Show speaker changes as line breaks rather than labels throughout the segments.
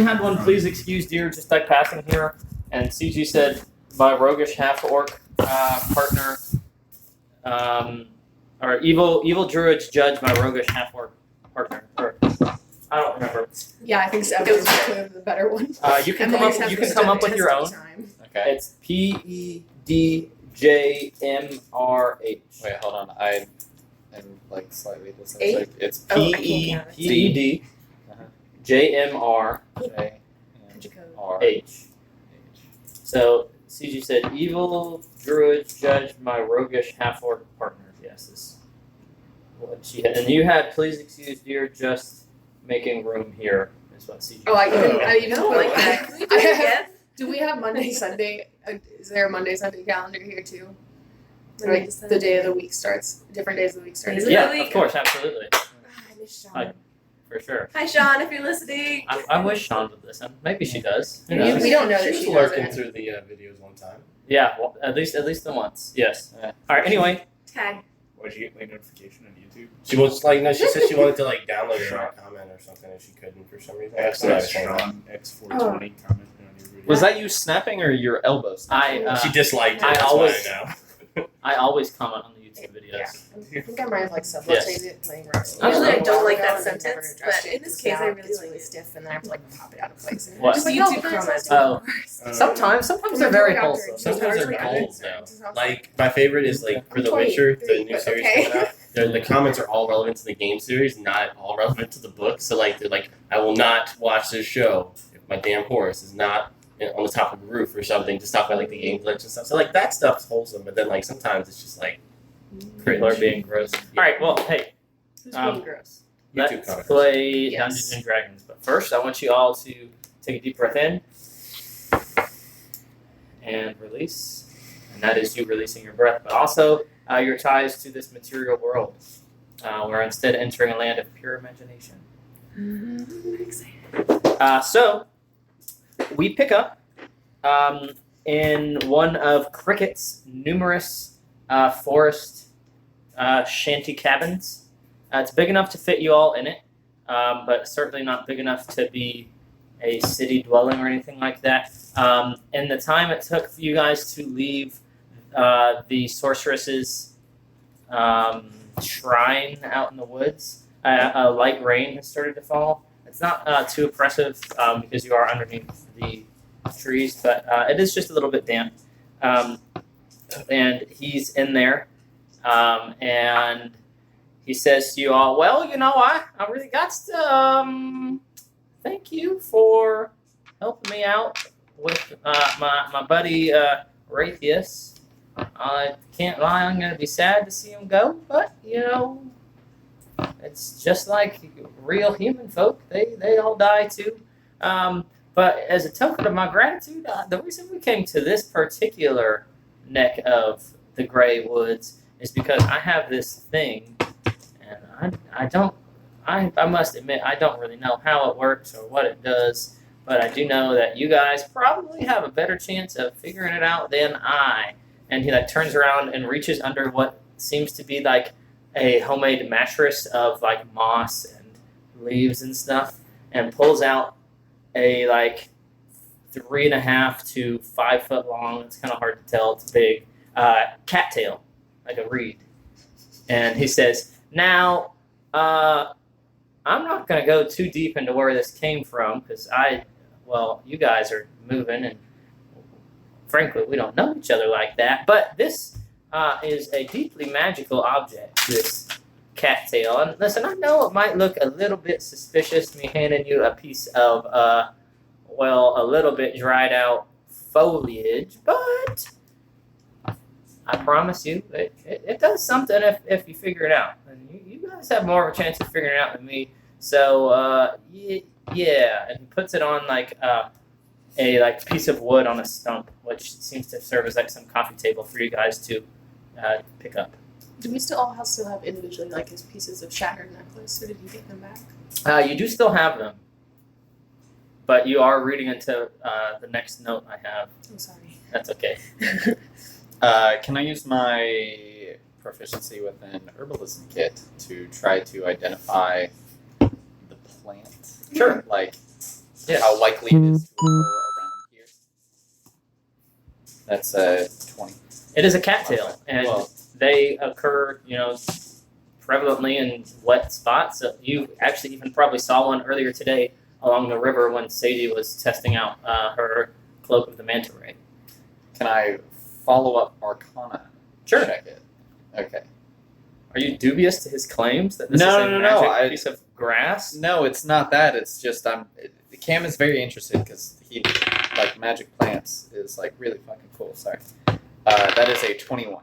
had one, please excuse dear, just like passing here. And CG said, my roguish half-orc partner, or evil druids judge my roguish half-orc partner. Or, I don't remember.
Yeah, I think so. It was clearly the better one.
You can come up with your own.
Okay.
It's PEDJMRH.
Wait, hold on. I'm like slightly
Eight?
dyslexic. It's
PED JMRH. So CG said, evil druids judge my roguish half-orc partner. Yes, is what she had. And you had, please excuse dear, just making room here is what CG
Oh, I even
don't like that. Can we do it again?
Do we have Monday, Sunday? Is there a Monday, Sunday calendar here too?
Monday,
Like
Sunday.
the day of the week starts, different days of the week starts.
Days of
Yeah,
the week.
of course, absolutely.
I miss Sean.
For sure.
Hi, Sean, if you're listening.
I wish Sean would listen. Maybe she does. Who
We
knows?
don't know that
She
she
was lurking
doesn't.
through the videos one time.
Yeah, well, at least the once. Yes.
Yeah.
All right. Anyway,
Tag.
Why did you get my notification on YouTube?
She was like, no, she said she wanted to like download it or comment or something, and she couldn't for some reason.
That's Sean X420 comment on your video.
Was that you snapping or your elbow snapping?
I
She disliked it.
I
that's
always-
why I know.
I always comment on the YouTube videos.
Yeah. I think I might have like
Yes.
subrotated it playing Rust.
Usually I don't like that
And then never
sentence,
addressed
but
it,
in this
'cause
case,
now
I
it
really
gets
like
really
it.
stiff, and then I have to like pop it out of place. And
What?
Just
Like,
YouTube
no,
comments.
Oh.
Um,
Sometimes they're very wholesome.
Sometimes they're
Largely
gold
uncensored.
though. Like my favorite is like for The
20,
Witcher, the new
but
series
okay.
coming out. The comments are all relevant to the game series, not all relevant to the book. So like they're like, I will not watch this show if my damn horse is not on the top of the roof or something. Just talk about like the game glitch and stuff. So like that stuff's wholesome, but then like sometimes it's just like
People are being gross. All right. Well, hey,
Who's
Um,
being gross?
YouTube
let's
comments.
play
Yes.
Dungeons and Dragons. But first, I want you all to take a deep breath in and release. And that is you releasing your breath, but also your ties to this material world. We're instead entering a land of pure imagination. So, we pick up in one of Cricket's numerous forest shanty cabins. It's big enough to fit you all in it, but certainly not big enough to be a city dwelling or anything like that. In the time it took for you guys to leave the sorceress's shrine out in the woods, a light rain has started to fall. It's not too oppressive because you are underneath the trees, but it is just a little bit damp. And he's in there, and he says to you all, well, you know, I really got to thank you for helping me out with my buddy Raytheus. I can't lie, I'm going to be sad to see him go, but, you know, it's just like real human folk. They all die too. But as a token of my gratitude, the reason we came to this particular neck of the Grey Woods is because I have this thing, and I must admit, I don't really know how it works or what it does, but I do know that you guys probably have a better chance of figuring it out than I. And he like turns around and reaches under what seems to be like a homemade mattress of like moss and leaves and stuff, and pulls out a like 3.5 to 5 foot long, it's kind of hard to tell, it's big, cattail, like a reed. And he says, now, I'm not going to go too deep into where this came from, because you guys are moving, and frankly, we don't know each other like that, but this is a deeply magical object, this cattail. And listen, I know it might look a little bit suspicious, me handing you a piece of, a little bit dried out foliage, but I promise you, it does something if you figure it out. And you guys have more of a chance of figuring it out than me. So, yeah. And he puts it on like a like piece of wood on a stump, which seems to serve as like some coffee table for you guys to pick up.
Do we still have individually like his pieces of shattered necklace, or did you get them back?
You do still have them, but you are reading into the next note I have.
I'm sorry.
That's okay.
Can I use my proficiency with an herbalism kit to try to identify the plant?
Sure.
Like,
Yes.
how likely it is to occur around here. That's a 20.
It is a cattail, and
Well,
they occur, prevalently in wet spots. So you actually even probably saw one earlier today along the river when Sadie was testing out her cloak of the manta ray.
can I follow up Arcana?
Sure.
Check it. Okay.
Are you dubious to his claims that this
No,
is a
no, no,
magic
I-
piece of grass?
No, it's not that. It's just Cam is very interested because he like magic plants is like really fucking cool. Sorry. That is a 21.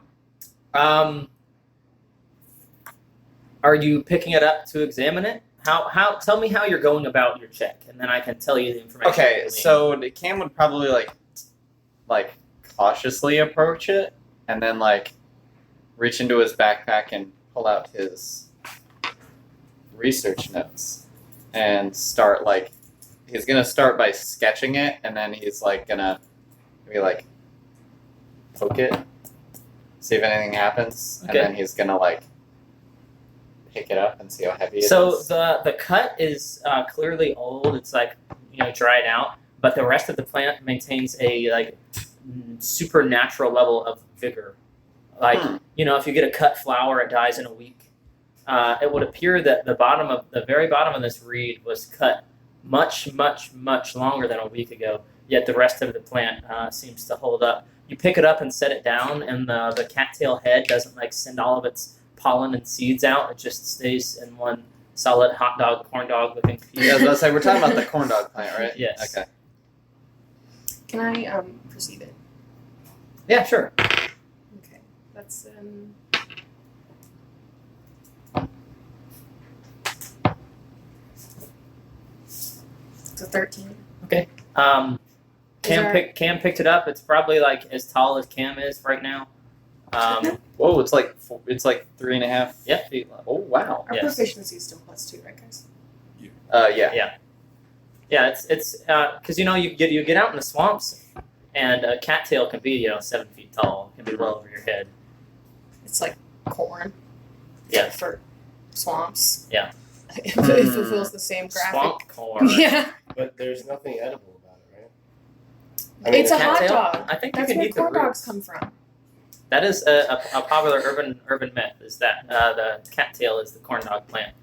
Are you picking it up to examine it? How? Tell me how you're going about your check, and then I can tell you the information.
Okay,
you need.
so Cam would probably like cautiously approach it, and then like reach into his backpack and pull out his research notes, and start like he's gonna start by sketching it, and then he's like gonna maybe like poke it, see if anything happens,
Okay.
and then he's gonna like pick it up and see how heavy it is.
So the cut is clearly old. It's like dried out, but the rest of the plant maintains a supernatural level of vigor. Like if you get a cut flower, it dies in a week. It would appear that the very bottom of this reed was cut much, much, much longer than a week ago. Yet the rest of the plant seems to hold up. You pick it up and set it down, and the cattail head doesn't send all of its pollen and seeds out. It just stays in one solid hot dog, corn dog looking piece.
Yeah, I was about to say we're talking about the corn dog plant, right?
Yes.
Okay.
Can I perceive it?
Yeah, sure.
Okay, that's it's a 13.
Cam
there-
Cam picked it up. It's probably as tall as Cam is right now.
Whoa, it's like 3.5
Yep.
feet long. Oh wow.
Our
Yes.
proficiency is still +2, right, guys?
Yeah.
Yeah, it's because you get out in the swamps, and a cattail can be 7 feet tall. It can be well over your head.
It's like corn.
Yeah.
For swamps.
Yeah.
it fulfills the same graphic.
Swamp corn.
Yeah.
But there's nothing edible about it, right?
It's a
the
hot
cattail?
dog.
I think you
That's
can
where
eat the
corn dogs
roots.
come from.
That is a popular urban myth. Is that the cattail is the corn dog plant?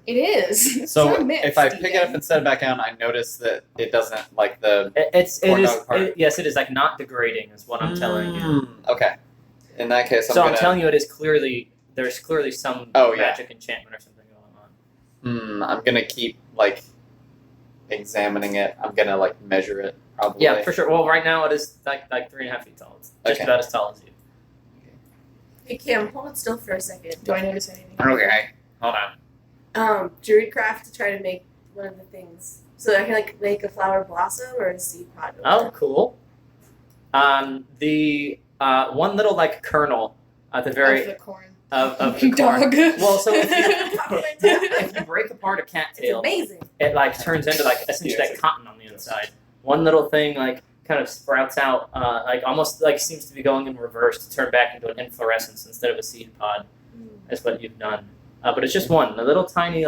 It is. It's
So
not a myth,
if I pick it up
Steven.
and set it back down, I notice that it doesn't like the.
It
Corn
is
dog part.
yes, it is not degrading is what I'm telling you.
Okay. In that case, I'm
So
gonna.
I'm telling you, there's clearly some
Oh, yeah.
magic enchantment or something going on.
I'm gonna keep examining it. I'm gonna measure it probably.
Yeah, for sure. Well, right now it is like 3.5 feet tall. It's just
Okay.
about as tall as you.
Hey Cam, hold it still for a second.
Do I notice anything?
Okay. Hold on.
Druidcraft to try to make one of the things. So I can make a flower blossom or a seed pod.
Oh, cool. The one little kernel at the very
Of the corn.
of the corn.
Dog.
Well, so if you break apart a
It's
cattail,
amazing.
it turns into essentially
Yeah,
that
it's
cotton on the inside. One little thing kind of sprouts out, almost seems to be going in reverse to turn back into an inflorescence instead of a seed pod. That's what you've done. But it's just one, a little tiny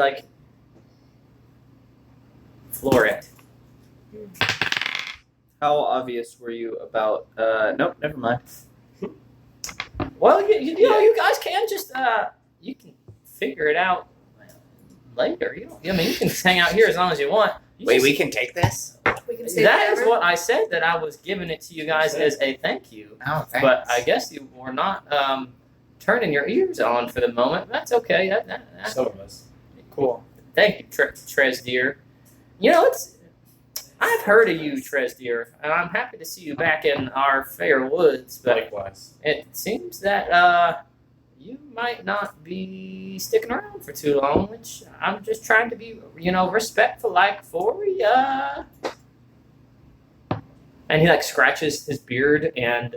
floret.
How obvious were you about? Nope. Never mind.
Well, you guys can just you can figure it out later. You can hang out here as long as you want.
can take this.
We can stay
That is
forever.
what I said, that I was giving it to you guys as a thank you.
Oh, thanks.
But I guess you were not turning your ears on for the moment. That's okay. That-
Some of us.
cool. Thank you, Tresdeer. I've heard of you, Tresdeer, and I'm happy to see you back in our fair woods. But
Likewise.
it seems that you might not be sticking around for too long, which I'm just trying to be, respectful for ya. And he scratches his beard, and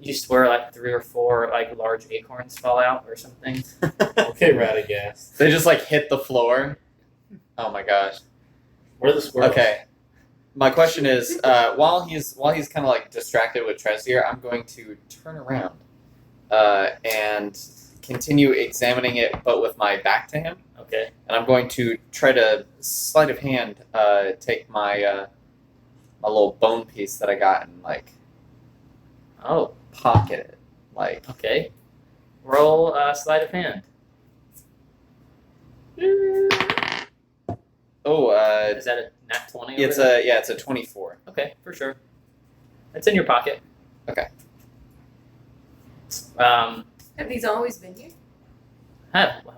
you swear 3 or 4 large acorns fall out or something.
Okay, Radagast.
They just hit the floor. Oh my gosh.
Where are the squirrels?
Okay. My question is, while he's kind of distracted with Tresier, I'm going to turn around, and continue examining it, but with my back to him.
Okay.
And I'm going to try to sleight of hand take my my little bone piece that I got and like
Oh,
pocket it. Like
okay. Roll sleight of hand. Is that a nat 20?
it's a 24.
Okay, for sure. It's in your pocket.
Okay.
Have
Have these always been here?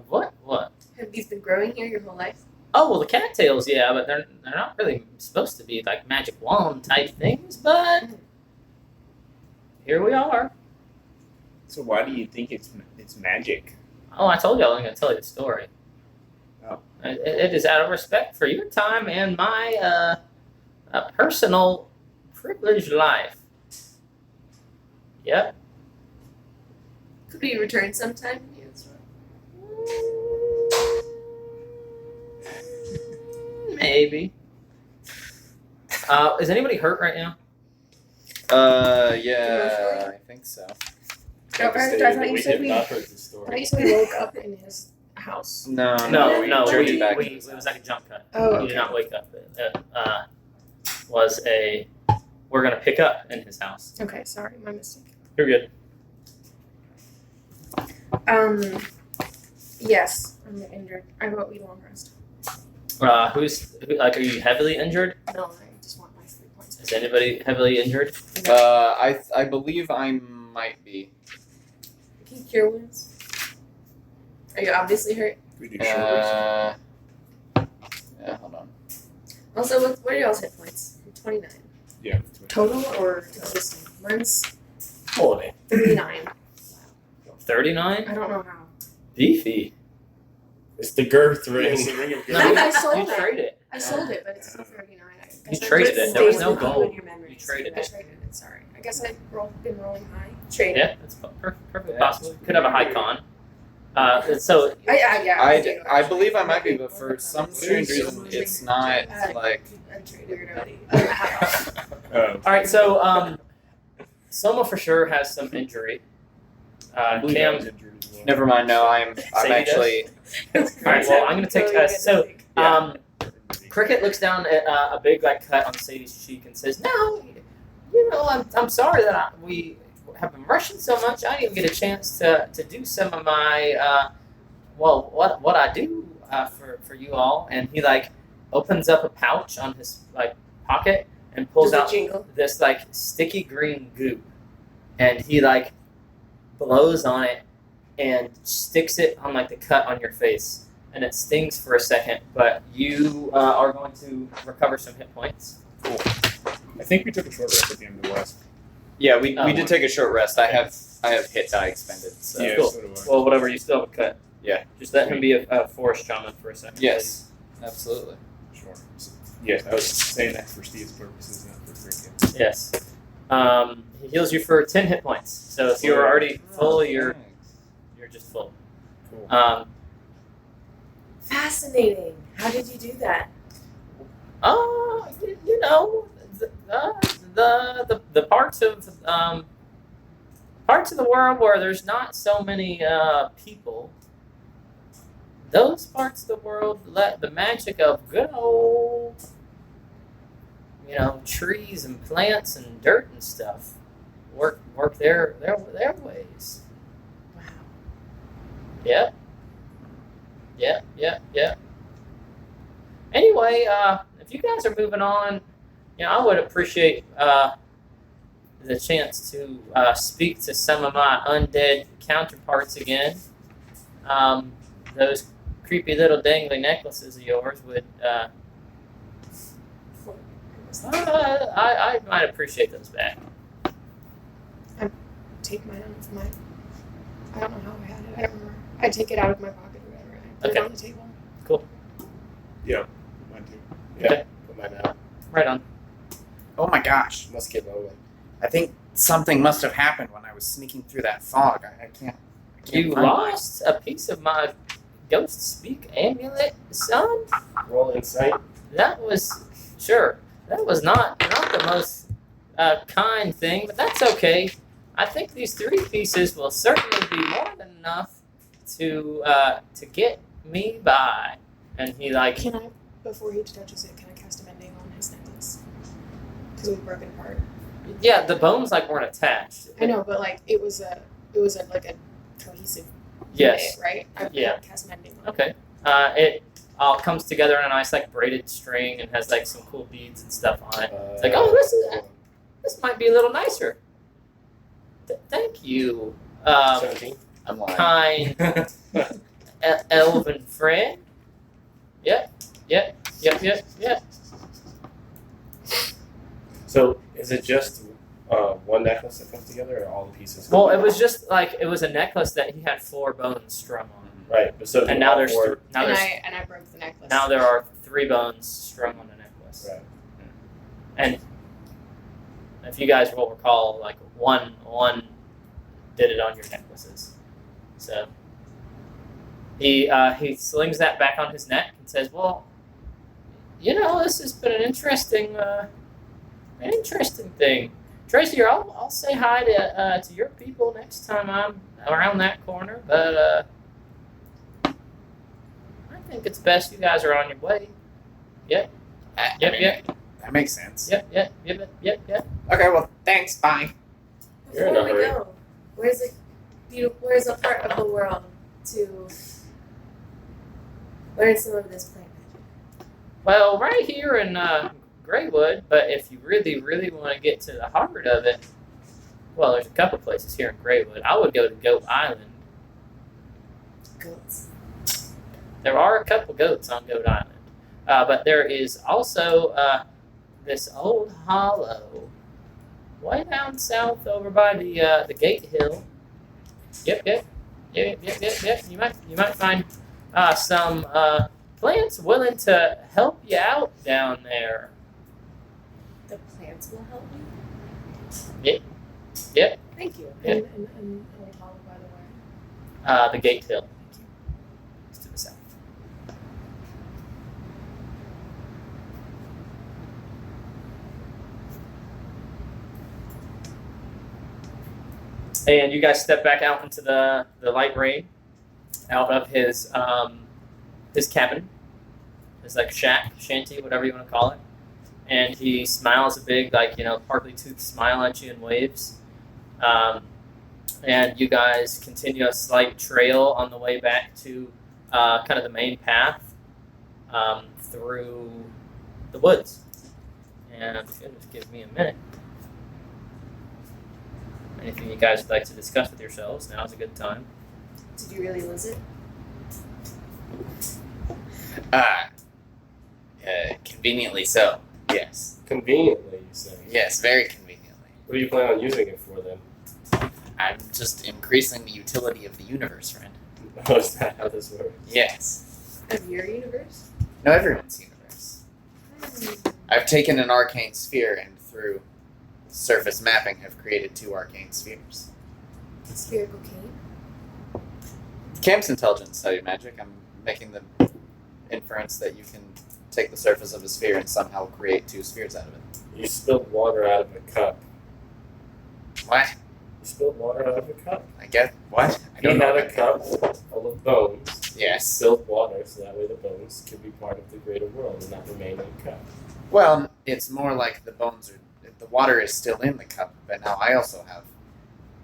what? What?
Have these been growing here your whole life?
Oh well, the cattails, yeah, but they're not really supposed to be like magic wand type things. But here we are.
So why do you think it's magic?
Oh, I told you I was going to tell you the story.
Oh.
It is out of respect for your time and my personal privileged life. Yep.
Could we return sometime?
Maybe. Is anybody hurt right now?
Yeah, I think so.
I thought you said we
not heard this story.
we woke up in his house.
No,
No,
we
no.
journeyed
We,
back.
we, it was like a jump cut.
Oh,
We
okay.
did not wake up. Was a we're gonna pick up in his house.
Okay, sorry, my mistake.
You're good.
Yes, I'm injured. I vote we long rest.
Are you heavily injured?
No, I just want my 3 points.
Is anybody heavily injured?
I believe I might be.
Can you cure wounds? Are you obviously hurt?
We do short rest.
Yeah, hold on.
Also, what are y'all's hit points? 29.
Yeah.
Total or existing? Mine's
Holiday.
39.
39?
I don't know how.
Beefy.
It's the girth ring.
Yes, the ring of
No,
I sold
you
it.
traded it.
I sold it, but it's still 39. I guess
You
I
traded
just
it. There was
stays
no
with you
gold.
in your memories.
You traded
I
it.
traded it. Sorry. I guess I've been rolling high.
Trade.
Yeah, it's perfectly possible. You could have a high con. So
Yeah.
I believe I might be, but for some strange reason, it's not like.
I traded it.
Oh.
all right. So Soma for sure has some injury.
I believe I
Cam.
was injured as well.
Never mind. No, I'm
Sadie
actually.
All right. Well, I'm gonna take. So Cricket looks down at a big like cut on Sadie's cheek and says, "No, you know, I'm sorry that we have been rushing so much. I didn't get a chance to do some of my what I do for you all." And he like opens up a pouch on his like pocket and pulls
Does it
out
jingle?
this like sticky green goop, and he like blows on it and sticks it on like the cut on your face. And it stings for a second, but you are going to recover some hit points.
I think we took a short rest at the end of the last.
Yeah, we
Oh.
did take a short rest. I have hit die expended. So.
Yeah,
cool.
so do I.
Well, whatever, you still have a cut.
Yeah.
Just let him be a forest shaman for a second.
Yes, absolutely.
Sure. Yes, I was saying that for Steve's purposes, not for Cricket.
please. Yes. He heals you for 10 hit points. So if you were already full, you're just full.
Cool.
Fascinating. How did you do that?
You know, the parts of the world where there's not so many people, those parts of the world let the magic of good old, trees and plants and dirt and stuff work their ways.
Wow.
Yeah. Anyway, if you guys are moving on, I would appreciate the chance to speak to some of my undead counterparts again. Those creepy little dangly necklaces of yours would. I might appreciate those back.
Take mine out of my. I don't know how I had it. I don't remember. I take it out of my pocket or whatever. And put
Okay.
it on the table.
Yeah, mine too.
Okay.
Put mine out.
Right on.
Oh my gosh.
Must get rolling.
I think something must have happened when I was sneaking through that fog. I can't
You
find
lost a piece of my ghost speak amulet, son?
Roll insight.
That was not the most kind thing, but that's okay. I think these 3 pieces will certainly be more than enough to get me by. And he like,
Can I, before he touches it, can I cast a mending on his necklace? Because we've broken apart.
yeah, the bones like weren't attached.
I know, but like it was a like a cohesive
Yes.
unit, right? I
Yeah.
cast mending on it.
Okay. It all comes together in a nice like braided string and has like some cool beads and stuff on it. It's like, oh, this might be a little nicer. Thank you,
17.
I'm lying.
kind elven friend. Yep.
So is it just one necklace that comes together, or all the pieces?
Well, it was just like it was a necklace that he had 4 bones strung on.
right. But so
And now
all
there's
four-
now
And
there's
I broke the necklace.
now there are 3 bones strung on a necklace.
Right.
And if you guys will recall, like one did it on your necklaces. So he slings that back on his neck and says, "Well, you know, this has been an interesting thing. Tracy, I'll say hi to your people next time I'm around that corner, but I think it's best you guys are on your way."
I mean, that makes sense.
Yep.
Okay, well, thanks. Bye.
You're in
Before
a
we
hurry.
go, where's a part of the world to learn some of this plant magic?
Well, right here in Greywood, but if you really, really want to get to the heart of it, well, there's a couple places here in Greywood. I would go to Goat Island.
Goats.
There are a couple goats on Goat Island, but there is also this old hollow way down south over by the Gate Hill. Yep. You might find some plants willing to help you out down there.
The plants will help you.
Yep.
Thank you.
Yeah.
And Old Hollow, by the way.
The Gate Hill. It's to the south. And you guys step back out into the light rain, out of his cabin, his like shack, shanty, whatever you want to call it. And he smiles a big, partly toothed smile at you and waves. And you guys continue a slight trail on the way back to kind of the main path through the woods. And if you'll just give me a minute. Anything you guys would like to discuss with yourselves, now's a good time.
Did you really lose it?
Conveniently so. Yes.
Conveniently, you say.
Yes, very conveniently.
What do you plan on using it for then?
I'm just increasing the utility of the universe, friend.
Oh, is that how this works?
Yes.
Of your universe?
No, everyone's universe. I've taken an arcane sphere and through surface mapping have created 2 arcane spheres.
Spherical cane?
Camp's intelligence study magic. I'm making the inference that you can take the surface of a sphere and somehow create 2 spheres out of it.
You spilled water out of a cup.
What?
You spilled water out of a cup?
I get what? I
You
don't know.
have a cup full of bones.
Yes.
Spilled water, so that way the bones can be part of the greater world and not remain in the cup.
Well, it's more like the water is still in the cup, but now I also have.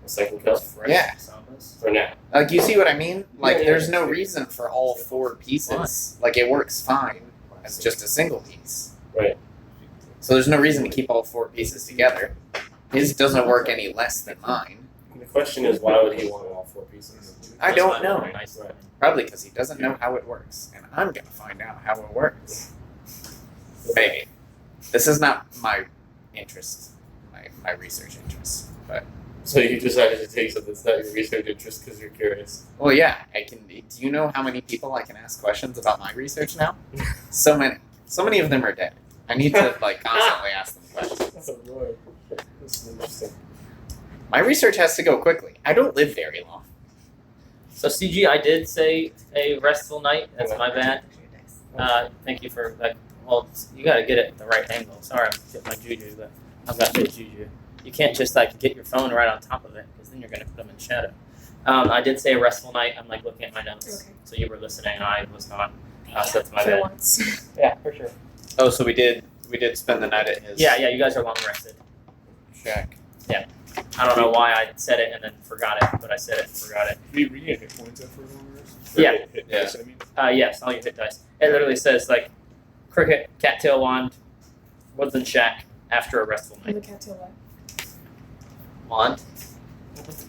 A second cup?
Fresh
Yeah.
sambas.
For now.
Like, you see what I mean? Like,
Yeah,
there's
yeah.
no reason for all 4 pieces. Like, it works fine as just a single piece.
Right.
So there's no reason to keep all 4 pieces together. His doesn't work any less than mine.
The question is, why would he want all 4 pieces?
I don't know.
Nice.
Right.
Probably because he doesn't know how it works. And I'm going to find out how it works. Maybe. This is not my interest, my research interest. But,
So you decided to take something that's not your research interest because you're curious.
well, yeah, do you know how many people I can ask questions about my research now? So many. So many of them are dead. I need to, constantly ask them questions.
Oh, Lord. This is interesting.
My research has to go quickly. I don't live very long.
So CG, I did say a restful night. That's my bad.
Your dice.
Thank you for you got to get it at the right angle. Sorry, I'm getting my juju, but I've got good juju. You can't just get your phone right on top of it because then you're gonna put them in shadow. I did say a restful night. I'm like looking at my notes.
Okay.
So you were listening, and I was not. So that's my
For
bad.
once.
Yeah, for sure.
Oh, so we did spend the night at his
Yeah, you guys are long rested.
shack.
I don't know why I said it and then forgot it, but I said it and forgot it.
We regain hit points after a long rest?
Yeah.
Hit
Yeah.
dice, I mean.
Yes, all your hit dice. It literally says like cricket, cattail wand, woodland shack after a restful
I'm
night.
the cattail one.
Wand.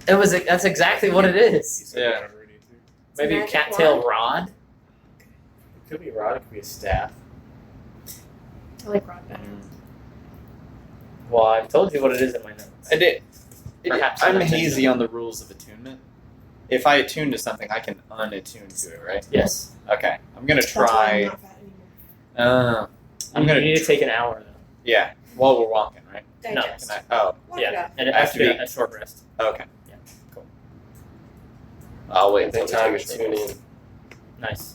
It was. That's exactly what it
You
is.
said
Yeah.
that already, too.
Maybe a
magic
cattail
wand.
rod.
It could be a rod. It could be a staff.
I like rod better.
Well, I told you what it is in my notes.
I did.
Perhaps
I'm
not
hazy
intentional.
on the rules of attunement. If I attune to something, I can unattune to it, right?
Yes.
Okay, I'm gonna
That's why I'm
try.
not fat anymore.
I'm gonna
You need to take an hour though.
yeah. While we're walking, right?
Digest.
Can I? Oh,
Walk
Yeah.
it off.
And it
I
has
have
to
to
be
be-
a short rest.
okay.
Yeah.
Cool. I'll wait
Take
until
time
we
to
take a
tune
short
in.
Nice.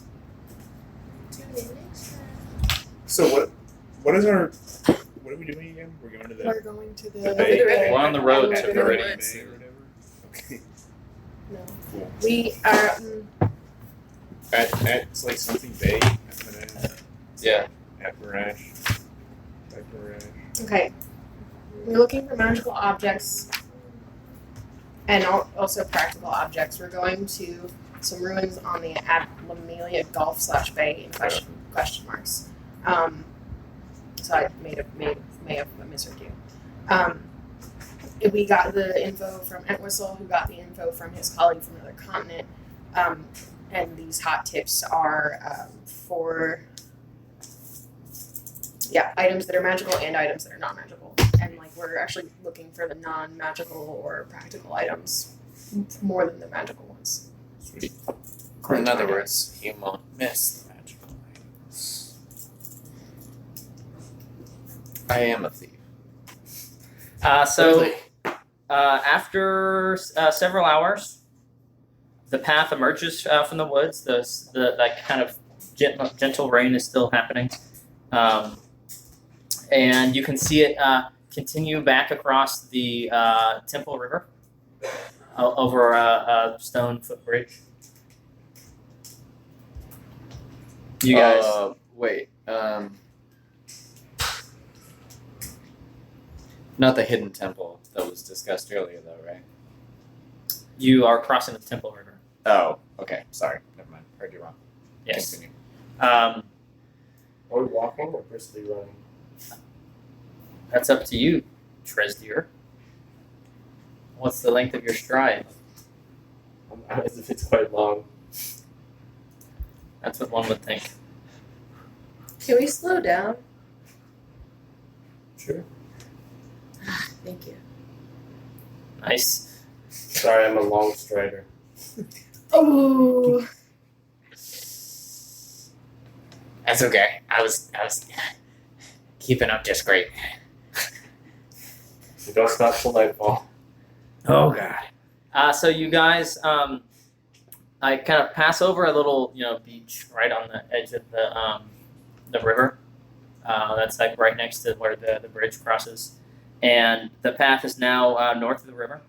Tune in next time.
So what is our... What are we doing again? We're going to the...
We're going to the
The bay.
river.
We're on the road
Yeah,
to
we're
Viridian
going
Sea.
Bay or whatever? Okay.
No.
Cool.
We are.
It's like something Bay.
Yeah.
Apparash.
Okay. We're looking for magical objects and also practical objects. We're going to some ruins on the Lamelia Gulf / Bay in question marks. So I may have misheard you. We got the info from Entwistle, who got the info from his colleague from another continent. And these hot tips are for items that are magical and items that are not magical. And like we're actually looking for the non-magical or practical items more than the magical ones.
Sweet.
In other words, you won't miss the magical items. I am a thief.
After several hours, the path emerges from the woods. The like kind of gentle rain is still happening, and you can see it continue back across the Temple River over a stone footbridge. You guys,
Wait. Not the hidden temple that was discussed earlier, though, right?
you are crossing the Temple River.
Oh, okay. Sorry. Never mind. Heard you wrong.
Yes.
Continue.
Um,
Are we walking or briskly running?
that's up to you, Tresdier. What's the length of your stride?
As if it's quite long.
That's what one would think.
Can we slow down?
Sure.
Thank you.
Nice.
Sorry, I'm a long strider.
Oh,
That's okay. I was keeping up just great.
You don't stop till nightfall.
Oh god.
So you guys, I kind of pass over a little, beach right on the edge of the river. That's like right next to where the bridge crosses, and the path is now north of the river.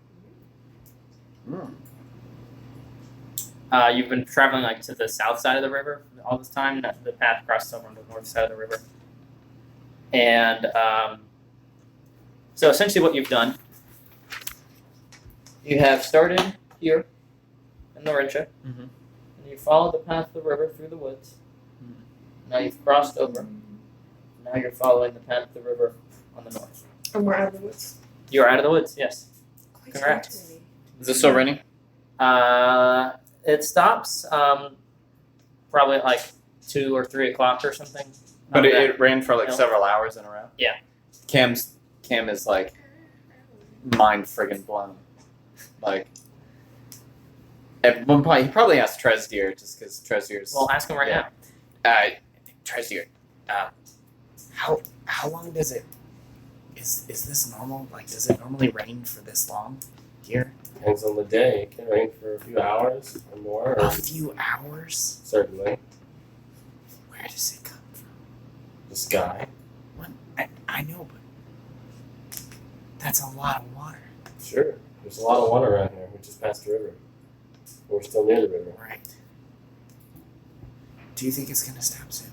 You've been traveling like to the south side of the river all this time. The path crosses over on the north side of the river, and so essentially, what you've done, you have started here in Norincha,
Mhm.
and you followed the path of the river through the woods. Now you've crossed over. Now you're following the path of the river on the north.
and we're out of the woods.
You're out of the woods. Yes.
Quite
Congrats.
spontaneous.
Is it still raining?
It stops probably at like 2 or 3 o'clock or something.
But
Not that-
it rained for like
No.
several hours in a row?
Yeah.
Cam is like mind friggin' blown. Like, at one point, he probably asked Tresdier just because Tresdier's.
Well, ask him right
Yeah.
now.
Tresier, how long does it? Is this normal? Like, does it normally rain for this long here?
Depends on the day. It can rain for a few hours or more. Or
A few hours?
certainly.
Where does it come from?
The sky.
What? I know, but that's a lot of water.
Sure. There's a lot of water around here. We just passed the river. We're still near the river.
Right. Do you think it's gonna stop soon?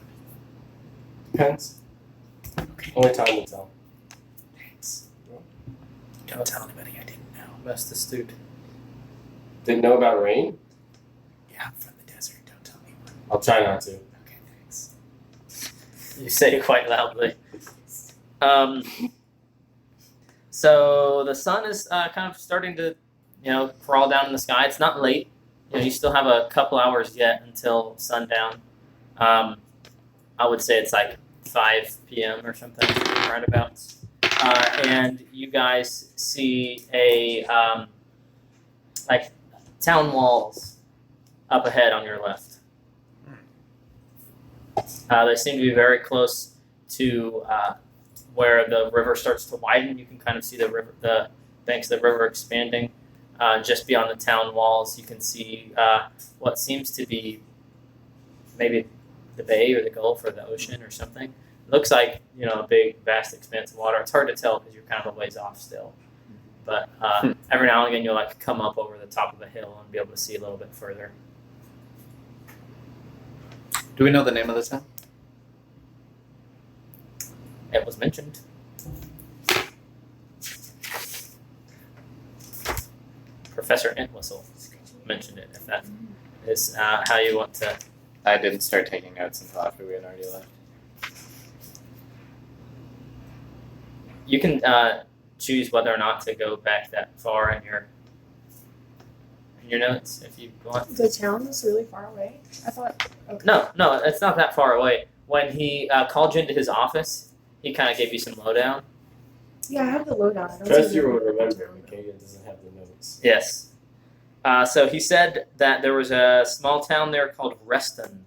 Depends.
Okay.
Only time will tell.
Thanks. Don't tell anybody I didn't know.
Most astute.
Didn't know about rain?
Yeah, I'm from the desert. Don't tell anyone.
I'll try not to.
Okay, thanks.
You say it quite loudly. So the sun is kind of starting to, crawl down in the sky. It's not late. You still have a couple hours yet until sundown. I would say it's like 5 p.m. or something, right about. And you guys see a like town walls up ahead on your left. They seem to be very close to where the river starts to widen. You can kind of see the banks of the river expanding. Just beyond the town walls, you can see what seems to be maybe the bay or the Gulf or the ocean or something. It looks like a big, vast expanse of water. It's hard to tell because you're kind of a ways off still. But every now and again, you'll come up over the top of a hill and be able to see a little bit further.
Do we know the name of the town?
It was mentioned. Professor Entwistle mentioned it, if that is how you want to.
I didn't start taking notes until after we had already left.
You can choose whether or not to go back that far in your notes if you want.
The town is really far away. I thought. Okay.
No, it's not that far away. When he called you into his office, he kind of gave you some lowdown.
Yeah, I have the lowdown. I don't
Trust
see
you
the-
will remember. Kagan doesn't have the notes.
Yes. So he said that there was a small town there called Reston.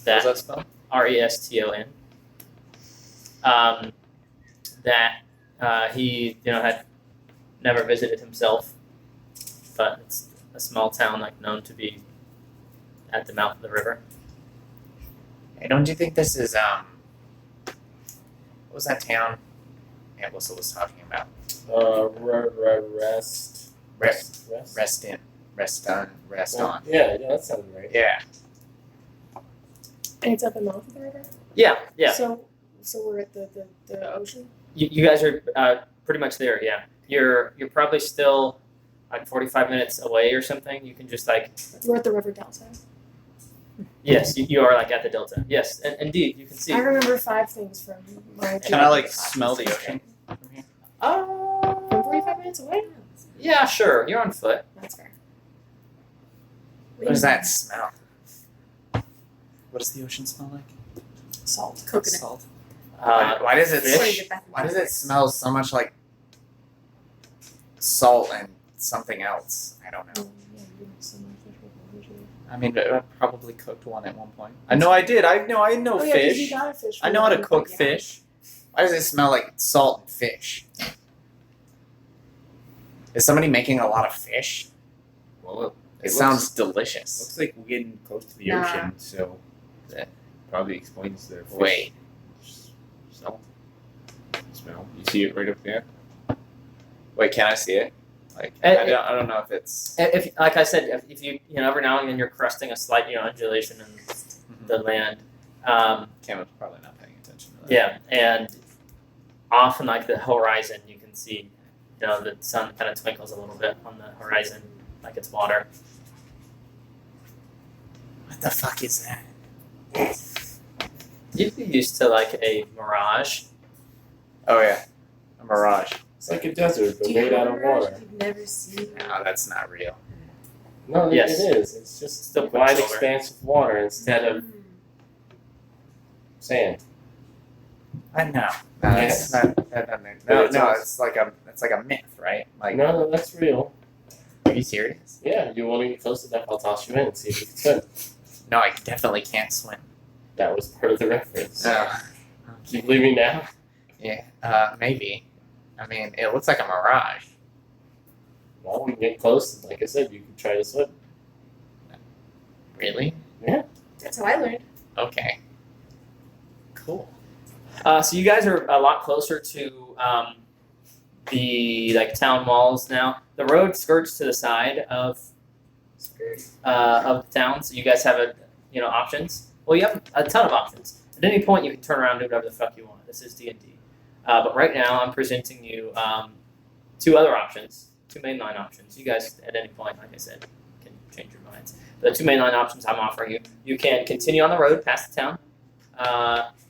What was that spelled?
Reston. That he had never visited himself, but it's a small town known to be at the mouth of the river.
Hey, don't you think this is what was that town Whistle was talking about? Rest on.
Yeah, that sounds right.
Yeah.
And it's at the mouth of the river.
Yeah.
So we're at the ocean.
You guys are pretty much there. Yeah, you're probably still 45 minutes away or something. You can just
We're at the river delta.
yes, you are at the delta. Yes, and indeed you can see.
I remember 5 things from my.
Can I smell the ocean from here?
From 45 minutes away.
Yeah, sure. You're on foot.
That's fair.
What does that smell?
What does the ocean smell like?
Salt.
Coconut.
Salt.
Why does it?
fish?
Why does it smell so much like salt and something else? I don't know.
I mean, I probably cooked one at one point. I know I did. I know
Oh, yeah, 'cause
fish.
you got a fish
I know how to
from the
cook
yeah.
fish.
Why does it smell like salt and fish? Is somebody making a lot of fish?
Well,
It sounds delicious.
Looks like we're getting close to the
Nah.
ocean, so that probably explains the fish
Wait.
salt smell. You see it right up there?
Wait, can I see it?
Eh,
I don't know if it's.
If like I said, if you every now and then you're cresting a slight undulation in the land.
Cameron's probably not paying attention to that.
Yeah, and off in the horizon, you can see, the sun kind of twinkles a little bit on the horizon, like it's water.
What the fuck is that?
You'd be used to a mirage.
Oh yeah, a mirage.
It's like a desert, but
Do you
made out of
remember?
water.
You've never seen
No, that's not real.
No,
Yes.
it is. It's just
Still
a wide
quicksilver.
expanse of water instead of sand.
I know. No,
Yes.
that doesn't make,
But
no,
it's
no,
also-
it's like a myth, right? Like,
No, that's real.
are you serious?
Yeah, you want to get close enough, I'll toss you in and see if you can swim.
No, I definitely can't swim.
That was part of the reference.
No.
Do you believe me now?
Yeah, maybe. I mean, it looks like a mirage.
Well, we can get close. Like I said, you can try to swim.
Really?
That's how I learned.
Okay. Cool.
So you guys are a lot closer to the town walls now. The road skirts to the side of of the town, so you guys have options. Well, you have a ton of options. At any point, you can turn around and do whatever the fuck you want. This is D&D. But right now, I'm presenting you two other options, two mainline options. You guys, at any point, like I said, can change your minds. The two mainline options I'm offering you: you can continue on the road past the town,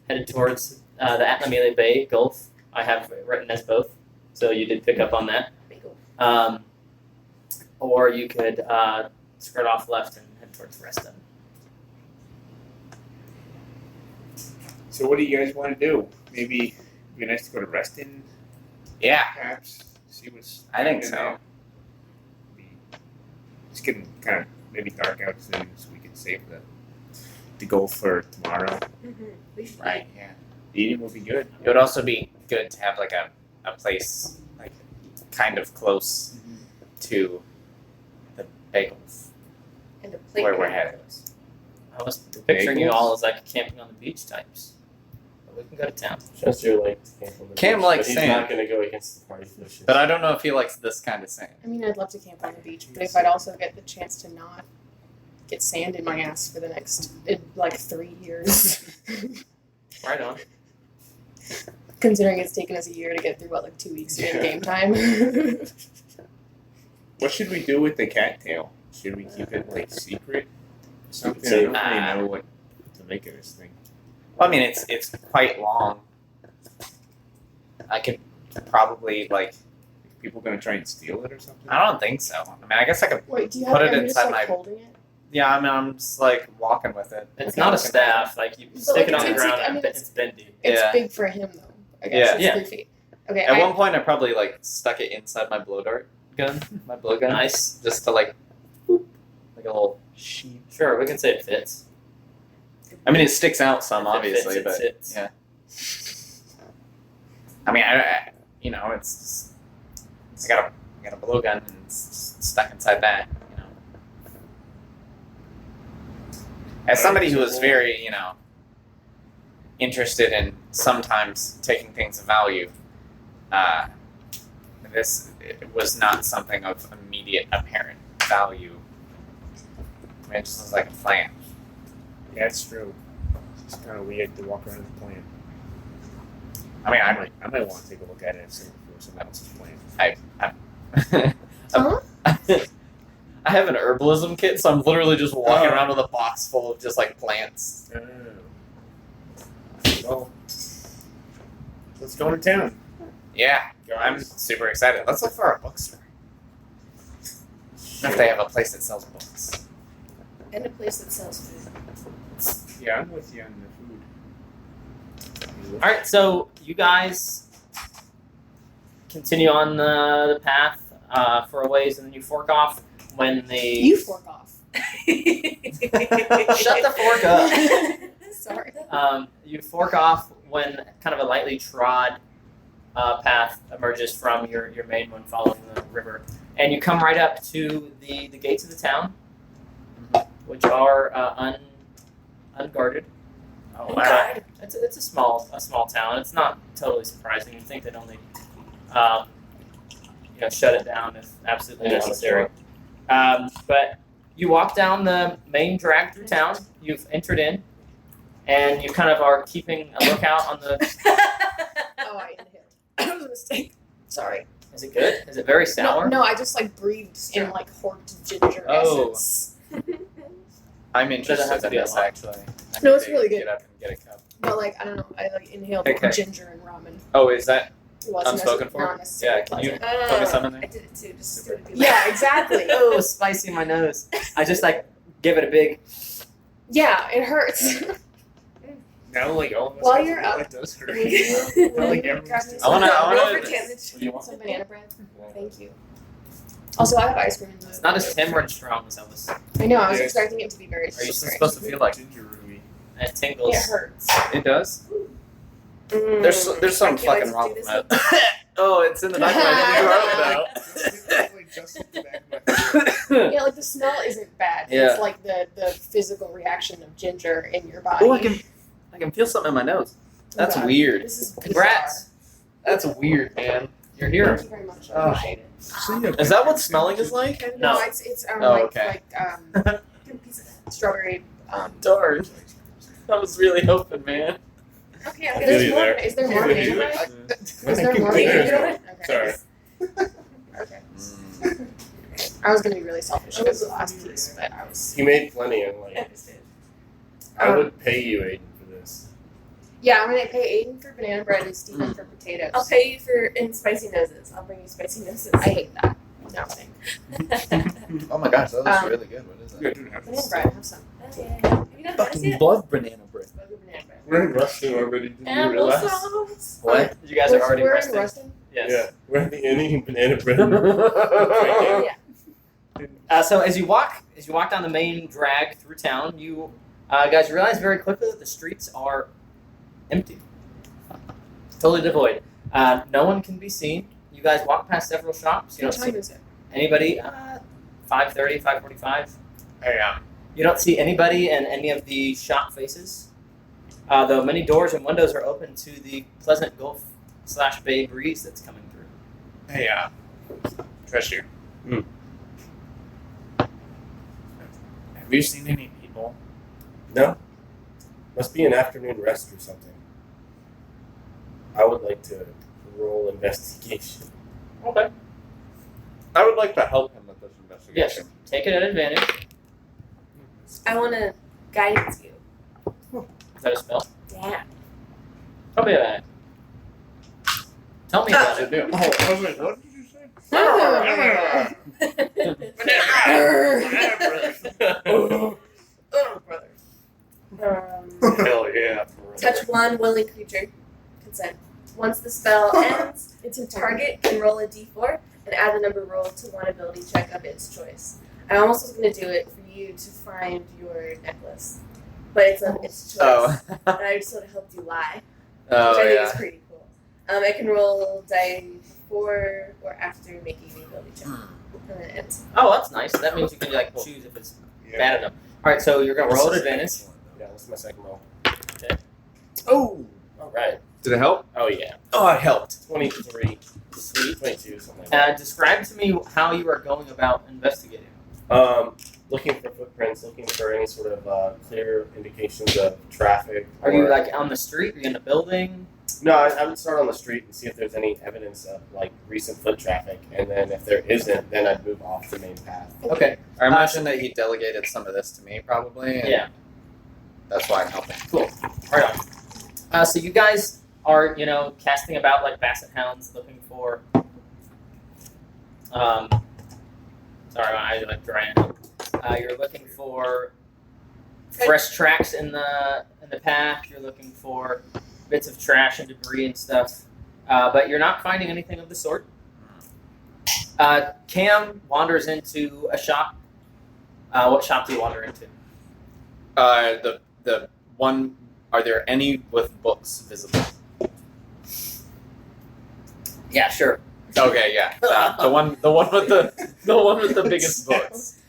headed towards the Atlamelia Bay Gulf. I have written as both, so you did pick up on that. Or you could skirt off left and head towards Reston.
So what do you guys want to do? Maybe it'd be nice to go to Reston,
Yeah,
perhaps. See what's.
I think
in
so.
there. It's getting kind of maybe dark out soon, so we can save the goal for tomorrow.
We should
right. Yeah.
Eating will be good.
It would also be good to have like a place like kind of close to the bagels
And a
where we're
playground.
headed.
I was picturing you all as like camping on the beach types. But we can go to town.
Chester likes camp on the
Cam
beach,
likes
but he's
sand.
not going to go against the party fishes.
But I don't know if he likes this kind of sand.
I mean, I'd love to camp on the beach, but if I'd also get the chance to not get sand in my ass for the next, 3 years.
Right on.
Considering it's taken us a year to get through, 2 weeks in
Yeah.
game time.
What should we do with the cattail? Should we keep it secret? Something. I
Say,
don't really know what to make of this thing.
Well, I mean, it's quite long. I could probably
People gonna try and steal it or something?
I don't think so. I mean, I guess I could.
Wait, do you have
Put it
are you just,
inside my-
holding it?
Yeah, I mean, I'm just walking with it.
It's
Okay.
not a staff. Like you stick it on the
it's-
ground
I
and
mean,
it's bendy.
It's
Yeah.
big for him, though. I guess
Yeah.
it's
Yeah.
3 feet. Okay,
At one point, I probably stuck it inside my blow dart gun, my blow gun,
Nice.
just to boop, like a little sheet.
Sure, we can say it fits.
I mean, it sticks out some,
If it
obviously,
fits, it
but
fits.
yeah.
I mean, it's just, I got a blow gun and it's stuck inside that. As somebody who is very, interested in sometimes taking things of value, this was not something of immediate apparent value. I mean, it just was like a plan.
Yeah, it's true. It's kind of weird to walk around with a plan.
I mean,
I might want to take a look at it and see if someone else's plan.
Huh?
I have an herbalism kit, so I'm literally just walking
Oh.
around with a box full of just plants.
Well, let's go to town.
Yeah, I'm
Guys.
super excited. Let's look for a bookstore. If they have a place that sells books.
And a place that sells food.
Yeah, I'm with you on the food.
All right, so you guys continue on the path for a ways, and then you fork off when the
You fork off.
Shut the fork up.
Sorry.
You fork off when kind of a lightly trod path emerges from your main one following the river. And you come right up to the gates of the town, which are unguarded.
Oh,
But it's a small town. It's not totally surprising. You'd think they'd only shut it down if absolutely
Yeah,
necessary. But you walk down the main drag through town. You've entered in, and you kind of are keeping a lookout on the.
Oh, I inhaled. That was a mistake. Sorry.
Is it good? Is it very sour?
No, I just breathed in horked ginger
Oh.
essence.
I'm
Doesn't have
interested
to
in
be a
this,
lot.
actually. I
No,
need
it's
to
really good.
Get up and get a cup.
But I don't know. I inhaled
Okay.
ginger and ramen.
Oh, is that?
It wasn't
Unspoken
necess-
for?
not necessarily
Yeah, can you-
pleasant.
Put me some in there?
I did it too, just
Super.
to be
Yeah, exactly.
Oh, spicy in my nose. I just give it a big.
Yeah, it hurts.
Now, all of us
While
have
you're
to know
up-
it does hurt.
Will
Like
you
everyone's
grab me
doing.
I wanna-
Roll for damage.
What do you want?
some banana bread? Thank you. Also, I have ice cream in the.
It's not as tamarind strong as I was.
I know. I was
Yeah.
expecting it to be very.
Are you
sweet.
supposed to feel like?
Ginger Ruby.
It tingles.
It hurts.
It does?
Mm.
There's something
I can't wait
fucking
to
wrong
do
with
this
that. Oh, it's in the back of my throat
Like just the back of my
though.
Yeah, the smell isn't bad.
Yeah.
It's the physical reaction of ginger in your body.
Oh, I can feel something in my nose. That's
Okay.
weird.
This is
Congrats.
That's weird, man.
You're here.
Thank you very much. I
Oh.
appreciate it.
Is that what smelling is like?
No,
No.
it's
Oh,
like
okay.
piece of strawberry.
Darn. I was really hoping, man.
Okay,
I
okay.
feel
There's
you
more.
there.
Is there
I
more
feel you.
banana bread?
I
Is there
can
more
think
banana
there's
bread?
more.
Okay.
Sorry.
Okay.
Mm.
I was gonna be really selfish and go to the last piece, but I was.
He made plenty, and like I would pay you, Aiden, for this.
Yeah, I'm gonna pay Aiden for banana bread and Steven for potatoes.
I'll pay you for in spicy noses. I'll bring you spicy noses.
I hate that. No thanks.
Oh my gosh, that looks
Um,
really good. What is
Yeah,
that?
dude, have
Banana
this.
bread, have some.
Oh, yeah. Have you not had this yet?
love banana bread.
Smoke a banana bread.
We're in Ruston already. Did you realize?
Applesauce.
What?
You guys are already
We're in
resting.
Ruston.
Yes.
Yeah, we're at the end eating banana bread.
Yeah.
So as you walk down the main drag through town, you guys realize very quickly that the streets are empty, totally devoid. No one can be seen. You guys walk past several shops. You
What
don't
time
see
is it?
anybody. 5:30, 5:45.
Hey,
You don't see anybody in any of the shop faces. Though many doors and windows are open to the pleasant Gulf/Bay breeze that's coming through.
Hey, Treasure. Have you seen any people?
No, must be an afternoon rest or something. I would like to roll investigation.
Okay.
I would like to help him with this
Yes.
investigation.
Take it at advantage.
I want to guidance you.
Is that a spell?
Yeah.
Tell me about it. Tell me about it.
Oh, I was like, what did you say?
Oh, brother.
Hell yeah.
Touch one willing creature. Consent. Once the spell ends,
It's
the target can roll a d4 and add the number rolled to one ability check of its choice. I almost was going to do it for you to find your necklace, but it's choice.
Oh.
And I just sort of helped you lie,
Oh,
which I think
yeah.
is pretty cool. I can roll die before or after making the ability check, and then it ends.
Oh, that's nice. That means you can like choose if it's bad enough. All right, so you're gonna roll at advantage.
Yeah, this is my second roll.
Oh.
All right.
Did it help?
Oh yeah.
Oh, it helped.
23. Sweet. 22, something like that.
Describe to me how you are going about investigating.
Looking for footprints, looking for any sort of clear indications of traffic.
Are you
or-
like on the street? Are you in a building?
No, I would start on the street and see if there's any evidence of like recent foot traffic, and then if there isn't, then I'd move off the main path.
Okay.
I imagine that he delegated some of this to me, probably. And
Yeah.
That's why I'm helping.
Cool. Right on. So you guys are, casting about like basset hounds, looking for. Sorry, I like drying up. You're looking for fresh tracks in the path. You're looking for bits of trash and debris and stuff, but you're not finding anything of the sort. Cam wanders into a shop. What shop do you wander into?
The one. Are there any with books visible?
Yeah, sure.
Okay, yeah. The one with the biggest books.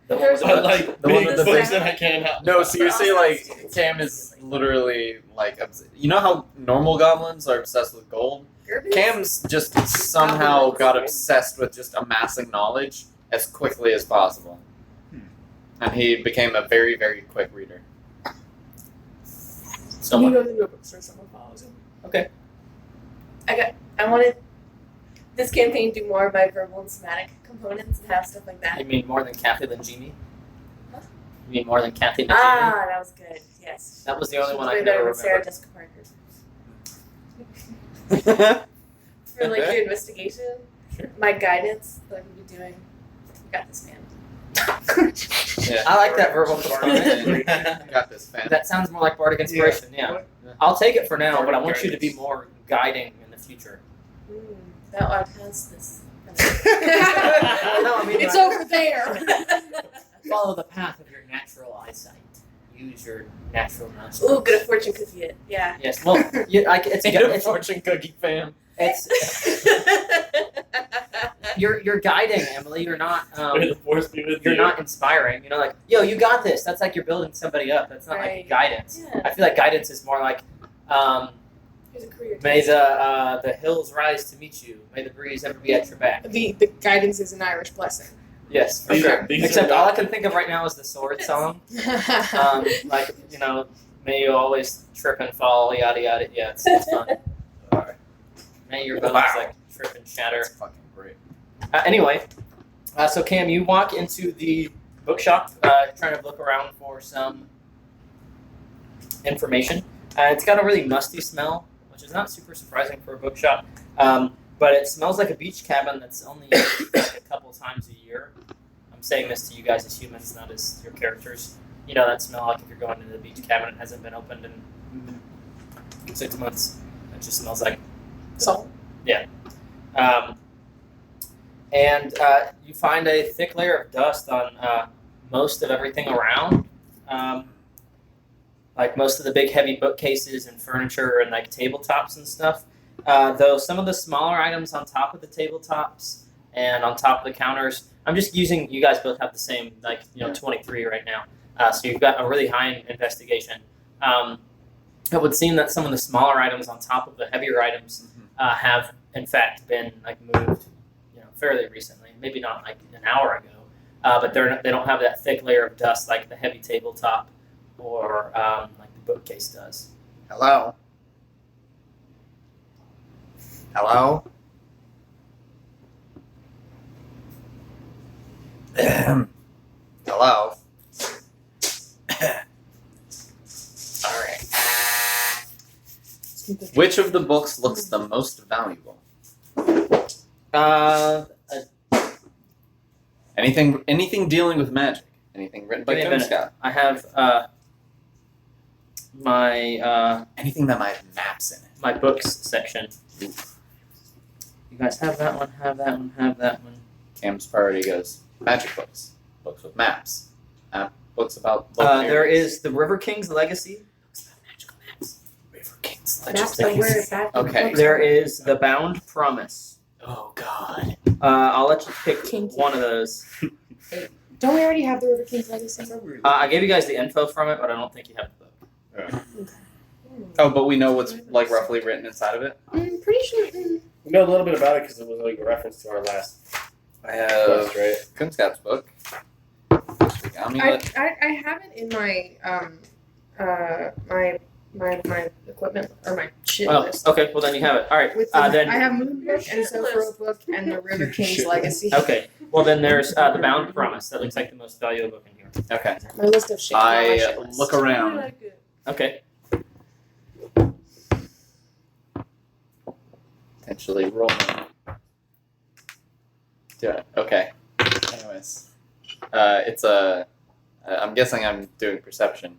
There's
I like
the one
big
with the
books
big-
that I can't help.
No, seriously, like Cam is literally like, you know how normal goblins are obsessed with gold?
Gerbils?
Cam's just somehow got obsessed with just amassing knowledge as quickly as possible, and he became a very, very quick reader.
Someone.
He goes into a bookstore, someone follows him.
Okay.
I wanted this campaign to do more of my verbal and somatic components and have stuff like that.
You mean more than Kathy than Jeannie? You mean more than Kathy than Jeannie?
Ah, that was good. Yes.
That was the only
She
one
was
I
way
could
better
ever
than Sarah
remember.
Jessica Parker. For like your investigation, my guidance that I would be doing. You got this, man.
Yeah.
I like that verbal component.
Got this, fan.
That sounds more like bardic inspiration. Yeah. I'll take it for now, but I want you to be more guiding in the future.
Thou art has this.
No, I mean,
It's
like,
over there.
follow the path of your natural eyesight. Use your natural nostrils.
Ooh, get a fortune cookie. Yeah.
Yes. Well, it's
fortune cookie fan.
you're guiding, Emily. You're not.
May the force be with
You're
you.
not inspiring. Like, yo, you got this. That's like you're building somebody up. That's not like
Right.
guidance.
Yeah.
I feel like guidance is more like,
Here's a career.
May the hills rise to meet you. May the breeze ever be at your back.
The guidance is an Irish blessing.
Yes, for
These
sure.
are- these
Except
are
all I
not-
can think of right now is the sword song. Like, may you always trip and fall, yada yada. Yeah, it's fun. May your bones like trip and shatter.
That's fucking great.
Anyway, so Cam, you walk into the bookshop, trying to look around for some information. It's got a really musty smell, which is not super surprising for a bookshop. But it smells like a beach cabin that's only used like a couple times a year. I'm saying this to you guys as humans, not as your characters. You know that smell, like if you're going to the beach cabin, it hasn't been opened in 6 months. It just smells like
Salt.
And you find a thick layer of dust on most of everything around. Like most of the big heavy bookcases and furniture and like tabletops and stuff. Though some of the smaller items on top of the tabletops and on top of the counters, I'm just using, you guys both have the same, 23 right now. So you've got a really high investigation. It would seem that some of the smaller items on top of the heavier items have in fact been like moved, fairly recently. Maybe not like an hour ago, but they don't have that thick layer of dust like the heavy tabletop or like the bookcase does.
Hello? Hello? Hello? Alright.
Which of the books looks the most valuable? Anything dealing with magic? Anything written by
Give me a
Kim
minute.
Scott?
I have my
Anything that might have maps in it.
my books section. You guys have that one, have that one, have that one.
Cam's priority goes magic books, books with maps, books about.
There is the River King's Legacy.
River King's
That's
Legend.
the word. That's the
Okay.
book.
There is the Bound Promise.
Oh God.
I'll let you pick
Kinky.
one of those.
Don't we already have the River King's Legacy?
I gave you guys the info from it, but I don't think you have the book.
Oh, but we know what's like roughly written inside of it.
I'm pretty sure.
We know a little bit about it because it was like a reference to our last
I have
quest, right?
Kim Scott's book. Amulet.
I have it in my my equipment or my shit
Oh,
list.
okay. Well, then you have it. All right.
With the,
Then
I have Moon Book and Sophro Book and the River King's
Shit.
Legacy.
okay. Well, then there's the Bound Promise. That looks like the most valuable book in here.
Okay.
My list of shit. not my
I
shit list.
look
I
around.
like it.
Okay.
Potentially roll. Do it. Okay. Anyways, it's a. I'm guessing I'm doing perception.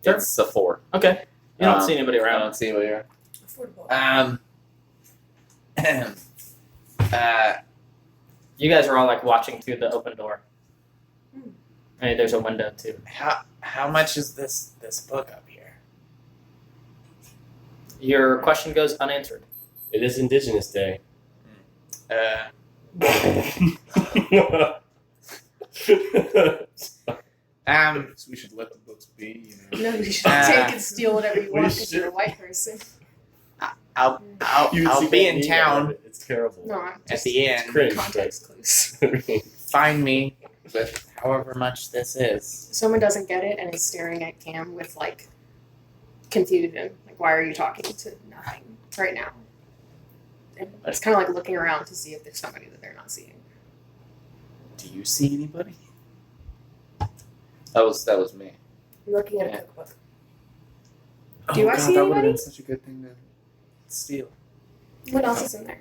Sure.
It's a 4.
Okay. You don't
Um,
see anybody
I
around.
don't see what you're.
Affordable.
You guys are all like watching through the open door.
Hmm.
Hey, there's a window too.
How much is this book up here?
Your question goes unanswered.
It is Indigenous Day.
So we should let the books be,
No, you should
Ah.
take and steal whatever you
We
want because
should.
you're a white person.
I'll
You would see
be
that
in
meme
town
of it. It's terrible.
No, I'm
at
just
the end.
Cringe.
context clues.
Find me with however much this is.
Someone doesn't get it and is staring at Cam with like confusion. Like, why are you talking to nothing right now? And it's kind of like looking around to see if there's somebody that they're not seeing.
Do you see anybody?
That was me.
I'm looking at a
Yeah.
cookbook.
Do I see
that would have
anybody?
been such a good thing to steal.
What else is in there?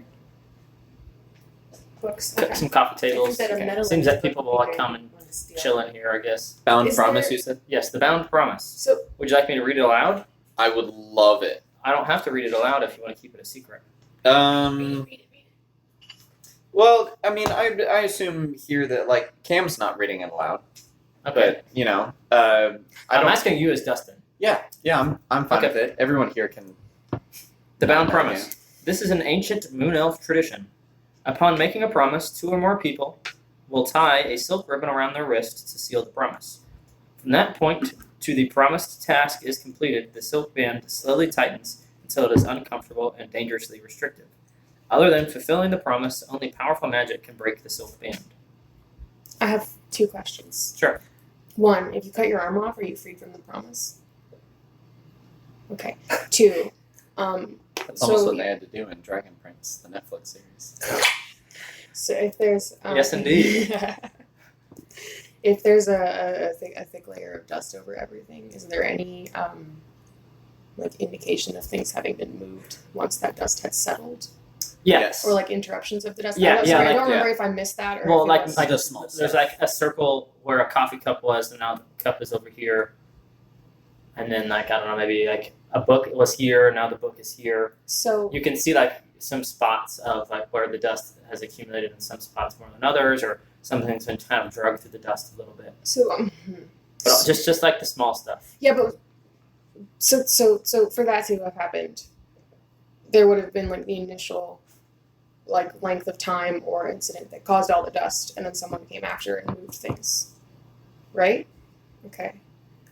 Books.
Got
Okay.
some coffee
I think
tables.
that a
Okay.
metal
Seems that
book
people
would
will
be
like
very
come and
fun to steal.
chill in here, I guess.
Bound
Is
Promise,
there-
you said?
Yes, the Bound Promise.
So
Would you like me to read it aloud?
I would love it.
I don't have to read it aloud if you want to keep it a secret.
Read it.
Well, I mean, I assume here that like Cam's not reading it aloud,
Okay.
but I
I'm
don't.
asking you as Dustin.
Yeah, I'm fine
Okay.
with it. Everyone here can.
The Bound
Yeah.
Promise. This is an ancient moon elf tradition. Upon making a promise, 2 or more people will tie a silk ribbon around their wrist to seal the promise. From that point to the promised task is completed, the silk band slowly tightens until it is uncomfortable and dangerously restrictive. Other than fulfilling the promise, only powerful magic can break the silk band.
I have 2 questions.
Sure.
1, if you cut your arm off, are you free from the promise? Okay. 2,
That's
So-
almost what they had to do in Dragon Prince, the Netflix series.
so if there's
Yes, indeed.
if there's a thick layer of dust over everything, is there any like indication of things having been moved once that dust had settled,
Yes.
or like interruptions of the dust?
Yeah,
I
yeah,
I
like-
don't remember if I missed that or
Well,
if it
like,
was,
like a small
there's
stuff.
like a circle where a coffee cup was, and now the cup is over here. And then like I don't know, maybe like a book was here, now the book is here.
so
You can see like some spots of like where the dust has accumulated in some spots more than others, or something's been kind of drugged through the dust a little bit.
so
But just like the small stuff.
yeah, but so for that to have happened, there would have been like the initial like length of time or incident that caused all the dust, and then someone came after and moved things, right? Okay.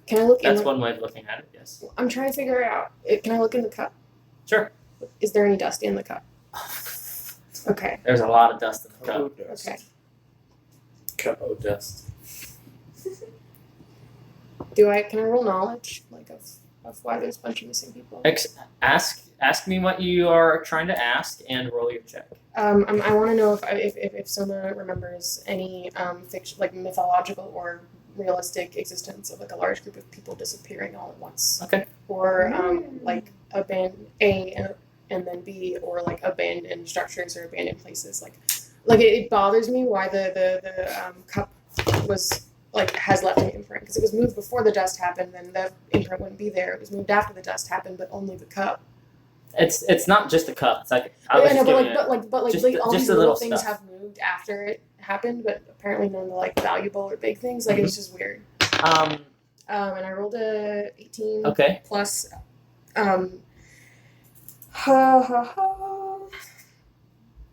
Can I look
That's
in?
one way of looking at it. Yes.
I'm trying to figure it out. Can I look in the cup?
Sure.
Is there any dust in the cup? Okay.
There's a lot of dust in the cup.
Oh, dust.
Okay.
Cup of dust.
Can I roll knowledge like of why there's a bunch of missing people?
Ask me what you are trying to ask and roll your check.
I want to know if Soma remembers any fiction, like mythological or realistic existence of like a large group of people disappearing all at once.
Okay.
Or like abandoned and then B, or like abandoned structures or abandoned places. Like it bothers me why the cup was like has left an imprint, because it was moved before the dust happened, then the imprint wouldn't be there. It was moved after the dust happened, but only the cup.
It's not just the cup. It's like I was
Yeah,
just
no,
giving
but like
just
like
the-
all
just
these
the
little
little
things
stuff.
have moved after it happened, but apparently none of the like valuable or big things. Like it's just weird.
it.
And I rolled a 18
Okay.
plus. Ha ha ha.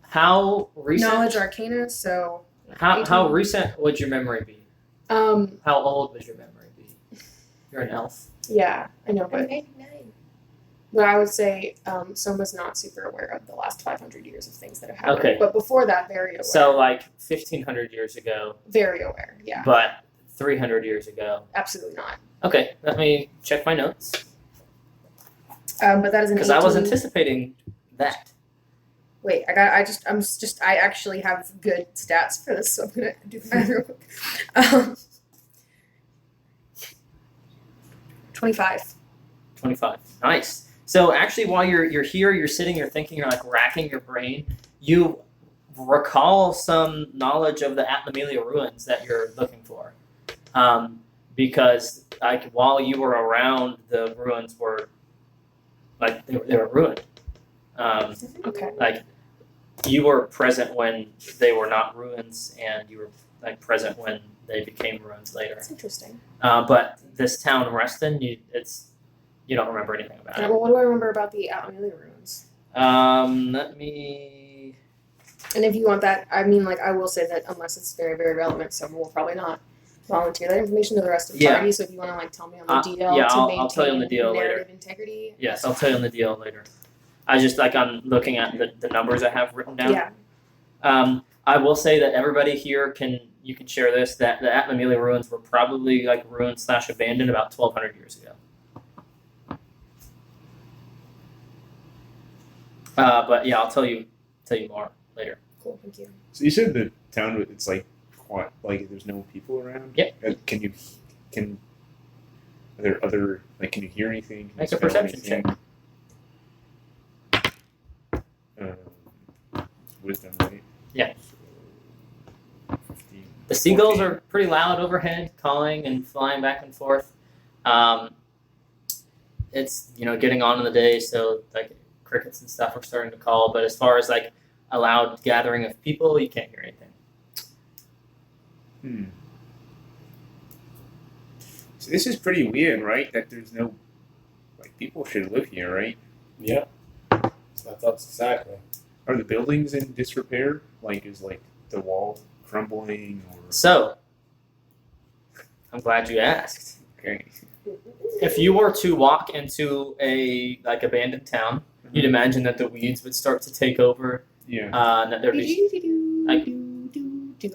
How recent?
Knowledge Arcana. So.
How
18.
recent would your memory be? How old would your memory be? You're an elf.
Yeah, I know,
I'm
but
99.
I would say Soma's not super aware of the last 500 years of things that have happened.
Okay.
But before that, very aware.
So like 1,500 years ago,
very aware. Yeah.
but 300 years ago.
Absolutely not.
Okay, let me check my notes
But that is an.
because I was
18.
anticipating that.
Wait, I actually have good stats for this, so I'm gonna do the math real quick. 25.
25. Nice. So actually, while you're here, you're sitting, you're thinking, you're like racking your brain. You recall some knowledge of the Atlamelia ruins that you're looking for, because like while you were around, the ruins were like they were ruined.
Okay.
Like you were present when they were not ruins, and you were like present when they became ruins later.
That's interesting.
But this town, Reston, you don't remember anything about it.
Well, what do I remember about the Atlamelia ruins?
Let me.
And if you want that, I mean, like, I will say that unless it's very, very relevant, Soma will probably not volunteer that information to the rest of the
Yeah.
party. So if you want to, like, tell me on the deal
yeah,
to
I'll
maintain
tell you on the deal later.
narrative integrity.
Yes, I'll tell you on the deal later. I just like I'm looking at the numbers I have written down.
Yeah.
I will say that everybody here you can share this, that the Atlamelia ruins were probably like ruined / abandoned about 1,200 years ago. But yeah, I'll tell you more later.
Cool. Thank you.
So you said the town, it's like quiet, like there's no people around.
Yep.
Are there other, like, can you hear anything? Can you
Make a
smell
perception
anything? It's wisdom, right?
Yeah.
So, 15,
The seagulls
14.
are pretty loud overhead, calling and flying back and forth. It's getting on in the day, so like crickets and stuff are starting to call. But as far as like a loud gathering of people, you can't hear anything.
So this is pretty weird, right? That there's no, like, people should live here, right?
Yeah. So I thought exactly.
Are the buildings in disrepair? Like, is like the wall crumbling or?
So I'm glad you asked.
Okay.
if you were to walk into a like abandoned town, you'd imagine that the weeds would start to take over.
Yeah.
And that there'd be.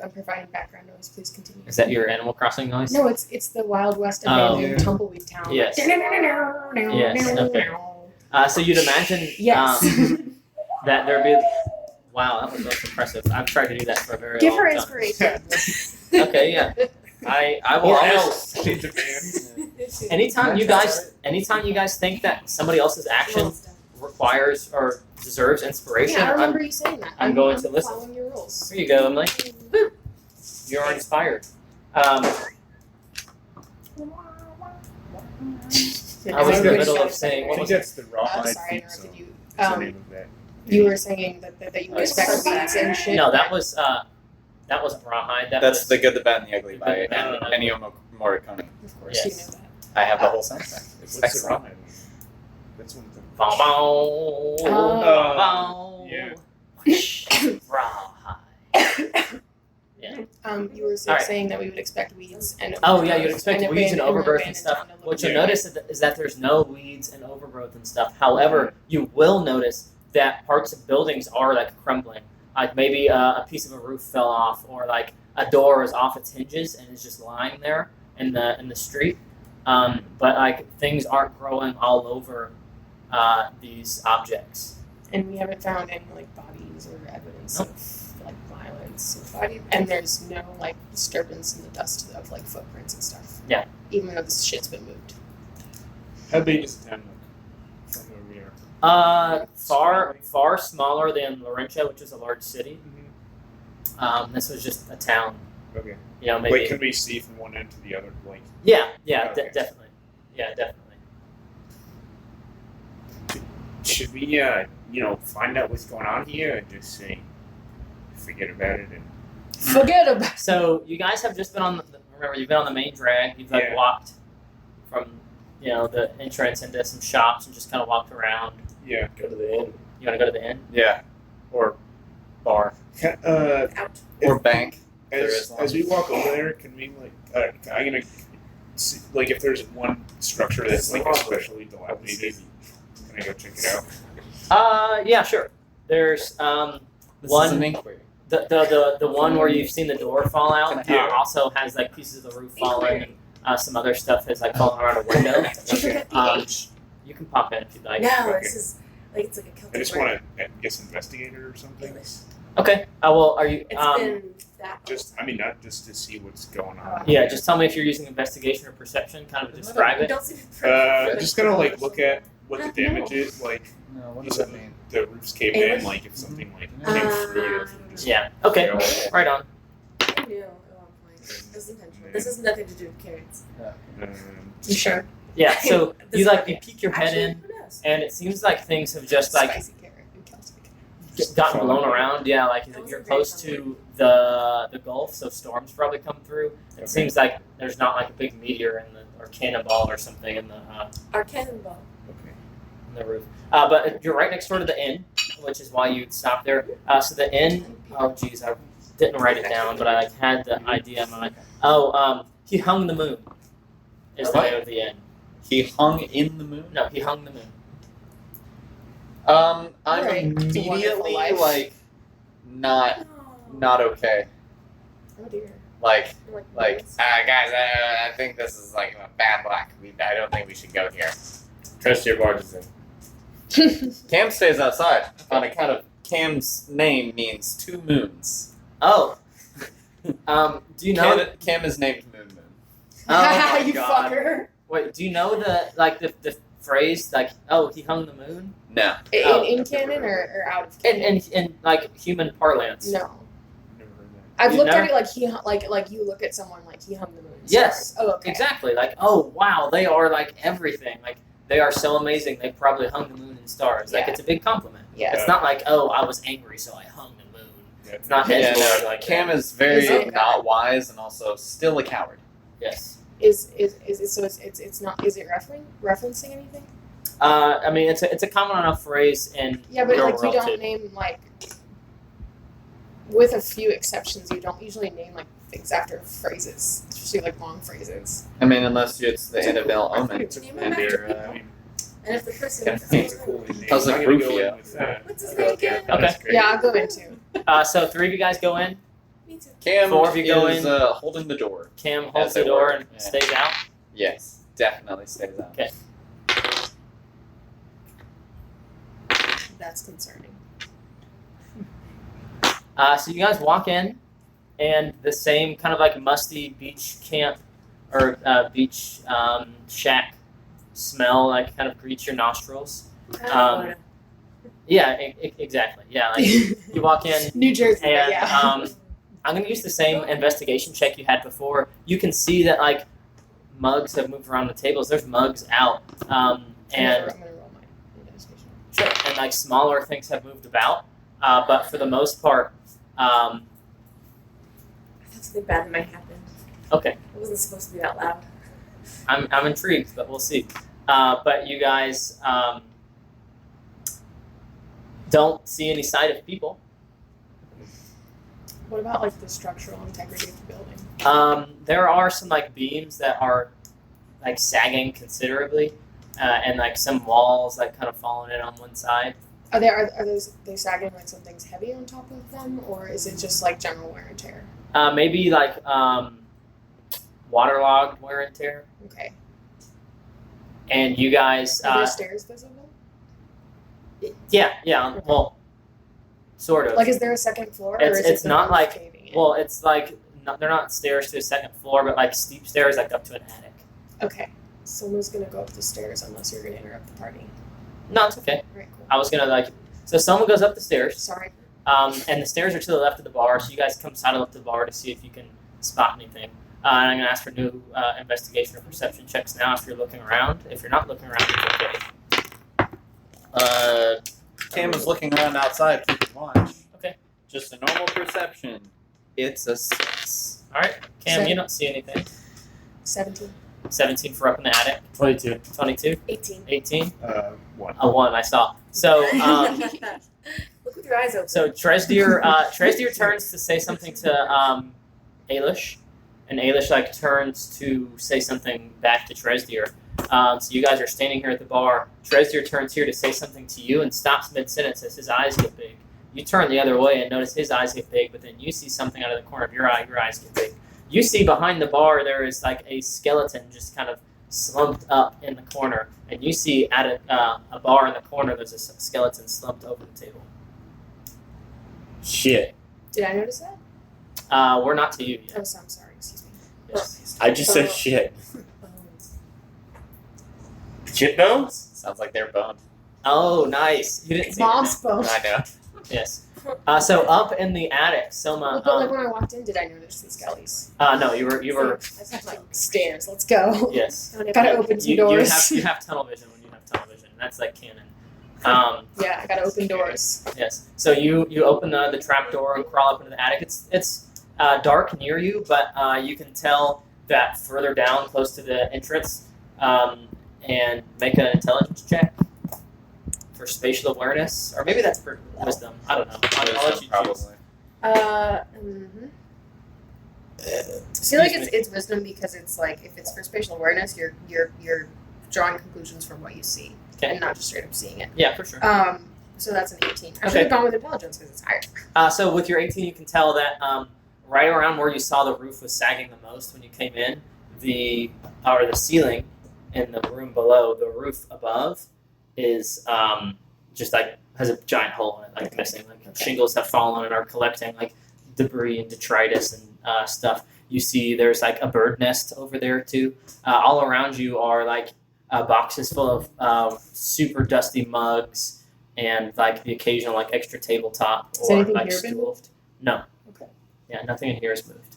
I'm providing background noise. Please continue.
Is that your Animal Crossing noise?
No, it's the Wild West
Oh.
abandoned tumbleweed town.
Yes. Yes, okay. So you'd imagine
Yes.
that there'd be. Wow, that was most impressive. I've tried to do that for a very
Give
long
her
time.
inspiration.
Okay, yeah. I will
Or
always.
else. In Japan.
Anytime you guys think that somebody else's action requires or deserves inspiration,
Yeah, I remember you saying that.
I'm going to listen.
Following your rules.
Here you go, Emily. You're inspired. I was in the middle of saying,
I
what
think
was
that's the
I'm
Rawhide
sorry, I
theme
interrupted
song.
you.
What's the name of that?
You were saying that you would expect weeds and shit.
No, that wasn't Rawhide.
That's The Good, the Bad, and the Ugly
The
by
Good, the Bad, and the Ugly.
Ennio Morricone.
Of course,
Yes.
you know that.
I have the whole soundtrack. It's
What's the
excellent.
Rawhide one? That's one of the.
Bow, bow,
Oh.
bow,
Yeah.
Rawhide.
You were
All right.
saying that we would expect weeds and
Oh yeah, you'd expect
and
weeds and
abandoned-
overgrowth and
abandoned
stuff.
town to look
What you'll
Yeah.
notice is that there's no weeds and overgrowth and stuff. However, you will notice that parts of buildings are like crumbling. Like maybe a piece of a roof fell off, or like a door is off its hinges and is just lying there in the street. But like things aren't growing all over these objects.
And we haven't found any like bodies or evidence
Nope.
of like violence or body, and there's no like disturbance in the dust of like footprints and stuff.
Yeah.
Even though this shit's been moved.
How big is the town look from where we are?
Far smaller than Laurentia, which is a large city. This was just a town.
Okay.
You know, maybe.
Like, can we see from one end to the other? Like,
Yeah,
Okay.
definitely. Yeah, definitely.
should we, find out what's going on here, and just say, forget about it, and
Forget about
So you guys have just been on. Remember, you've been on the main drag. You've like
Yeah.
walked from, the entrance into some shops and just kind of walked around.
yeah.
Go to the inn.
You want to go to the inn?
Yeah. Or bar.
Out.
Or bank. There is
As,
one.
as we walk over there, can we I'm gonna see, like, if there's one structure that's like especially dilapidated, can I go check it out?
Yeah, sure. There's
This
One-
is an inquiry.
the one where you've seen the door fall out.
Yeah.
Also has like pieces of the roof falling, and some other stuff has like fallen around a window.
Did you forget the
Um,
H?
You can pop in if you'd like.
No,
okay.
this is like it's like a Celtic
I just
word.
want to guess investigator or something.
English.
Okay. Well, are you?
It's been that.
Not just to see what's going on.
Yeah. Just tell me if you're using investigation or perception. Kind of describe
You
it.
don't see the
Just gonna like look at what the damage is. Like,
No, what
you
does
said
that mean?
the roof's caving in.
English?
Like, if something like came through it. Just,
Yeah. Okay.
you know,
Right on.
I knew at one point. This is intentional. This has nothing to do with carrots.
You sure?
Yeah. So
This
you
is
like
okay.
you peek your
Actually,
head in,
who knows?
and it seems like things have just like
Spicy carrot and Celtic.
gotten blown around. Yeah, like
That was
you're
a great
close to the Gulf, so storms probably come through. It seems like there's not like a big meteor or cannonball or something in
Our cannonball.
the roof. But you're right next door to the inn, which is why you'd stop there. So the inn. Oh, geez, I didn't write it down, but I like had the idea in mind. Oh, he hung the moon. Is the
What?
name of the inn?
He hung in the moon?
No, he hung the moon.
I'm
Right. It's a wonderful
immediately
life.
like not okay.
Oh dear.
Like
Like
guys, I think this is like a bad luck. I don't think we should go here.
Trust your barges in.
Cam stays outside on account of Cam's name means 2 moons.
Oh. Do you know?
Cam is named Moon Moon.
Oh my
you
God.
fucker.
Wait, do you know the phrase like, oh, he hung the moon?
No.
Oh.
In canon or out of canon?
In like human parlance.
No.
Never heard
I've
You
looked
know?
at it like he like you look at someone like he hung the moon.
Yes.
Stars. Oh, okay.
Exactly. Like, oh wow, they are like everything. Like they are so amazing. They probably hung the moon and stars. Like
Yeah.
it's a big compliment.
Yeah.
It's not like, oh, I was angry, so I hung the moon.
that.
It's not
Yeah,
edgelord
no,
like
Cam
that.
is very
Is it?
not wise and also still a coward.
Yes.
Is it so it's not is it referencing anything?
I mean, it's a common enough phrase in
Yeah, but
real
like you
world
don't
too.
name like with a few exceptions, you don't usually name like things after phrases, especially like long phrases.
I mean, unless it's the Annabelle Omen.
It's a
Can you
cool
remember?
name. I mean,
And if the person
it's a cool name.
How's it
I'm gonna go
Rufio?
in with that.
What's his name again?
Okay.
Great.
Yeah, I'll go in too.
So 3 of you guys go in.
Me too.
Cam
4 of you go
is
in.
holding the door.
Cam holds
As
the
it
door
were,
and
yeah.
stays out.
Yes, definitely stays out.
Okay.
That's concerning.
So you guys walk in, and the same kind of like musty beach camp or beach shack smell like kind of greets your nostrils.
Florida.
Yeah, exactly. Yeah, like you walk in,
New Jersey, but
and
yeah.
I'm gonna use the same investigation check you had before. You can see that like mugs have moved around the tables. There's mugs out, and
I'm gonna roll my investigation.
sure, and like smaller things have moved about. But for the most part,
I thought something bad might happen.
okay.
It wasn't supposed to be that loud.
I'm intrigued, but we'll see. But you guys don't see any sight of people.
What about like the structural integrity of the building?
There are some like beams that are like sagging considerably, and like some walls like kind of falling in on one side.
Are those they sagging like something's heavy on top of them, or is it just like general wear and tear?
Maybe like waterlogged wear and tear.
Okay.
And you guys,
Are there stairs visible?
yeah, well, sort of.
Like, is there a second floor? Or
It's-
is it
it's
the
not
roof
like-
caving in?
Well, it's like they're not stairs to a second floor, but like steep stairs like up to an attic.
Okay. Someone's gonna go up the stairs unless you're gonna interrupt the party.
No, it's okay.
Alright, cool.
I was gonna like, so someone goes up the stairs,
Sorry.
and the stairs are to the left of the bar, so you guys come sidle up to the bar to see if you can spot anything. And I'm gonna ask for new investigation or perception checks now if you're looking around. If you're not looking around, it's okay.
Cam is looking around outside, keeping watch.
Okay.
Just a normal perception. It's a 6.
All right, Cam,
Seven.
you don't see anything.
17.
17 for up in the attic.
22.
22,
18.
18,
1.
a 1. I saw. So.
Look with your eyes open.
So Tresdir turns to say something to Ailish, and Ailish like turns to say something back to Tresdir. So you guys are standing here at the bar. Tresdir turns here to say something to you and stops mid-sentence as his eyes get big. You turn the other way and notice his eyes get big, but then you see something out of the corner of your eye. Your eyes get big. You see behind the bar there is like a skeleton just kind of slumped up in the corner, and you see at a bar in the corner there's a skeleton slumped over the table.
Shit.
Did I notice that?
We're not to you yet.
Oh, so I'm sorry. Excuse me.
Yes.
I just said shit.
Bones.
Shit bones?
Sounds like they're boned.
Oh, nice. You didn't see
Mom's
that.
phone.
I know.
Yes. So up in the attic, Soma.
But like when I walked in, did I notice these skellies?
No, you were.
I was like, stairs. Let's go.
Yes.
Gotta open some
You
doors.
have tunnel vision when you have tunnel vision. That's like canon.
Yeah, I gotta open doors.
Yes. So you open the trap door and crawl up into the attic. It's dark near you, but you can tell that further down, close to the entrance, and make an intelligence check for spatial awareness, or maybe that's for wisdom. I don't know. I'll let you choose.
I feel like it's wisdom because it's like if it's for spatial awareness, you're drawing conclusions from what you see
Okay.
and not just straight up seeing it.
Yeah, for sure.
So that's an 18. I should
Okay.
have gone with intelligence because it's higher.
So with your 18, you can tell that right around where you saw the roof was sagging the most when you came in, the ceiling in the room below, the roof above is just like has a giant hole in it, like missing. Like shingles have fallen and are collecting like debris and detritus and stuff. You see there's like a bird nest over there too. All around you are like boxes full of super dusty mugs and like the occasional like extra tabletop
Has
or
anything
like
here been
stool.
moved?
No.
Okay.
Yeah, nothing in here is moved.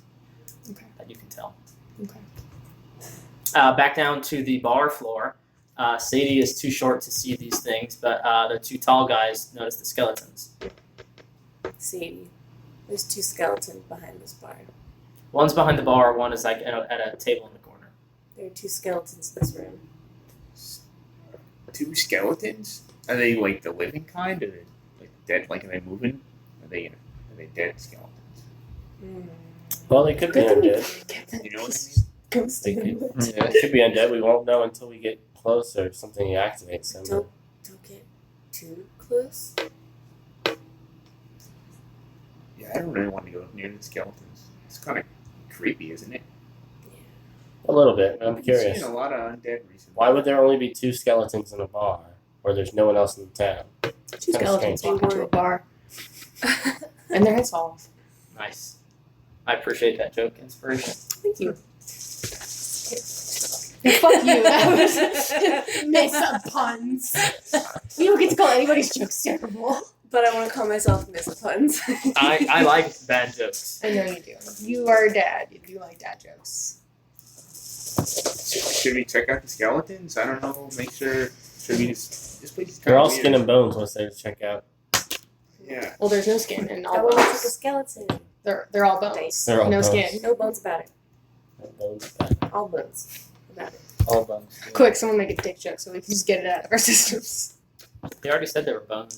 Okay.
That you can tell.
Okay.
Back down to the bar floor. Sadie is too short to see these things, but the two tall guys notice the skeletons.
Sadie. There's 2 skeletons behind this bar.
One's behind the bar, one is like at a table in the corner.
There are 2 skeletons in this room.
2 skeletons? Are they like the living kind? Are they like dead? Like are they moving? Are they dead skeletons?
Well, they could be undead.
You know what I mean?
Ghost
They
in
could,
the-
Yeah.
they could be undead. We won't know until we get close or something activates them.
Don't get too close.
Yeah, I don't really want to go near the skeletons. It's kind of creepy, isn't it?
A little bit. I'm
I've
curious.
seen a lot of undead recently.
Why would there only be 2 skeletons in a bar where there's no one else in the town?
Two
Kinda
skeletons
strange.
walk into a bar, and their heads fall off.
Nice. I appreciate that joke. Inspiration.
Thank you. Yeah, fuck you. That was miss of puns. You don't get to call anybody's jokes terrible.
But I want to call myself Miss Puns.
I like bad jokes.
I know you do. You are a dad. You do like dad jokes.
Should we check out the skeletons? I don't know. Make sure. Should we just? This place is kind
They're
of
all
weird.
skin and bones once they check out.
Yeah.
Well, there's no skin and
I
all
want to check a
bones.
skeleton.
They're all bones.
They're all
no
bones.
skin.
No bones about it.
Bones back.
All bones about it.
All bones.
Quick, someone make a dick joke so we can just get it out of our systems.
They already said they were boned.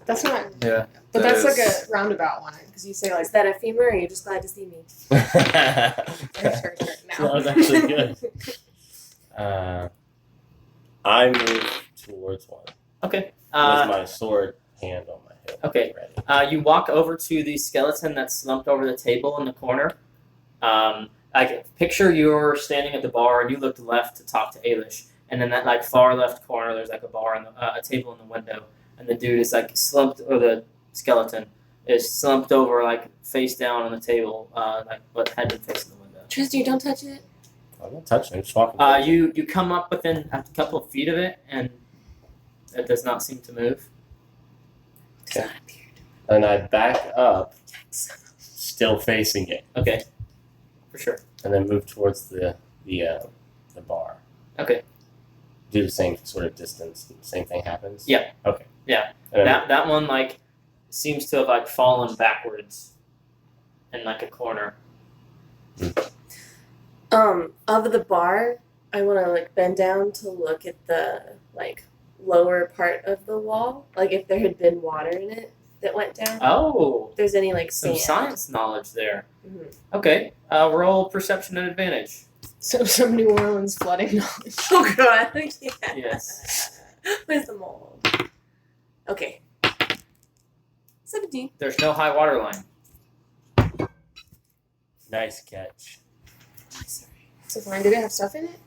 That's not.
Yeah.
But
That
that's like
is-
a roundabout one because you say like
Is that a femur, or are you just glad to see me?
Sure,
That
now.
was actually good. I move towards one
Okay.
with my sword hand on my hip.
Okay.
Ready.
You walk over to the skeleton that's slumped over the table in the corner. I can picture you're standing at the bar and you looked left to talk to Ailish, and then that like far left corner there's like a bar in the, a table in the window, and the dude is like slumped, or the skeleton is slumped over like face down on the table, like but head and facing the window.
Tristan, don't touch it.
I'm not touching it. I'm just walking. towards it.
You come up within a couple of feet of it, and it does not seem to move.
Okay. And I back up, still facing it,
Okay. For sure.
and then move towards the bar.
Okay.
Do the same sort of distance. Same thing happens.
Yeah.
Okay.
Yeah.
And then-
That one like seems to have like fallen backwards in like a corner.
Of the bar, I want to like bend down to look at the like lower part of the wall, like if there had been water in it that went down.
Oh,
If there's any like
some
sand.
science knowledge there.
Mhm.
Okay. Roll perception and advantage.
Some New Orleans flooding knowledge.
Oh god. Yeah.
Yes.
Where's the mold? Okay. 17.
There's no high water line.
Nice catch.
Sorry.
So fine. Did it have stuff in it?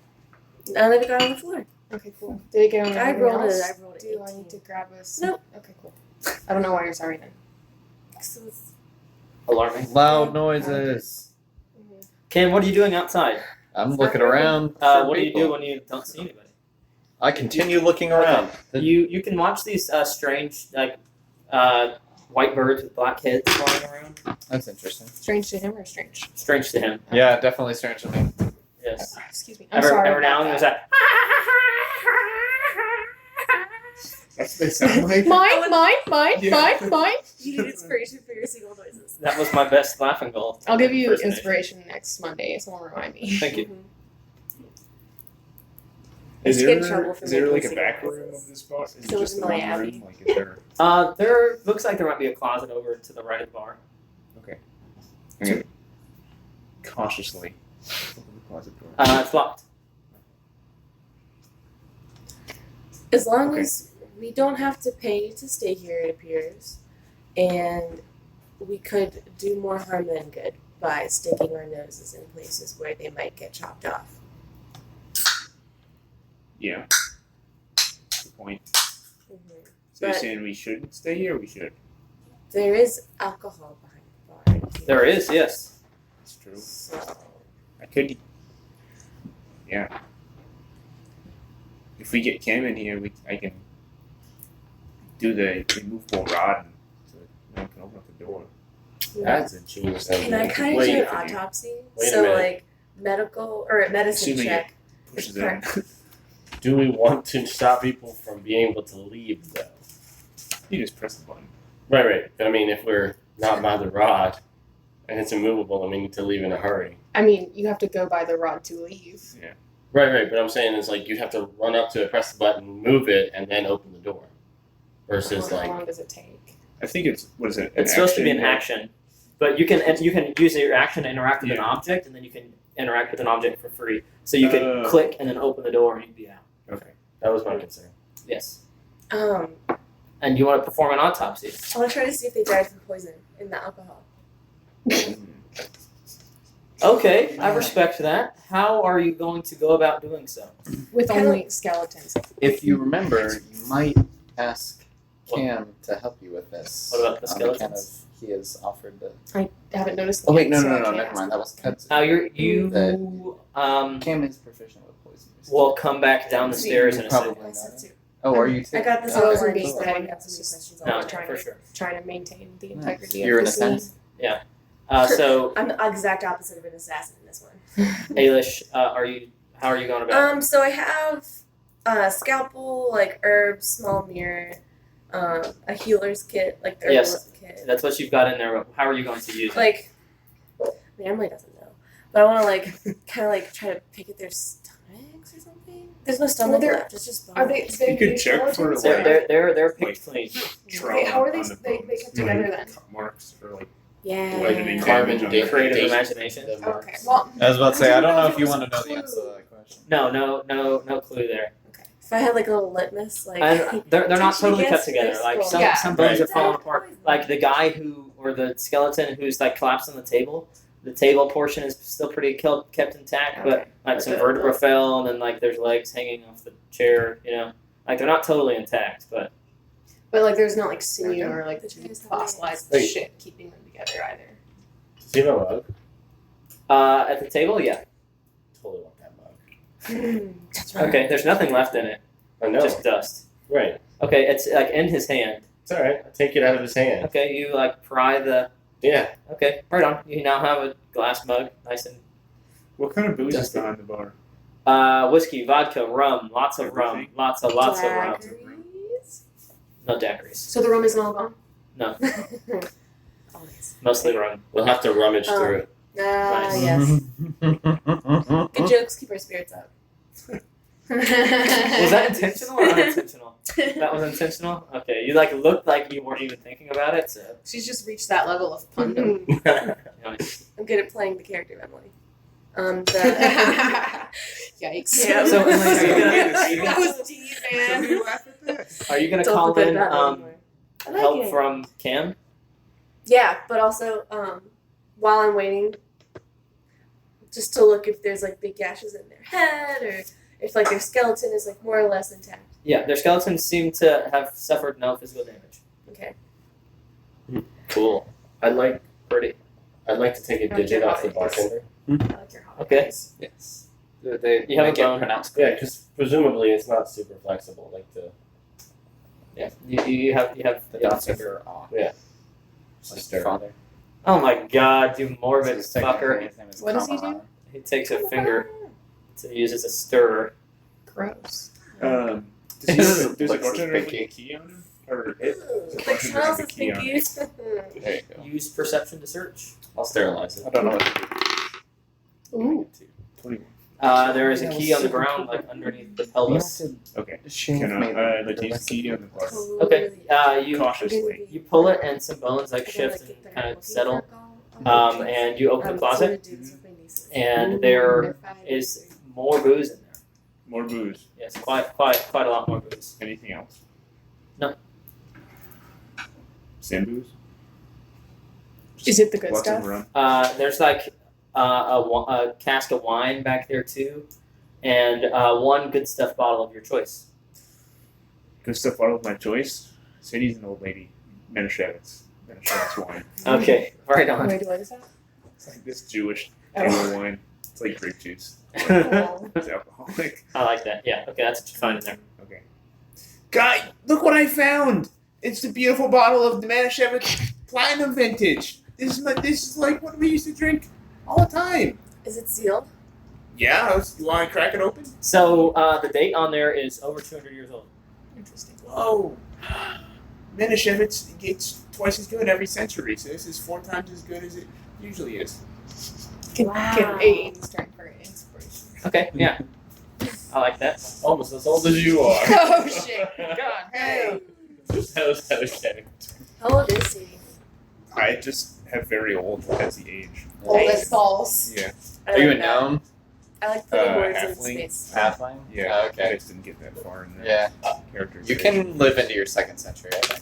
None of it got on the floor.
Okay, cool. Did it get on
I
anything
rolled
else?
it. I rolled it.
Do I
18.
need to grab a?
Nope.
Okay, cool. I don't know why you're sorry then.
So it's-
Alarming.
Loud noises.
Ken, what are you doing outside?
I'm looking around. for
What do you
people.
do when you don't see anybody?
I continue looking around.
You can watch these strange like white birds with black heads flying around.
That's interesting.
Strange to him or strange?
Strange to him.
Yeah, definitely strange to me.
Yes.
Excuse me. I'm sorry.
Every now and then there's that.
That's what they sound like.
Mine.
Yeah.
You need inspiration for your single noises.
That was my best laughing goal.
I'll give you
Impersonation.
inspiration next Monday. Someone remind me.
Thank you.
Mhm.
Is
Just get in trouble for
there
making
like a
single
back
noises.
room of this spot? Is it
So
just
is
the
my
one
Abbey.
room? Like, is there?
There looks like there might be a closet over to the right of the bar.
I'm gonna cautiously open the closet door.
It's locked.
As long
Okay.
as we don't have to pay to stay here, it appears, and we could do more harm than good by sticking our noses in places where they might get chopped off.
Yeah. Good point.
Mhm.
So you're
But-
saying we shouldn't stay here? Or we should.
There is alcohol behind the bar. too.
There is, yes.
That's true.
So
I could. Yeah. If we get Cam in here, I can do the immovable rod, and so no one can open up the door.
That's a genius
Can I
idea.
kind of
Wait
do an
a minute.
autopsy?
Wait a
So
minute.
like medical or medicine
Assuming
check.
Pushes
It's
in.
Do we want to stop people from being able to leave though?
You just press the button.
Right. But I mean, if we're not by the rod and it's immovable, and we need to leave in a hurry.
I mean, you have to go by the rod to leave.
Right. But I'm saying is like you have to run up to it, press the button, move it, and then open the door. Versus
How
like
long does it take?
I think it's what is it?
It's supposed to be an
or-
action. But you can use your action to interact with an object, and then you can interact with an object for free. So you can click and then open the door, and you'd be out.
Okay, that was my concern.
Yes.
Um,
And you want to perform an autopsy.
I want to try to see if they died from poison in the alcohol.
Okay, I respect that. How are you going to go about doing so?
With only skeletons.
If you remember, you might ask Cam to help you with this.
What about the
on account
skeletons?
of he has offered to.
I haven't noticed.
Oh wait,
them
no,
yet,
no,
so
no,
I
never
can't
mind. That was Kudzu.
Now you
Cam is proficient with poison.
will come back down the stairs in a second.
Probably
I
not.
said too.
Oh, are you too?
I got this
Oh,
all
those are
planned,
being
so I
steady.
got some new questions.
No,
all the
trying
for
to-
sure.
trying to maintain the
Nice.
integrity
You're
of
an
the scene.
assassin.
So
I'm the exact opposite of an assassin in this one.
Ailish, how are you going about it?
So I have a scalpel, like herbs, small mirror, a healer's kit, like the
Yes.
herbalism kit.
That's what you've got in there. How are you going to use it?
Like, Emily doesn't know, but I want to like kind of like try to pick at their stomachs or something. There's no stomach
they're-
left. It's just bones.
Are they?
You could check for,
skeletons?
like-
They're picked
Like-
clean.
Wait, how are they?
on the
They
bones.
kept together then.
Cut marks or like
Yeah.
bludgeoning
Carbon
damage on
date-
the
Creative
date-
imagination.
the marks.
Okay. Well,
I was about to say, I don't know if you
it was
want to know
a
the answer
clue.
to that question.
No clue there.
Okay. If I had like a little litmus, like
And they're not
Did she
totally
get
cut together.
this?
Like some
Yeah.
some bones
Right.
are falling apart. Like the guy or the skeleton who's like collapsed on the table. The table portion is still pretty kept intact, but
Okay.
like some
Okay.
vertebra fell, and then like there's legs hanging off the chair. You know, like they're not totally intact, but
But like, there's not like sinew or like
The chairs have
fossilized
legs.
shit keeping them together either.
Does he have a mug?
at the table, yeah.
Totally want that mug.
That's right.
Okay, there's nothing left in it,
I know.
just dust.
Right.
Okay, it's like in his hand.
It's alright. I take it out of his hand.
Okay, you like pry the.
Yeah.
Okay, right on. You now have a glass mug, nice and
What kind of booze is
Dusty.
behind the bar?
whiskey, vodka, rum, lots of rum,
Everything?
lots of rum.
Daiquiris?
No daiquiris,
So the rum isn't all gone.
Always.
mostly rum.
We'll have to rummage through it.
Ah,
Nice.
yes. Good jokes keep our spirits up.
Was that intentional or unintentional? That was intentional. Okay, you like looked like you weren't even thinking about it. So
She's just reached that level of pundom.
nice.
I'm good at playing the character of Emily. The
Yikes.
Yeah.
So, Emily, are you gonna-
that was deep, man.
laugh at this.
Are you gonna
Don't
call
forget
in
about it anymore. I like
help
it.
from Cam?
Yeah, but also while I'm waiting, just to look if there's like big gashes in their head or if like their skeleton is like more or less intact.
Yeah, their skeletons seem to have suffered no physical damage.
Okay.
Cool. I'd like to take a
Like
digit
your
off the
hobbies.
bartender.
I like your hobby.
Okay.
Yes. They
You have
make
a
it
bone.
pronounced
Yeah, because presumably it's not super flexible. Like the
Yeah, you have
the
you have
dots
a
are
finger.
for awe.
Yeah.
Like
Stir.
father.
Oh my God, you morbid
His technically
fucker!
his name is
What does he do?
Kamala.
He takes a finger to use as a stirrer.
Gross.
Does
This
does the
looks
bartender have
pinky.
a key on him? Or it? Does the
Like
bartender
someone
have a
else's
key on him?
pinkies.
There you go.
Use perception to search.
I'll sterilize it.
I don't know what to do.
Ooh.
21.
There is a key on the ground, like underneath the pelvis.
Okay.
Shane
Can
made
I like use the key on the bar?
Okay. You
Cautiously.
you pull it, and some bones like shift and kind of settle. And you open the closet, and there is more booze in there.
More booze.
Yes, quite a lot more booze.
Anything else?
No.
Sand booze?
Is it the good
Lots
stuff?
of rum.
There's like a cask of wine back there too, and one good stuff bottle of your choice.
Good stuff bottle of my choice. Sadie's an old lady. Manischewitz. Manischewitz wine.
Okay, right on.
Wait, what is that?
It's like this Jewish
Oh.
table wine. It's like grape juice.
Oh.
It's alcoholic.
I like that. Yeah. Okay, that's what you find in there.
Okay. Guy, look what I found! It's the beautiful bottle of the Manischewitz Platinum Vintage. This is like what we used to drink all the time.
Is it sealed?
Yeah, you want to crack it open?
So the date on there is over 200 years old.
Interesting.
Whoa. Manischewitz gets twice as good every century, so this is 4 times as good as it usually is.
Can Aiden's turn for inspiration.
Okay. Yeah. I like that.
Almost as old as you are.
Oh shit! God,
Hey!
That was okay.
How old is he?
I just have very old as the age.
Old as balls.
Yeah.
I
Are you a
like that.
gnome?
I like putting words in
halfling.
space.
Halfling?
Yeah.
Oh, okay.
I just didn't get that far in the
Yeah.
character.
You can live into your 2nd century, I think.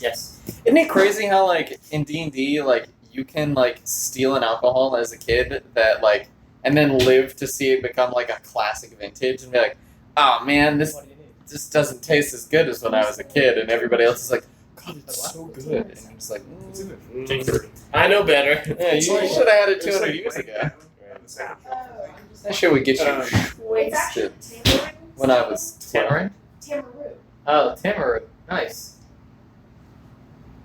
Yes.
Isn't it crazy how, like, in D&D, like, you can, like, steal an alcohol as a kid that, like, and then live to see it become, like, a classic vintage and be like, oh, man, this just doesn't taste as good as when I was a kid, and everybody else is like, God, it's so good. And I'm just like,
It's in the
Mm. I know better.
yeah, you should have had it 200 years ago. That shit would get you wasted when I was 12.
Tamarind?
Tamarind.
Oh, tamarind. Nice.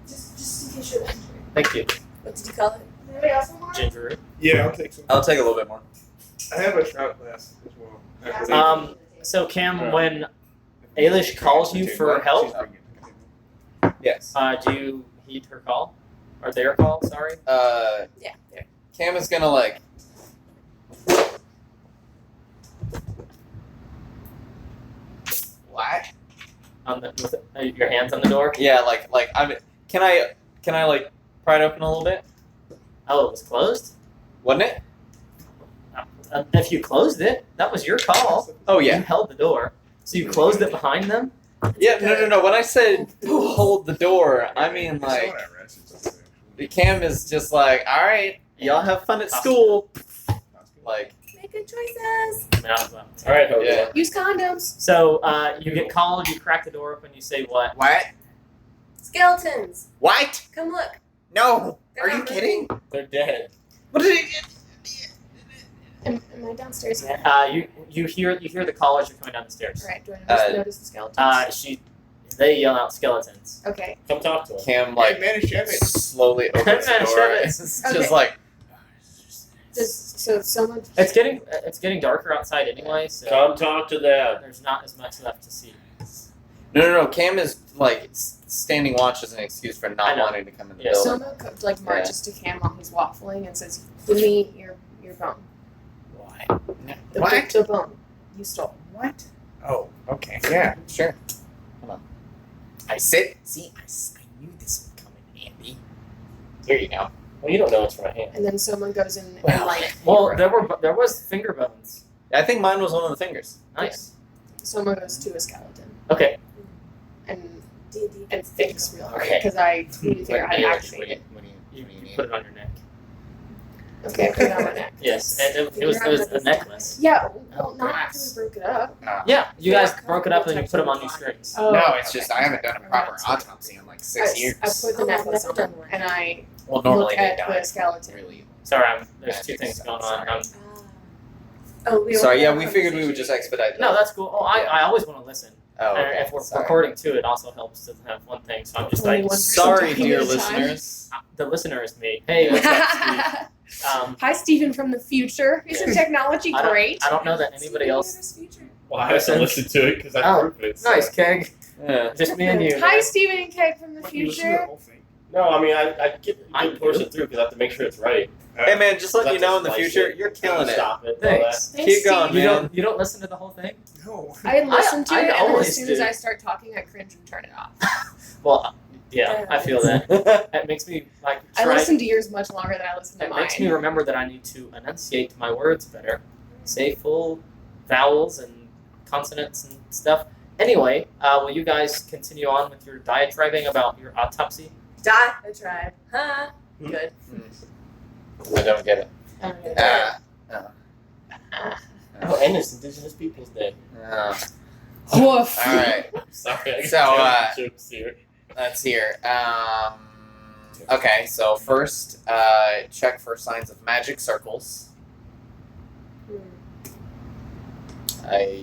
Just in case you're wondering.
Thank you.
What did you call it?
Anybody else want one?
Ginger root.
Yeah, I'll take some.
I'll take a little bit more.
I have a shot glass as well.
So Cam, when Ailish calls you for help,
Yes.
do you heed her call? Or their call, sorry?
Yeah, there.
Cam is gonna, like, what?
On the with your hands on the door?
Yeah, like can I like pry it open a little bit?
Oh, it was closed?
Wasn't it?
If you closed it, that was your call.
Oh
You
yeah.
held the door. So you closed it behind them?
Yeah, no. When I said hold the door, I mean like Cam is just like, all right, y'all have fun at school. Like,
Make good choices.
All right, Hogan.
yeah.
Use condoms.
So you get called, you crack the door open, you say what?
What?
Skeletons.
What?
Come look.
No.
They're
Are you
not
kidding?
They're dead.
What did it?
Am I downstairs?
You hear the call as you're coming down the stairs.
Alright, do I notice the skeletons?
They yell out skeletons.
Okay.
Come talk to him.
Cam like slowly opens the door.
Manischewitz.
It's
Okay.
just like
So someone.
It's getting darker outside anyway, so
Come talk to them.
there's not as much left to see.
no. Cam is like standing watch as an excuse for
I
not
know.
wanting to come in the
Yeah.
building.
Someone marches to Cam while he's waffling and says, "Give me your bone.
Why?
The bone you stole."
What? Oh, okay. Yeah, sure. Come on. I sit. See, I knew this would come in handy. Here you go.
Well, you don't know it's from my hand.
And then someone goes in and
Well,
like.
Well, there was finger bones.
I think mine was one of the fingers.
Nice.
Someone goes to a skeleton
Okay.
and
D&D.
thinks real hard
Okay.
because I need to figure out how to activate it.
What do
You
you need?
put it on your neck.
Okay, I put it on my neck.
Yes, and it was a necklace.
Yeah, well, not after we broke it up.
Yeah, you guys broke it up and then you put them on new strings.
Oh,
No, it's just I haven't done a proper autopsy in like 6 years.
I put the
Oh, I've
necklace
never
on
done one.
and I
well, normally
look at
they die.
the skeleton.
Really.
Sorry, there's two
Magic
things
stuff,
going
sorry.
on.
Oh, we
Sorry,
were
yeah,
having
we
a
figured we would
conversation.
just expedite that.
No, that's cool. Oh, I always want to listen.
Oh,
And
okay.
if we're
Sorry.
recording too, it also helps to have one thing. So I'm just
Only
like,
one
Sorry,
person
dear
talking at a time.
listeners.
the listener is me. Hey, what's up, Steve?
Hi, Stephen from the future. Isn't technology
I don't-
great?
I don't know that anybody else.
Well, I have to listen to it because I
Oh,
proof it. So.
Nice, Keg.
Yeah.
Just me and you.
Hi, Stephen and Keg from the
Why don't you listen to the
future.
whole thing?
No, I mean I get
I
a good portion through because I have to make sure it's right.
Hey man, just letting you
That's
know in the
just like
future,
it.
you're killing it.
Stop it.
Thanks.
Thanks,
Keep going,
Steve.
man.
You don't listen to the whole thing?
No.
I listen to
I
it, and then
always
as soon as
do.
I start talking, I cringe and turn it off.
Well, yeah, I feel that. It makes me like
I
try.
listen to yours much longer than I listen to
It
mine.
makes me remember that I need to enunciate my words better, say full vowels and consonants and stuff. Anyway, will you guys continue on with your diatribing about your autopsy?
Diatribe. Huh? Good.
I don't get it.
Oh, and it's Indigenous Peoples Day.
Woof.
All right,
Sorry, I
So,
got jokes here.
let's hear. Okay, so first, check for signs of magic circles.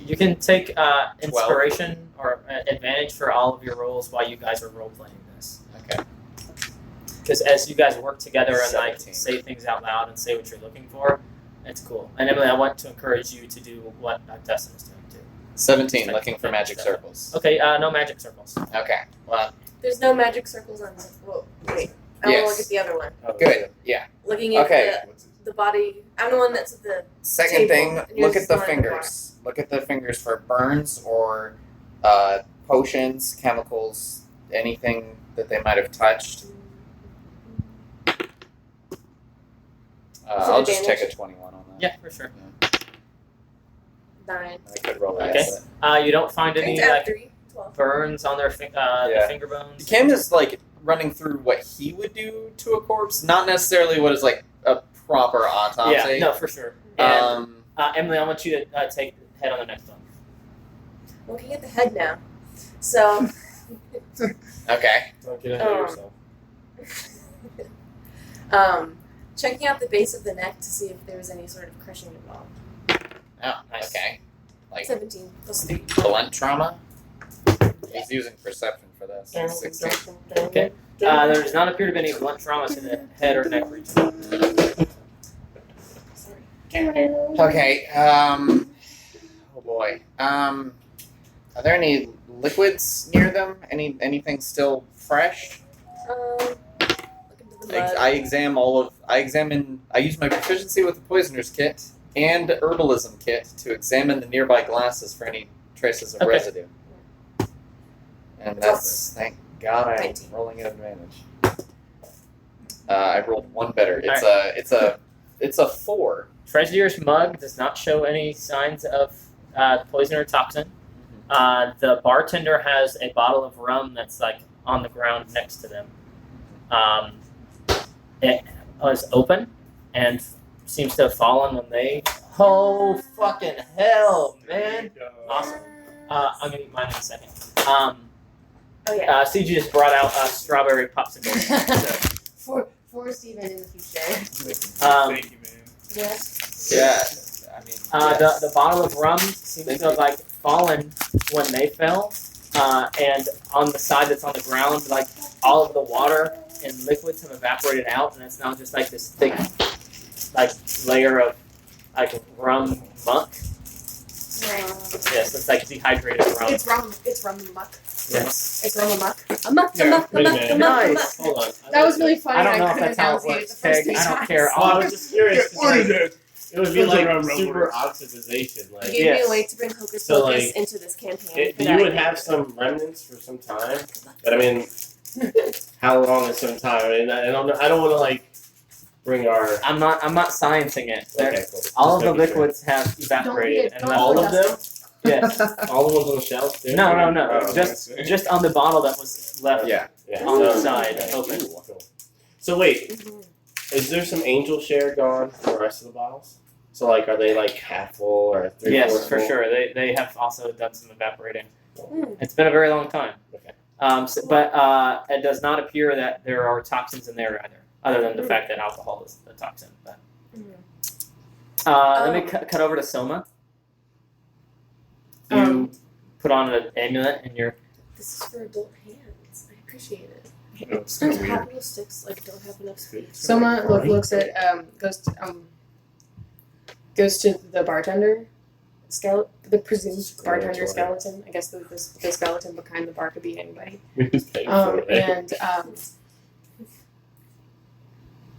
You can take inspiration or advantage for all of your rolls while you guys are role playing this.
Okay.
Because as you guys work together and like
17.
say things out loud and say what you're looking for, it's cool. And Emily, I want to encourage you to do what Dustin is doing too.
17, looking for magic circles.
Okay, no magic circles.
Okay, well,
There's no magic circles on this. Whoa, wait. I want
Yes.
to look at the other one.
Oh,
good, yeah.
Looking at
Okay.
the body. I'm the one that's at the.
Second
Table.
thing,
And yours
look
is
at the
the one at the
fingers. Look at the fingers for burns or potions, chemicals, anything that they might have touched. I'll just take a 21 on that.
Yeah, for sure.
9.
I could roll
Okay.
against it.
You don't find any like
3. 12.
burns on their
Yeah.
the finger bones.
Cam is like running through what he would do to a corpse, not necessarily what is like a proper autopsy.
Yeah, no, for sure. And Emily, I want you to take the head on the next one.
Looking at the head now. So,
Okay.
Don't get ahead of
Oh.
yourself.
checking out the base of the neck to see if there was any sort of crushing involved.
Oh,
Nice.
okay. Like
17 plus 3.
blunt trauma. He's using perception for this. 16.
Okay. There does not appear to be any blunt trauma to the head or neck region.
Sorry.
Okay. Oh boy. Are there any liquids near them? Anything still fresh?
Look into the mud.
I use my proficiency with the poisoner's kit and herbalism kit to examine the nearby glasses for any traces of
Okay.
residue. And that's thank God I'm
19.
rolling at advantage. I rolled one better.
All
It's a 4.
Treasier's mug does not show any signs of poison or toxin. The bartender has a bottle of rum that's like on the ground next to them. It was open and seems to have fallen when they. Oh fucking hell, man! Awesome. I'm gonna eat mine in a second.
Oh yeah.
CG just brought out a strawberry popsicle. So,
For Steven in the future.
Thank you, man.
Yes.
Yeah. I mean,
the bottle of rum seems to have like fallen when they fell, and on the side that's on the ground, like all of the water and liquids have evaporated out, and it's now just like this thick, like layer of like rum muck. Yes, it's like dehydrated rum.
It's rum muck.
Yes.
It's rum muck. A muck, a
Yeah,
muck, a
wait a
muck, a
minute.
muck, a muck.
Nice.
Hold on.
That was really funny.
I don't know if
couldn't
that's how it
enunciate
works,
the first
Peg.
three
I don't
times.
care.
Oh, I was just curious. 'cause,
What is
like,
it?
it would be
Sounds like
like
I'm
super
rumblers.
oxidization.
You
Like,
gave
Yes.
me a way to bring Hocus
So,
Pocus
like,
into this campaign.
it,
for
you
that
would
idea.
have some remnants for some time. But I mean, how long is some time? I mean, I don't know. I don't want to like bring our.
I'm not sciencing it.
Okay, cool.
All of
Just
the
making sure.
liquids have evaporated, and
Don't
left-
All of them?
Yes.
All the ones on the shelf? Too?
No.
Oh,
Just
I see.
just on the bottle that was left.
yeah.
Yeah.
On the
So-
side,
okay,
open.
cool. So wait,
Mhm.
is there some angel share gone for the rest of the bottles? So like, are they like half full or 3/4
Yes, for
full?
sure. They have also done some evaporating.
Mm.
It's been a very long time.
Okay.
But it does not appear that there are toxins in there either, other than the fact that alcohol is the toxin. But
Mhm.
let me cut over to Soma. You put on an amulet and you're.
This is for adult hands. I appreciate it.
No, it's kinda weird.
Happy sticks like don't have enough space.
Soma looks at goes to the bartender the presumed bartender skeleton. I guess the skeleton behind the bar could be anybody.
We just paid for it.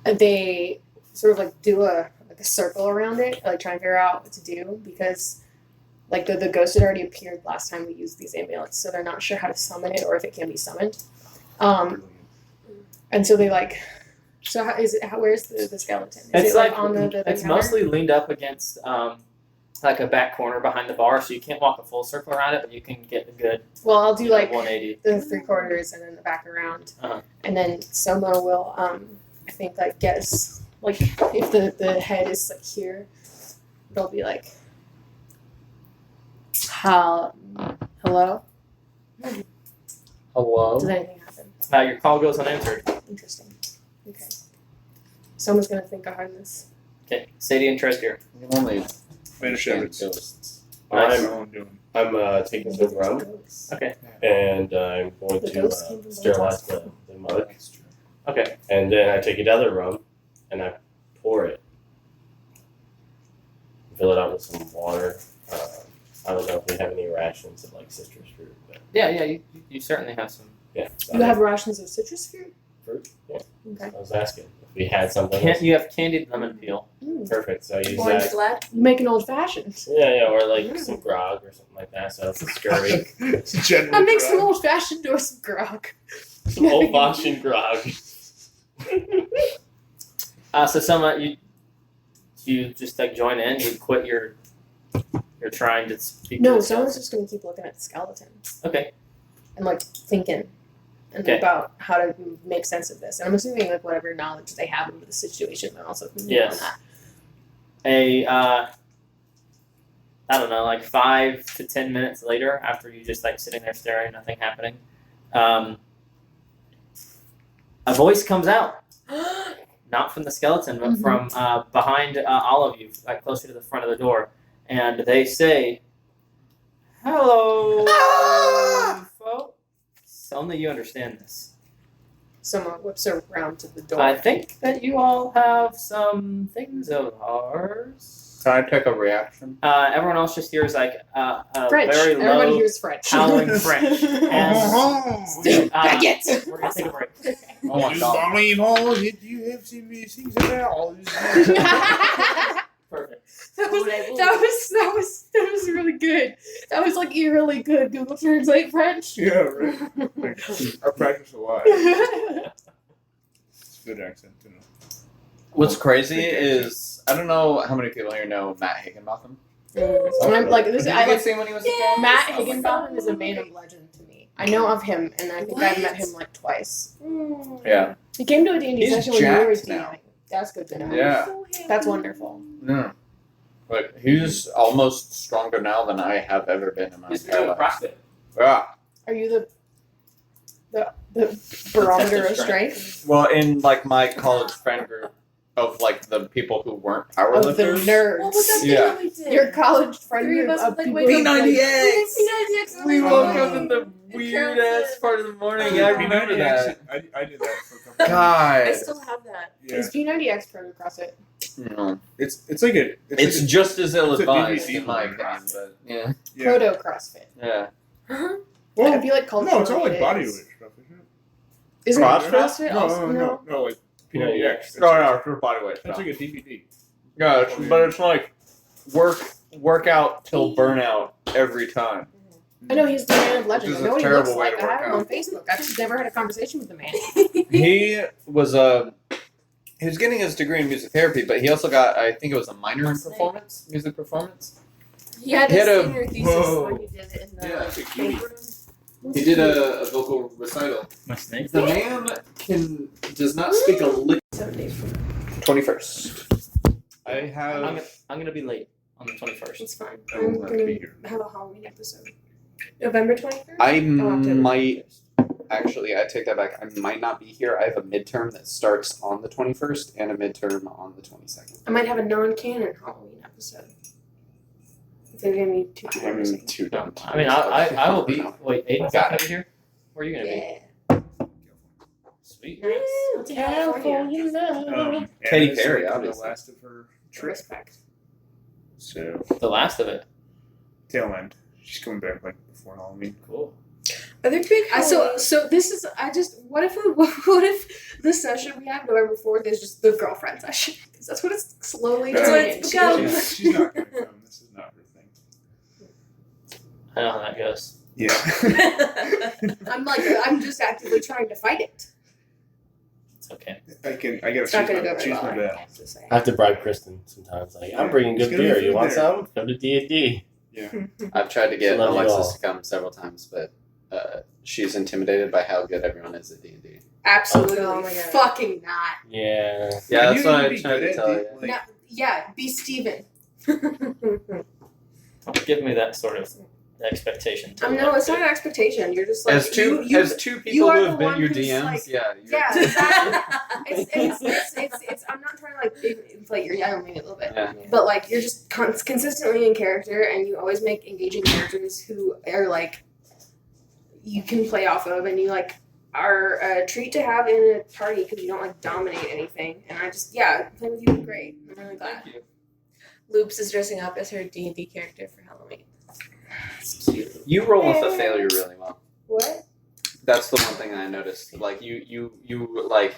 And they sort of like do a circle around it, like trying to figure out what to do because like the ghost had already appeared last time we used these amulets, so they're not sure how to summon it or if it can be summoned. And so they like. So where's the skeleton? Is
It's
it like
like
on the
it's
counter?
mostly leaned up against like a back corner behind the bar, so you can't walk a full circle around it, but you can get a good
Well, I'll do like
180.
the 3/4 and then the back around,
Uh-huh.
and then Soma will I think like guess like if the head is like here, they'll be like, hello.
Hello.
Does anything happen?
Your call goes unanswered.
Interesting. Okay. Someone's gonna think behind this.
Okay, Sadie and Treasure.
You can only
Finish
stand
it.
ghosts.
That's
I'm
all I'm doing.
taking some rum
Ghosts.
Okay.
and I'm going
The
to
ghost came from
sterilize the mug,
Okay.
and then I take another rum and I pour it, fill it out with some water. I don't know if we have any rations of like citrus fruit, but
Yeah, you certainly have some.
yeah.
You have rations of citrus fruit.
fruit. Yeah,
Okay.
I was asking if we had something.
You have candied lemon peel.
Perfect. So I use
Orange
that.
glad.
You make an old fashioned.
Yeah, or like some grog or something like that. So it's scurvy.
It's general
I make some
drug.
old fashioned or some grog.
Some old fashioned grog.
So Soma, you just like join in? You quit your. You're trying to speak.
No,
to the
someone's just gonna keep looking at the skeleton
Okay.
and like thinking and
Okay.
about how to make sense of this. And I'm assuming like whatever knowledge they have of the situation, they're also thinking on
Yes.
that.
I don't know, like 5 to 10 minutes later, after you just like sitting there staring, nothing happening, a voice comes out, not from the skeleton, but from behind all of you, like closer to the front of the door, and they say, "Hello, folks." Only you understand this.
Someone whips around to the door.
I think that you all have some things of ours.
Can I take a reaction?
Everyone else just hears like a
French.
very
Everybody
low
hears French.
howling French.
Stupid faggot.
We're gonna take a break.
Oh my god.
You have seen me sing about.
Perfect.
That was really good. That was like eerily good. Google Translate French.
Yeah, right. Like, I practice a lot. It's a good accent to know.
What's crazy is I don't know how many people here know Matt Higginbotham.
I'm like this.
Did
I
you
like
get seen when he was a kid?
Matt
Oh my
Higginbotham is a man of legend to me. I know of him, and I think I've met him like twice.
Yeah.
He came to a D&D
He's
session when you were
jacked now.
DMing. That's good to know.
Yeah.
That's wonderful.
No. But he's almost stronger now than I have ever been in my
He's
entire
doing
life.
CrossFit.
Yeah.
Are you the barometer of strength?
Well, in like my college friend group of like the people who weren't
Of the
powerlifters.
nerds.
What was that thing
Yeah.
that we did?
Your college friend
Three of
group
us
of
would,
people
like, wake
who-
up
P90X. We woke up in the weird ass part of the morning. I remember that.
I did that for a couple.
God.
I still have that.
Yeah.
Is P90X pro to CrossFit?
No.
It's like a.
It's
like
just as ill
it's a
advised
DVD
in my
movie.
opinion, but yeah.
Yeah.
Proto CrossFit.
Yeah.
Well,
I feel like culturally
no, it's all like
it
bodyweight
is.
stuff, isn't it?
Isn't
CrossFit?
CrossFit
No,
also?
no, like P90X.
No, it's for bodyweight
It's
stuff.
like a DVD.
Yeah, but it's like workout till burnout every time.
I know he's the man of legend.
Which
I
is
know
a
what he looks
terrible way
like.
to
I have
work
him on
out.
Facebook. I've just never had a conversation with the man.
He was he was getting his degree in music therapy, but he also got, I think it was a minor in performance, music performance.
He had
He had
his
a-
senior thesis
Whoa.
when he did it in the
Yeah.
bank room.
He did a vocal recital.
My snake.
The man does not speak a lick.
7 days from now.
21st. I have.
I'm gonna be late on the 21st.
It's fine.
I
I'm
will not be
gonna
here.
have a Halloween episode. November 21st?
I
October
might. Actually, I take that back. I might not be here. I have a midterm that starts on the 21st and a midterm on the 22nd.
I might have a non-canon Halloween episode. If they're gonna be too
I'm
embarrassing.
too dumb.
I mean, I will be.
No.
Wait, Aiden's not gonna be here. Where are you gonna be?
Yeah.
Sweet.
Nice. What's in California?
Katy
Anna's
Perry,
like the
obviously.
last of her trip.
Respect.
So
The last of it.
tail end. She's coming back like before Halloween.
Cool.
Are there big
So this is what if the session we have November 4th is just the girlfriend session? Because that's what it's slowly
Yeah.
turning
Let's
into.
go.
She's not gonna come. This is not her thing.
I know how that goes.
Yeah.
I'm just actively trying to fight it.
It's okay.
I gotta
It's not
choose
gonna
my,
go very
choose
well.
my
I
battle.
have to say.
I have to bribe Kristen sometimes. Like, I'm
Yeah,
bringing
it's
good
gonna be
beer. You
food
want
there.
some? Come to D&D.
I've tried to get
Love you all.
Alexis to come several times, but she's intimidated by how good everyone is at D&D.
Absolutely
Oh my God.
fucking not.
Yeah.
Yeah,
Can
that's
you
what I
be
tried
good
to
at
tell
D-
you.
like-
No, yeah, be Steven.
Don't give me that sort of expectation.
No, it's not an expectation. You're just like
As two
you
people
are
who
the
have been
one
your
who's,
DMs,
like-
yeah. you're-
Yeah, exactly. it's I'm not trying to like inflate your ego maybe a little bit.
Yeah.
But like you're just consistently in character, and you always make engaging characters who are like you can play off of, and you like are a treat to have in a party because you don't like dominate anything. And I just playing with you is great. I'm really glad.
Thank you.
Loops is dressing up as her D&D character for Halloween.
It's cute.
You roll with a failure really well.
What?
That's the one thing I noticed. Like you like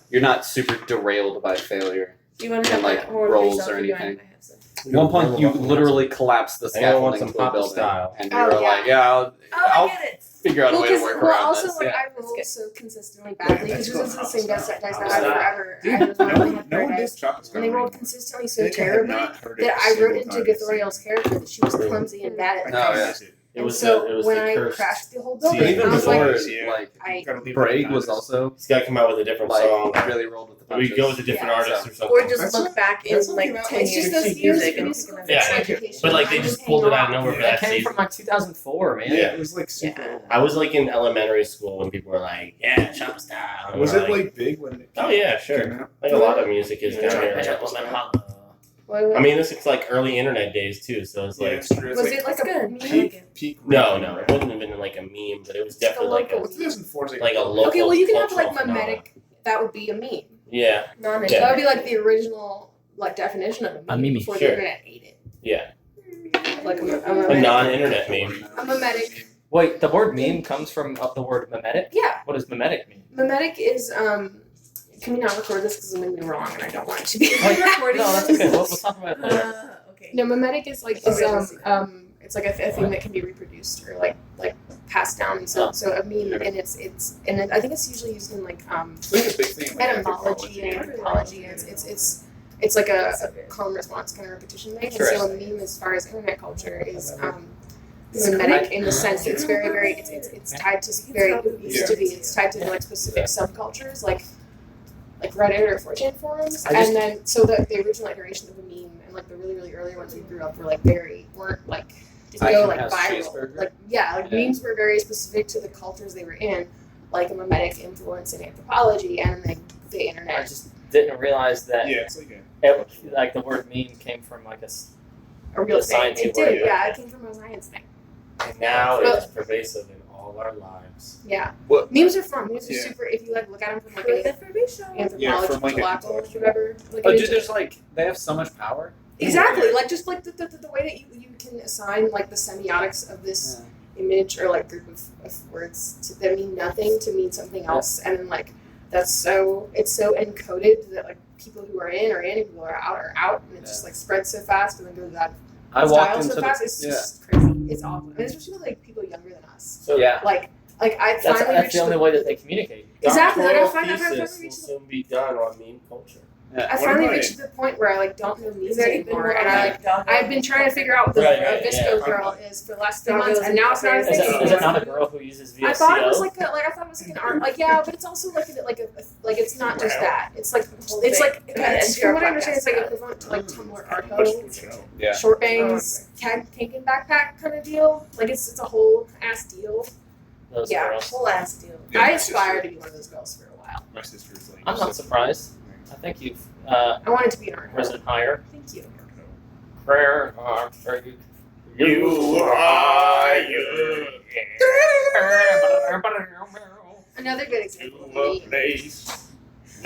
you're not super derailed by failure.
Do you want to
And,
have
like,
that horn
rolls
yourself,
or
do you want
anything.
to have some?
At one point, you literally collapsed the
I want
scaffolding
some
to a
Papa
building,
style.
and you
Oh,
were
yeah.
like, "Yeah,
Oh,
I'll
I get it.
figure out a way to work around
also
this."
like
Yeah.
I rolled so consistently badly because this is the same dice that I've had
Stop.
forever.
Dude,
I was one
no
of
one
the
did
dice,
Chopper's
and they rolled
Comedy.
consistently so
I think I have
terribly
not heard it
that
a
I wrote
single
into
time.
Gathoriel's character that she was clumsy and bad at
I
Oh,
can't
yeah.
miss it.
It
And
was
so
the, it was
when
the
I
cursed.
crashed the whole
But
building,
even
I was
before,
like,
Yeah.
like
I
Gotta leave it
Braid
on
was
this.
also
He's got to come out with a different
like
song.
really rolled with the
We
punches.
go with a different
Yeah.
artist or something.
Or just
That's
look back in
that's
like
something
10
it's
years.
just those
of
years
music
of
and
musical
pick
Yeah.
another
education.
But like
I
they
was
just pulled it
hanging
out of
on.
nowhere for
That
that
came
season.
from like 2004, man.
Yeah, it was like super.
Yeah.
I was like in elementary school when people were like, "Yeah, Chopper style." And
Was
we're
it like big when it
Oh yeah,
came
sure.
out?
Like a lot of music is
Yeah.
down here.
Yeah.
I mean, this is like early internet days too, so it's
Yeah,
like
it's true. It's
Was
like
it like
That's
a
good.
meme?
I like it.
peak?
no,
radio,
it
right?
wouldn't have been like a meme, but it was
It's like a
definitely like a
local-
2004 is
like a local.
Okay, well you can have like
cultural phenomenon.
mimetic. That would be a meme.
Yeah,
Non
Yeah.
That would be like the original like definition of a meme,
meme,
before
sure.
the internet ate it.
yeah,
Like a
a
mimetic.
non-internet meme.
A mimetic.
Wait, the word meme comes from the word mimetic?
Yeah,
What does mimetic mean?
mimetic is Can we not record this because I'm gonna be wrong and I don't want it to be
Wait,
recording.
No, that's
this.
okay. We'll talk about it later.
Okay.
No, mimetic is like it's like a thing that can be reproduced or like passed down. And so a meme and it's I think it's usually used in like
It's like a big thing. in, like,
etymology and anthropology. And it's like a call and response kind of repetition thing. And so a meme, as far as internet culture, is mimetic in the sense that it's very it's tied to very it used to be it's tied to like specific subcultures like Reddit or 4chan forums. And then so the original iteration of a meme and like the really early ones we grew up were like weren't like didn't go like viral. Like memes were very specific to the cultures they were in, like a mimetic influence in anthropology and then the
I
internet.
just didn't realize that
Yeah, it's like a.
like the word meme came from like
A real
the
thing.
science
It
word,
did, yeah. It came from a science thing.
And now
Well-
it's pervasive in all our lives.
Yeah.
What?
Memes are fun. Memes are
Yeah.
super. If you like look at them from like
With
an
information.
anthropological level, whatever. Like,
Oh,
an
dude, there's like they have so much power.
exactly. Like just like the way that you can assign like the semiotics of this image or like group of words to that mean nothing to mean something else, and then like it's so encoded that like people who are in and people who are out, and it just like spreads so fast and then goes out
I
of
walked
style
into
so fast. It's just crazy. It's awful, and especially with like people younger than us.
So
yeah.
Like I
that's
finally reached
the only way that they communicate.
Exactly, like, I
doctoral
find- I finally
thesis will
reached the-
soon be done on meme culture.
I
What
finally
am I-
reached the point where I like don't know memes
Is there anything
anymore,
more
and I like I've been trying to figure out what the
Right,
Visco
yeah.
girl is for the last 3 months, and now it's not a
Is
thing.
it not a girl who uses VSCO?
I thought it was like I thought it was like an art, like yeah, but it's also like like it's not just that. It's like it's from what I understand, it's like equivalent to like Tumblr
Much
arco,
good show.
Yeah.
short bangs, tanking backpack kind of deal. Like it's a whole ass deal.
Those
Yeah.
girls.
Whole ass deal.
Yeah,
I
my
aspire
sister-
to be one of those girls for a while.
My sister's like.
I'm not surprised. I think you've
I wanted to be an art.
risen higher.
Thank you.
Prayer,
You are you.
Another good example
To
of
a
me.
place.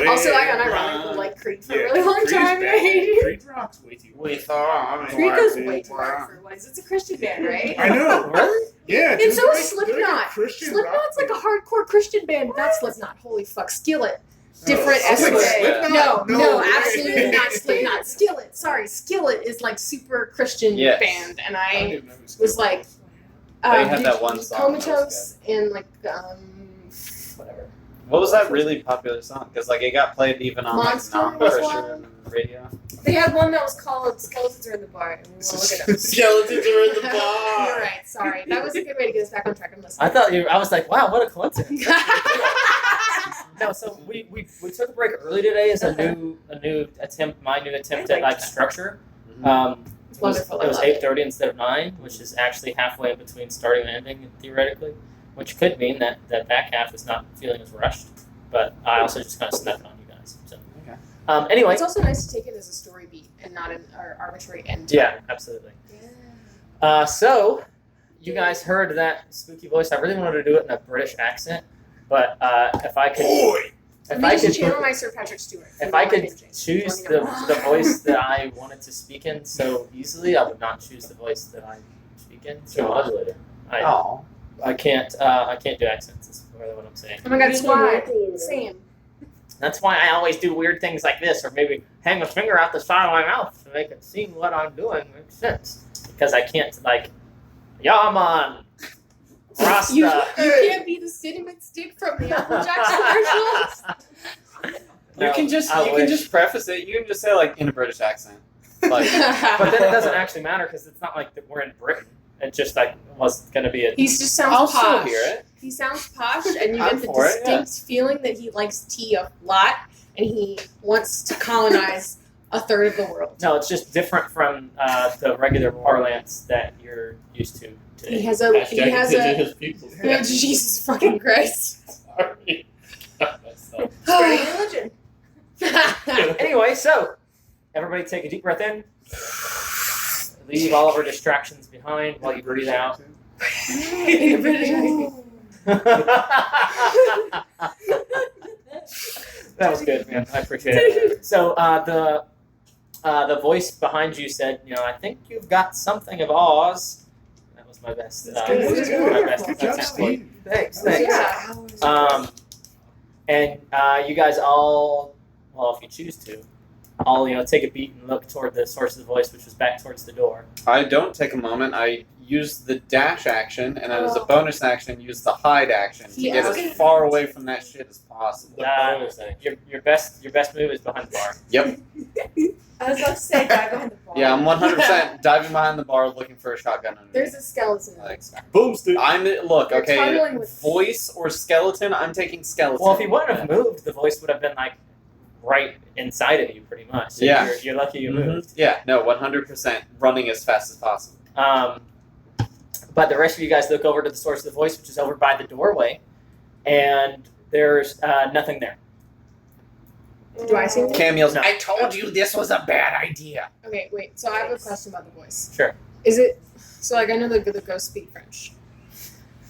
Also, I unironically like Creed for a really long
Creed's
time.
bad.
Right?
Creed rocks way too.
We thought.
Creed goes way too hard for what is. It's a Christian band, right?
I know.
Really?
Yeah.
It's
dude,
so
they're
Slipknot.
like a Christian
Slipknot's
rock
like a hardcore Christian band. That's Slipknot. Holy fuck. Skillet.
band.
Different
Oh,
every day.
Slipknot?
No,
way.
absolutely not Slipknot. Skillet. Sorry, Skillet is like super Christian
Yes.
band, and
I
I
didn't know it
was like,
They had that one song that was
Comatose and like whatever.
What was that really popular song? Because like it got played even on like
Monster was
non-Christian radio.
They had one that was called Skeletons Are in the Bar, and we want to look it up.
Skeletons are in the
You're
bar.
right. Sorry, that was a good way to get us back on track. I'm listening.
I was like, wow, what a coincidence. No, so we took a break early today as a new attempt, my new attempt at like structure.
It's
It was
wonderful. I love
8:30 instead of 9, which is actually halfway in between starting and ending theoretically, which could mean that that back half is not feeling as rushed. But I also just kind of snuck it on you guys. So
Okay.
anyway,
It's also nice to take it as a story beat and not an arbitrary end.
yeah, absolutely. So you guys heard that spooky voice. I really wanted to do it in a British accent, but if I could,
Boy.
if
I
I
need to
could.
channel my Sir Patrick Stewart.
If I could choose the voice that I wanted to speak in so easily, I would not choose the voice that I speak in.
It's a modulator.
Oh.
I can't do accents. Is really what I'm saying.
Oh my god, it's why. Same.
That's why I always do weird things like this, or maybe hang a finger out the side of my mouth to make it seem what I'm doing makes sense. Because I can't, like, Yaman, Rasta.
You can't be the cinnamon stick from the Apple Jacks commercials.
You can just preface it. You can just say like in a British accent. Like,
But then it doesn't actually matter because it's not like that we're in Britain. It just like was going to be a.
He just sounds
I'll
posh.
still hear it.
He sounds posh, and you
I'm
get the
for it,
distinct feeling that he likes tea a lot, and he wants to colonize a third of the world.
No, it's just different from the regular parlance that you're used to today.
He has a.
Indigenous people.
Jesus fucking Christ.
Sorry.
Spreading religion.
Anyway, so everybody take a deep breath in. Leave all of our distractions behind while you breathe out. That was good, man. I appreciate it. So the voice behind you said, I think you've got something of Oz. That was my best. My best.
Good job,
attempt.
Steve.
Thanks.
Yeah.
And you guys all, well, if you choose to, all take a beat and look toward the source of the voice, which was back towards the door.
I don't take a moment. I use the dash action, and then as a bonus action, use the hide action to get as far away from that shit as possible.
The bonus thing.
Your best move is behind the bar.
Yep.
I was about to say dive behind the bar.
Yeah, I'm 100% diving behind the bar, looking for a shotgun underneath.
There's a skeleton.
Like,
Boom stick.
look,
You're
okay,
tunneling with-
voice or skeleton, I'm taking skeleton.
Well, if he wouldn't have moved, the voice would have been like right inside of you, pretty much. So
Yeah.
You're lucky you
Mhm.
moved.
Yeah, no, 100% running as fast as possible.
But the rest of you guys look over to the source of the voice, which is over by the doorway, and there's nothing there.
Do I see it?
Cam yells,
No.
I told you this was a bad idea.
Okay, wait. So I have a question about the voice.
Sure.
Is it so? Like I know the ghosts speak French,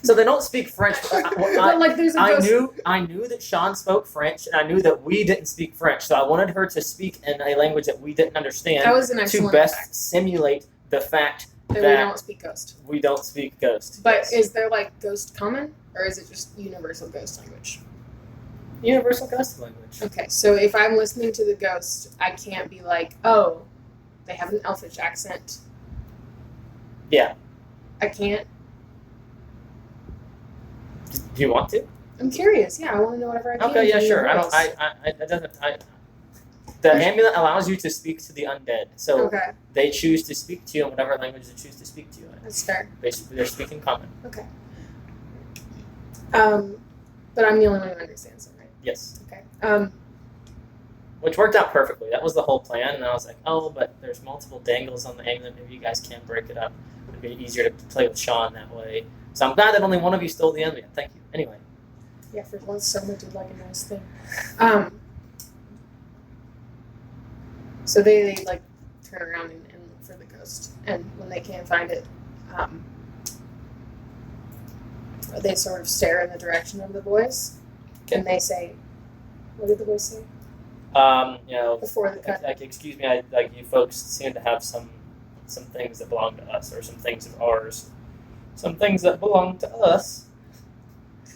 So they don't speak French. But
but like there's a ghost.
I knew that Sean spoke French, and I knew that we didn't speak French. So I wanted her to speak in a language that we didn't understand
That was an
to
excellent
best
fact,
simulate the fact
that we
that
don't speak ghost.
we don't speak Ghost.
But
Yes.
is there like ghost common, or is it just universal ghost language?
Universal Ghost language.
Okay, so if I'm listening to the ghost, I can't be like, oh, they have an elfish accent.
Yeah.
I can't.
Do you want to?
I'm curious. Yeah, I want to know whatever I can.
Okay, yeah,
from your
sure.
voice.
The amulet allows you to speak to the undead, so
Okay,
they choose to speak to you in whatever language they choose to speak to you in.
that's fair.
They're speaking common.
Okay. But I'm the only one who understands them, right?
Yes.
Okay.
Which worked out perfectly. That was the whole plan, and I was like, oh, but there's multiple dangles on the amulet. Maybe you guys can break it up. It'd be easier to play with Sean that way. So I'm glad that only one of you stole the amulet. Thank you. Anyway.
Yeah, for once, someone did like a nice thing. So they like turn around and look for the ghost, and when they can't find it, they sort of stare in the direction of the voice, and they say, "What did the voice say?"
Before
the cut.
like, excuse me, like you folks seem to have some things that belong to us, or some things of ours, some things that belong to us.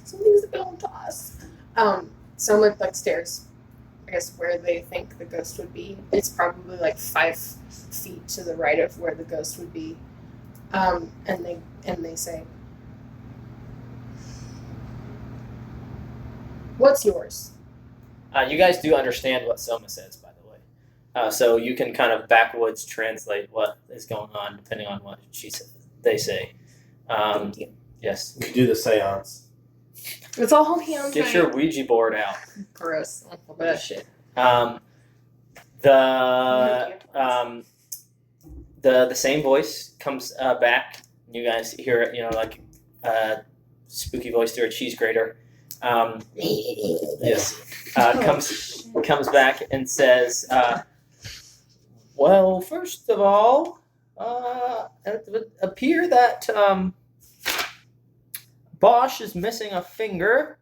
Some things that belong to us. Someone like stares, I guess, where they think the ghost would be. It's probably like 5 feet to the right of where the ghost would be, and they say, "What's yours?"
You guys do understand what Soma says, by the way, so you can kind of backwoods translate what is going on depending on what they say.
Thank you.
Yes.
We do the seance.
It's all hands.
Get your Ouija board out.
Gross. Oh, that shit.
The same voice comes back. You guys hear it, like spooky voice through a cheese grater. Yes. Comes back and says, well, first of all, it would appear that Bosch is missing a finger.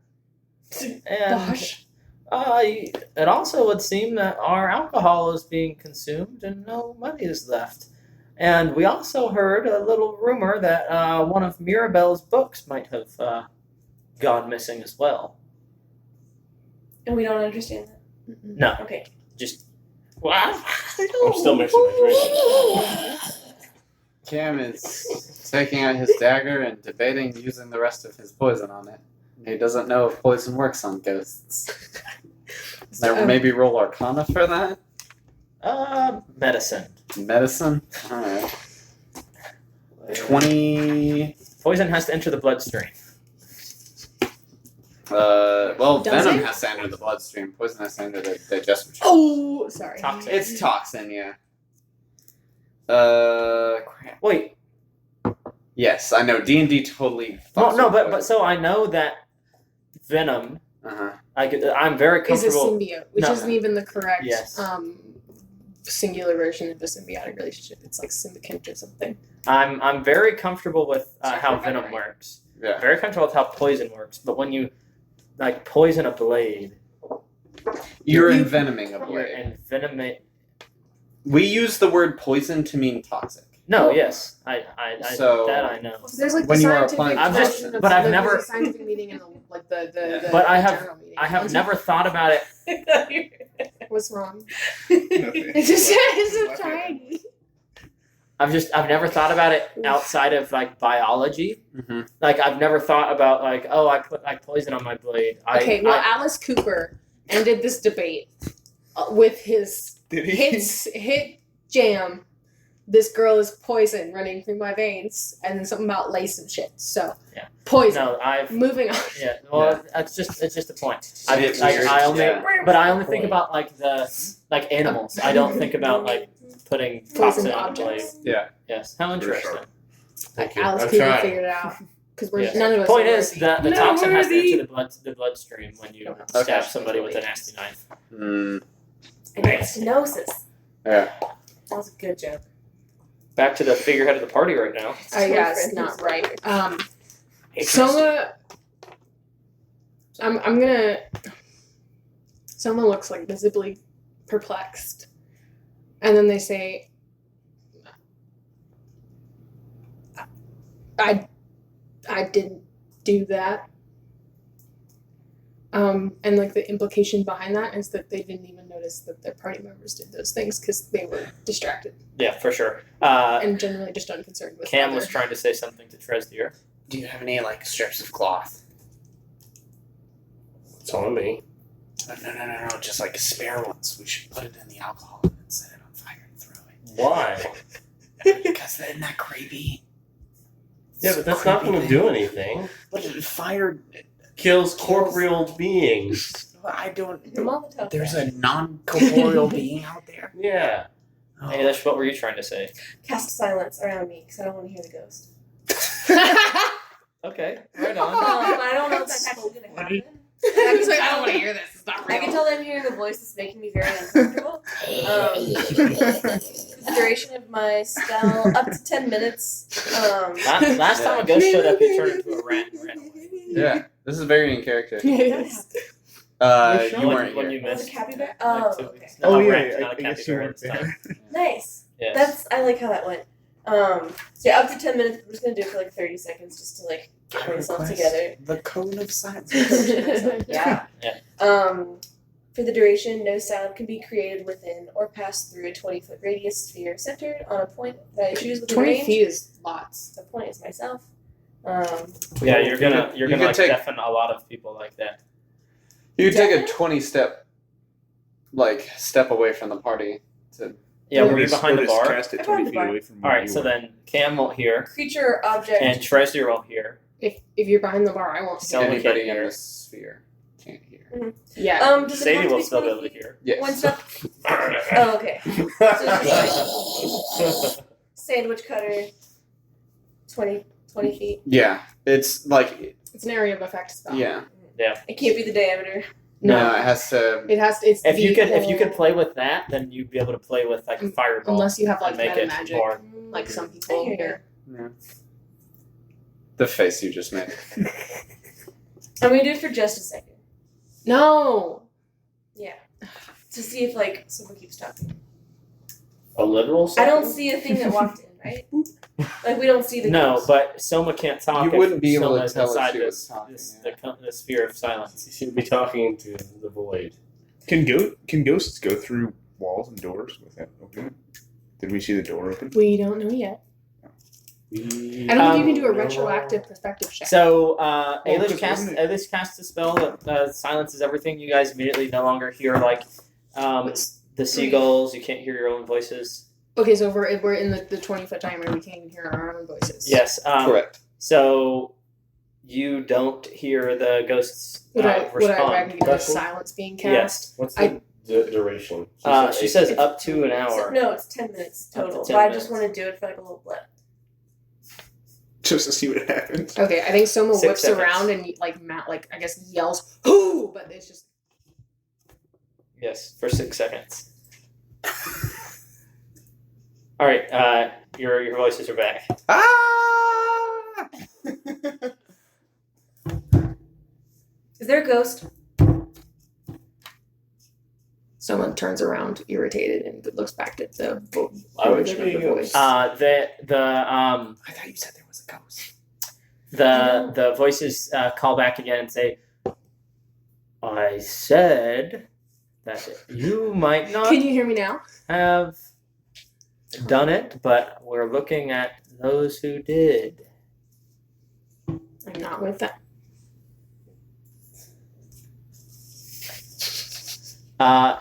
And
Bosch.
it also would seem that our alcohol is being consumed and no money is left. And we also heard a little rumor that one of Mirabelle's books might have gone missing as well.
And we don't understand that.
No,
Okay.
just
I'm still mixing my drink.
Cam is taking out his dagger and debating using the rest of his poison on it. He doesn't know if poison works on ghosts. Maybe roll Arcana for that?
medicine.
Medicine? Alright. 20.
Poison has to enter the bloodstream.
Well,
Does
venom
it?
has to enter the bloodstream. Poison has to enter the digestive tract.
Oh, sorry.
Toxic.
It's toxin, yeah. Crap.
Wait.
Yes, I know. D&D totally.
Well, no, but so I know that venom.
Uh-huh.
I'm very
Is a
comfortable.
symbiote, which
No.
isn't even the correct
Yes.
singular version of a symbiotic relationship. It's like symbiote or something.
I'm very comfortable with
Sorry,
how
right,
venom
right.
works.
Yeah.
Very comfortable with how poison works. But when you like poison a blade,
You're
You-
envenoming a
you're
blade.
envenomate.
We use the word poison to mean toxic.
No, yes, I
So-
that I know.
There's like
When
the
you are
scientific
applying
I've just-
version of
but I've
there's
never-
a scientific meeting and the
But I have-
general meeting.
I have never thought about it.
What's wrong?
Nothing.
It's just it's so tiny.
I've never thought about it outside of like biology.
Mm-hmm.
Like I've never thought about like, oh, I put like poison on my blade.
Okay, well, Alice Cooper ended this debate with his
Did he?
hit jam. This girl is poison running through my veins, and then something about lace and shit. So,
Yeah.
poison.
no, I've
Moving on.
yeah. Well, it's just a point. I
It's
like
weird,
I only,
yeah.
but I only think about like the like animals. I don't think about like putting toxin
Poison
on a blade.
objects.
Yeah.
Yes, how interesting.
Like
you.
Alice
I'm
Cooper
trying.
figured it out because we're
Yes.
none of us.
Point
are
is
worthy.
that the
Not
toxin has to
worthy.
enter the bloodstream when you
Okay.
stab somebody with a nasty knife.
Mm,
And it's stenosis.
yeah.
That was a good joke.
Back to the figurehead of the party right now.
Yeah, it's not right. Soma, I'm gonna. Soma looks like visibly perplexed, and then they say, "I didn't do that." And like the implication behind that is that they didn't even notice that their party members did those things because they were distracted
Yeah, for sure.
and generally just unconcerned with.
Cam
other-
was trying to say something to Tresdier.
Do you have any like strips of cloth?
It's on me.
No. Just like spare ones. We should put it in the alcohol and then set it on fire and throw it.
Why?
Because isn't that creepy?
Yeah, but that's not going to do anything.
But fire.
Kills corporeal beings.
I don't.
Molotov.
There's a non-corporeal being out there.
Yeah.
Oh.
Hey, Lish, what were you trying to say?
Cast silence around me because I don't want to hear the ghost.
Okay, right
But I don't know if that's actually going to happen.
He's like, I don't want to hear this. It's not
I
real.
can tell that I'm hearing a voice that's making me very uncomfortable. The duration of my spell, up to 10 minutes.
Last time a ghost showed up, he turned into a rat and ran away.
Yeah. This is very in character.
Yes.
You
When-
weren't
when
here.
you
Was
missed.
it capybara?
like
Oh,
2
okay.
weeks. No,
Oh
a
yeah,
rat, not a
I guess you
capybara
weren't
this time.
there.
Nice.
Yes.
I like how that went. So yeah, up to 10 minutes. We're just gonna do it for like 30 seconds just to like get myself together.
The cone of silence.
Yeah.
Yeah.
For the duration, no sound can be created within or pass through a 20-foot radius sphere centered on a point that I choose within
20
range.
feet is lots.
The point is myself.
Yeah, you're gonna
You
like
could take-
deafen a lot of people like that.
You take a
Definitely.
20-step away from the party.
Yeah, were you
Otis-
behind the
Otis
bar?
Cast it
I'm
20
behind the
feet
bar.
away from
All
where
right,
you
so
were.
then Cam won't hear,
Creature or object.
and Tresdier won't hear.
If you're behind the bar, I won't see.
So- Someone
Anybody
can't
in
hear.
the sphere can't hear.
Yeah.
Does it
Sadie
have to
will
be
still be
20
able to
feet?
hear.
Yes.
One step. Oh, okay. Sandwich cutter. 20 feet.
Yeah. It's like,
It's an area of effect spell.
yeah.
It can't be the diameter.
No, it has to.
It has to. It's
If you
the
could
whole-
play with that, then you'd be able to play with like a fireball
unless you have like
and make
meta
it
magic,
more.
like some
I
people
hear you.
here.
The face you just made.
I'm gonna do it for just a second.
No.
Yeah. To see if like someone keeps talking.
A literal
I
second?
don't see a thing that walked in, right? Like we don't see the
No,
ghost.
but Soma can't talk.
You
if
wouldn't be able
Soma
to
is
tell if
inside
she
this,
was talking,
this
yeah.
the sphere of silence.
You should be talking to the void.
Can ghosts go through walls and doors without opening? Did we see the door open?
We don't know yet. I don't think you can do a retroactive perspective check.
So
because
Ailish casts a spell that silences everything. You guys immediately no longer hear like the seagulls. You can't hear your own voices.
Okay, so if we're in the 20-foot diameter, we can't even hear our own voices.
Yes.
Correct.
So you don't hear the ghosts
Would I
respond.
recognize silence being cast?
Yes.
What's the duration?
She says up to an hour.
No, it's 10 minutes
Up to
total.
10
But I just
minutes.
want to do it for like a little blip.
Just to see what happens.
Okay, I think Soma
6
whips
seconds.
around and Matt I guess yells "Who!" but it's just
Yes, for 6 seconds. All right, your voices are back.
Ah!
Is there a ghost?
Someone turns around, irritated, and looks back at the
Why would
origin
there be
of
a
the
ghost?
voice.
I thought you said there was a ghost.
The voices call back again and say, "I said that you might not
Can you hear me now?
have done it, but we're looking at those who did."
I'm not with that.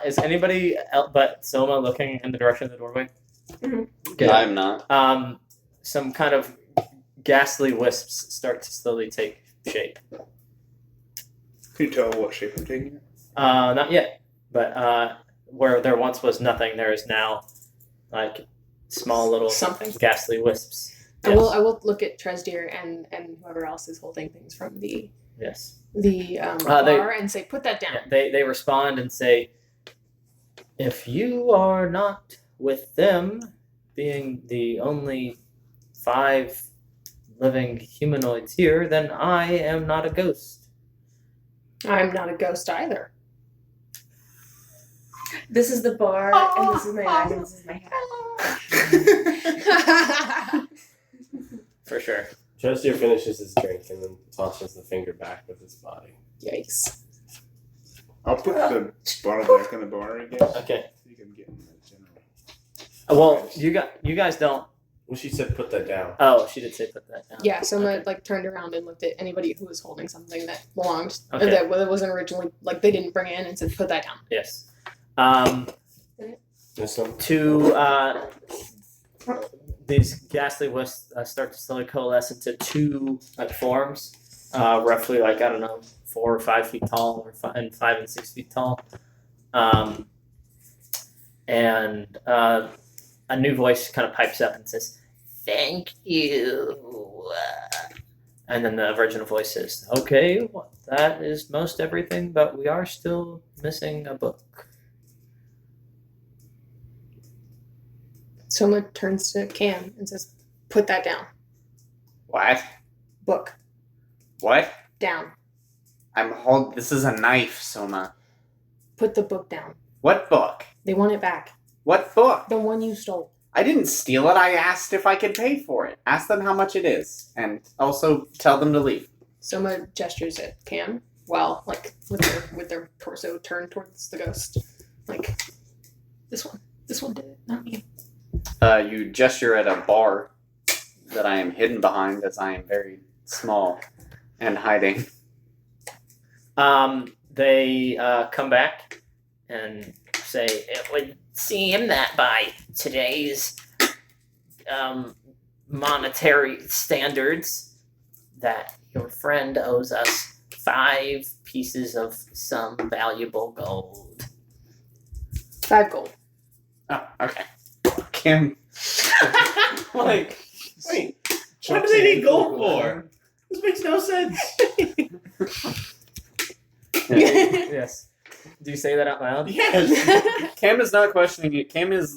Is anybody else but Soma looking in the direction of the doorway?
Mhm.
I'm not.
Some kind of ghastly wisps start to slowly take shape.
Can you tell what shape I'm taking?
Not yet, but where there once was nothing, there is now like small little
Something.
ghastly wisps.
I will look at Tresdir and whoever else is holding things from the
Yes.
bar and say, "Put that down."
Yeah, they respond and say, "If you are not with them, being the only 5 living humanoids here, then I am not a ghost."
I'm not a ghost either.
This is the bar, and this is my bag, and this is my hat.
For sure.
Chester finishes his drink and then tosses the finger back with his body.
Yikes.
I'll put the bottle back on the bar again.
Okay.
So you can get in the general.
Well, you guys don't.
Well, she said put that down.
Oh, she did say put that down.
Yeah, Soma
Okay.
turned around and looked at anybody who was holding something that belonged
Okay.
that wasn't originally they didn't bring in and said, "Put that down."
Yes.
This one?
These ghastly wisps start to slowly coalesce into 2 forms, roughly 4 or 5 feet tall, and 5 and 6 feet tall. And a new voice kind of pipes up and says, "Thank you." And then the original voice says, "Okay, well, that is most everything, but we are still missing a book."
Soma turns to Cam and says, "Put that down.
What?
Book
What?
down.
This is a knife, Soma.
Put the book down.
What book?
They want it back.
What book?
The one you stole."
I didn't steal it. I asked if I could pay for it. Ask them how much it is, and also tell them to leave.
Soma gestures at Cam, with their torso turned towards the ghost, this one did it, not me.
You gesture at a bar that I am hidden behind, as I am very small and hiding.
They come back and say, "It would seem that by today's monetary standards, that your friend owes us 5 pieces of some valuable gold."
5 gold.
Oh, okay. Kim.
Wait, what do they need gold for? This makes no sense.
Yes. Do you say that out loud?
Yes.
Cam is not questioning it. Cam is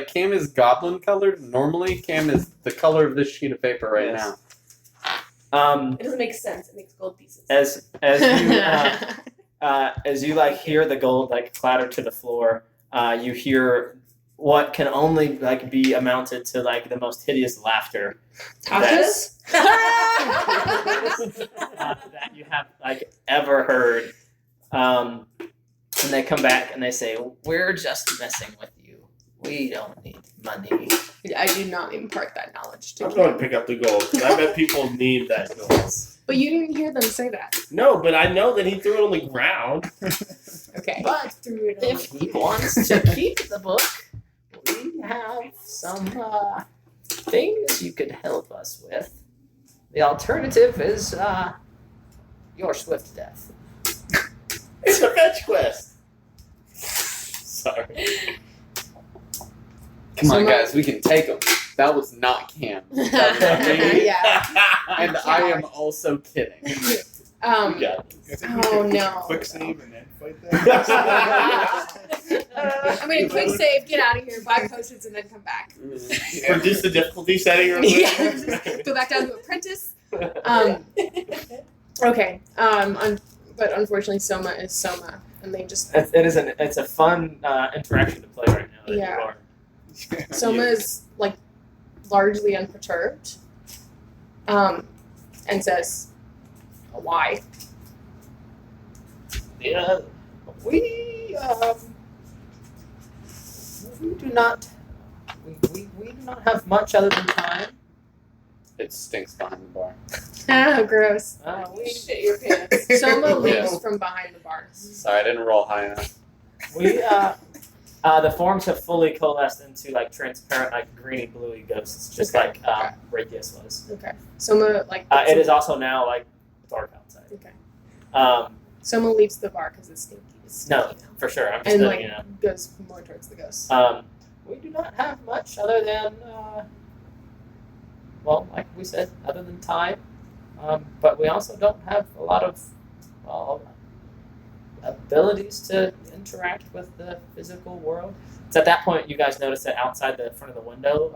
Cam is goblin colored. Normally, Cam is the color of this sheet of paper right
Yes.
now.
It doesn't make sense. It makes gold pieces.
As you hear the gold clatter to the floor, you hear what can only be amounted to the most hideous laughter
Tasha's?
that you have ever heard. And they come back and they say, "We're just messing with you. We don't need money."
I do not impart that knowledge to
I'm
you.
going to pick up the gold because I bet people need that gold.
But you didn't hear them say that.
No, but I know that he threw it on the ground.
Okay.
But if he wants to keep the book, we have some things you could help us with. The alternative is your swift death.
It's a fetch quest. Sorry.
Come on,
So
guys, we can take them. That was not Cam. That was me.
Yeah.
And I am also kidding.
You got it.
I think we
Oh,
could
no.
quick save and then fight that.
I'm gonna quick save, get out of here, buy potions, and then come back.
Reduce the difficulty setting real quick.
Yeah. Go back down to apprentice. Okay. But unfortunately, Soma is Soma, and they just
It's a fun interaction to play right now. That
Yeah.
You are.
Soma is like largely unperturbed, and says, "Why?"
Yeah, we do not have much other than time.
It stinks behind the bar.
Ah, gross.
We
Shit your pants.
Soma leaves
Yeah.
from behind the bar.
Sorry, I didn't roll high enough.
the forms have fully coalesced into like transparent, like greeny bluey ghosts, just
Okay.
like Brachius was.
Okay. Soma like.
It is also now like dark outside.
Okay.
Um,
Soma leaves the bar because it's stinky.
no, for sure. I'm just
And
letting
like
you know.
goes more towards the ghost.
We do not have much other than, well, like we said, other than time. But we also don't have a lot of abilities to interact with the physical world. It's at that point you guys notice that outside the front of the window,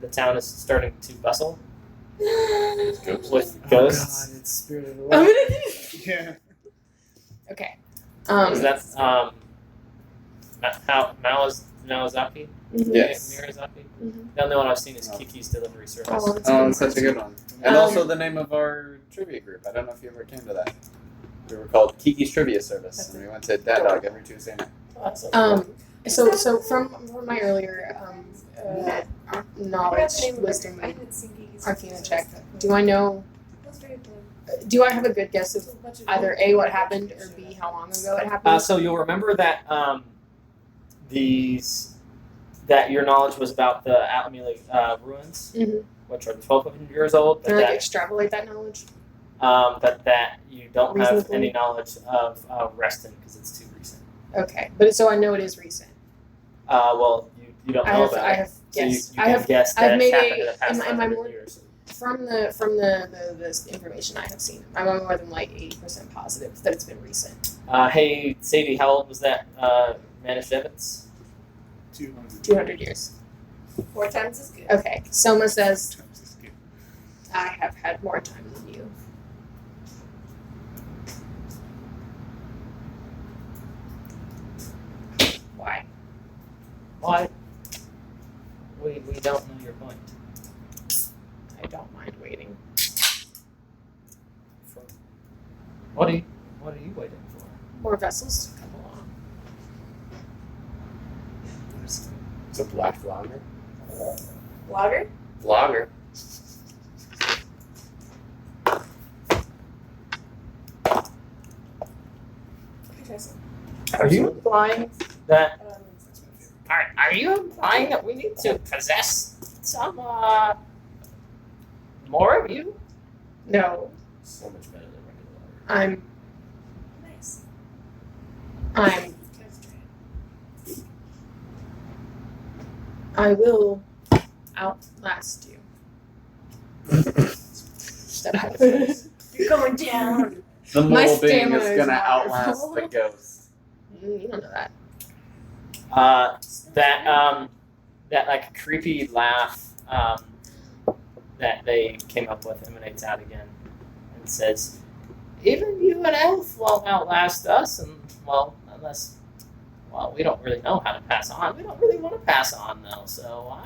the town is starting to bustle with ghosts.
it's spirited
I'm
away.
gonna.
Yeah.
Okay.
That's Malazaki?
Yes.
Mirazaki?
Mhm.
The only one I've seen is Kiki's Delivery Service.
Oh, that's
Oh, it's such a good one. And
Um,
also the name of our trivia group. I don't know if you ever came to that. We were called Kiki's Trivia Service, and we went to Dat Dog every Tuesday night.
So from my earlier knowledge, wisdom, and Arcana check, do I know? Do I have a good guess of either A, what happened, or B, how long ago it happened?
So you'll remember that that your knowledge was about the Alamili ruins,
Mhm.
which are 1,200 years old,
Can
but
I
that,
extrapolate that knowledge?
that you don't have
Reasonably.
any knowledge of Reston because it's too recent.
Okay, but so I know it is recent.
Well, you don't know about
I
it.
have
So
guessed.
you
I
can
have
guess
I've
that
made
it's happened in the past
am I
500
more-
years.
from the this information I have seen. I'm more than like 80% positive that it's been recent.
Hey, Sadie, how old was that Manish Evans?
200
200 years.
4 times as good.
Okay, Soma says
times as good.
I have had more time than you. Why?
Why? We don't know your point.
I don't mind waiting.
For what are you waiting for?
More vessels to come along.
It's a black vlogger.
Blogger?
Vlogger.
Are you implying that?
That's my favorite.
Are you implying that we need to possess some more of you?
No,
So much better than regular water.
I'm
Nice.
I will outlast you. Step out of this.
You're going down.
The
My
mortal being
stamina
is
is
gonna
wonderful.
outlast the ghost.
You don't know that.
That like creepy laugh that they came up with emanates out again and says, "Even you and Elf won't outlast us, and unless we don't really know how to pass on. We don't really want to pass on though, so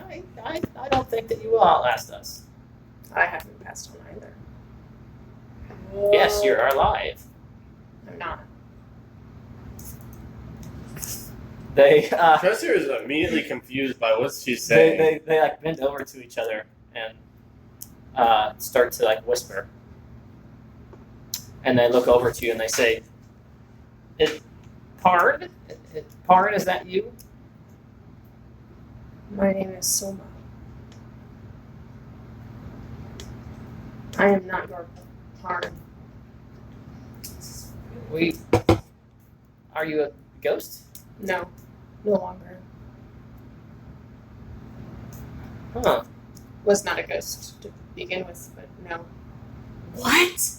I don't think that you will outlast us.
I haven't passed on either.
Yes, you're alive.
I'm not.
They
Tressor is immediately confused by what she's saying.
they like bend over to each other and start to like whisper. And they look over to you and they say, Pard? Pard, is that you?
My name is Soma. I am not your Pard.
Are you a ghost?
No, no longer.
Huh.
Was not a ghost to begin with, but no.
What?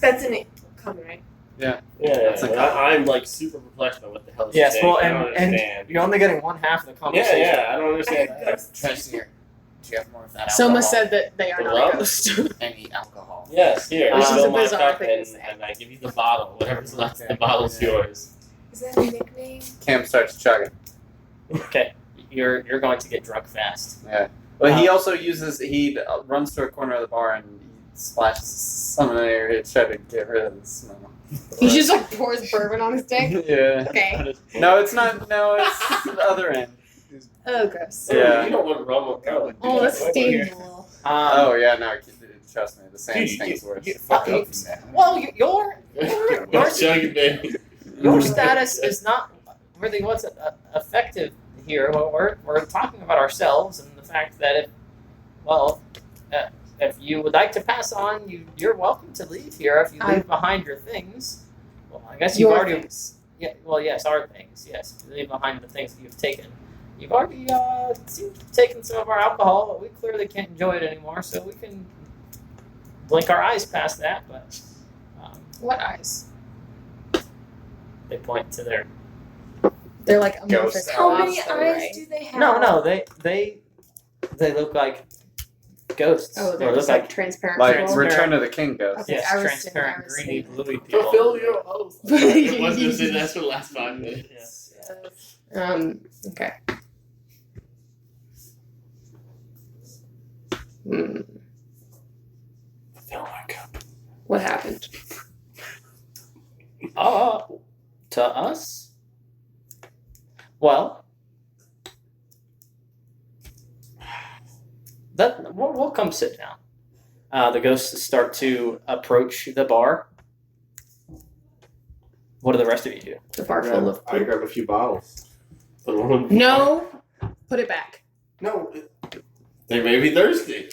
That's an common, right?
Yeah,
That's
but I'm like super perplexed by what the hell she's
Yes,
saying.
well,
I don't
and
understand.
you're only getting one half of the conversation.
Yeah, I don't understand.
Tressor, do you have more of that
Soma
alcohol?
said that they are
The
not
rum?
a ghost.
Any alcohol?
Yes, here.
This
I
is
fill
a
my
bizarre
cup
thing to
and,
say.
and I give you the bottle. Whatever's left,
Okay.
the bottle's
Yeah.
yours.
Is that a nickname?
Cam starts chugging.
Okay, you're going to get drunk fast.
Yeah. But he also he runs to a corner of the bar and he splashes some in the area to try to get rid of the smell.
He just like pours bourbon on his dick.
Yeah.
Okay.
No, it's not. No, it's the other end.
Oh, gross.
Yeah.
You don't want rum or coke.
Oh, that's
What here?
stable.
Oh yeah, no, trust me, the sand
Dude,
stinks worse.
get fucked up from that.
Well, your
chugging, baby.
your status is not really what's effective here. We're talking about ourselves and the fact that if you would like to pass on, you're welcome to leave here. If you leave behind your things, well, I guess you've
Your
already
things.
yeah. Well, yes, our things. Yes, you leave behind the things that you've taken. You've already seemed to have taken some of our alcohol, but we clearly can't enjoy it anymore. So we can blink our eyes past that. But
What eyes?
they point to their
They're like amorphous.
Ghosts.
How many
blobs, though,
eyes
right?
do they have?
no. They look like ghosts.
Oh,
Or
they're
look
just like transparent.
Like
people?
Return of the King ghost.
Okay,
yes,
I was
transparent,
thinking-
greeny, bluey people.
Fulfill your oath. It wasn't going to say that for the last 5 minutes.
Yeah.
Okay.
Fill my cup.
What happened?
To us? Well, we'll come sit down. The ghosts start to approach the bar. What do the rest of you do?
The bar full of.
I grabbed a few bottles. Put them on.
No, put it back.
No. They may be thirsty.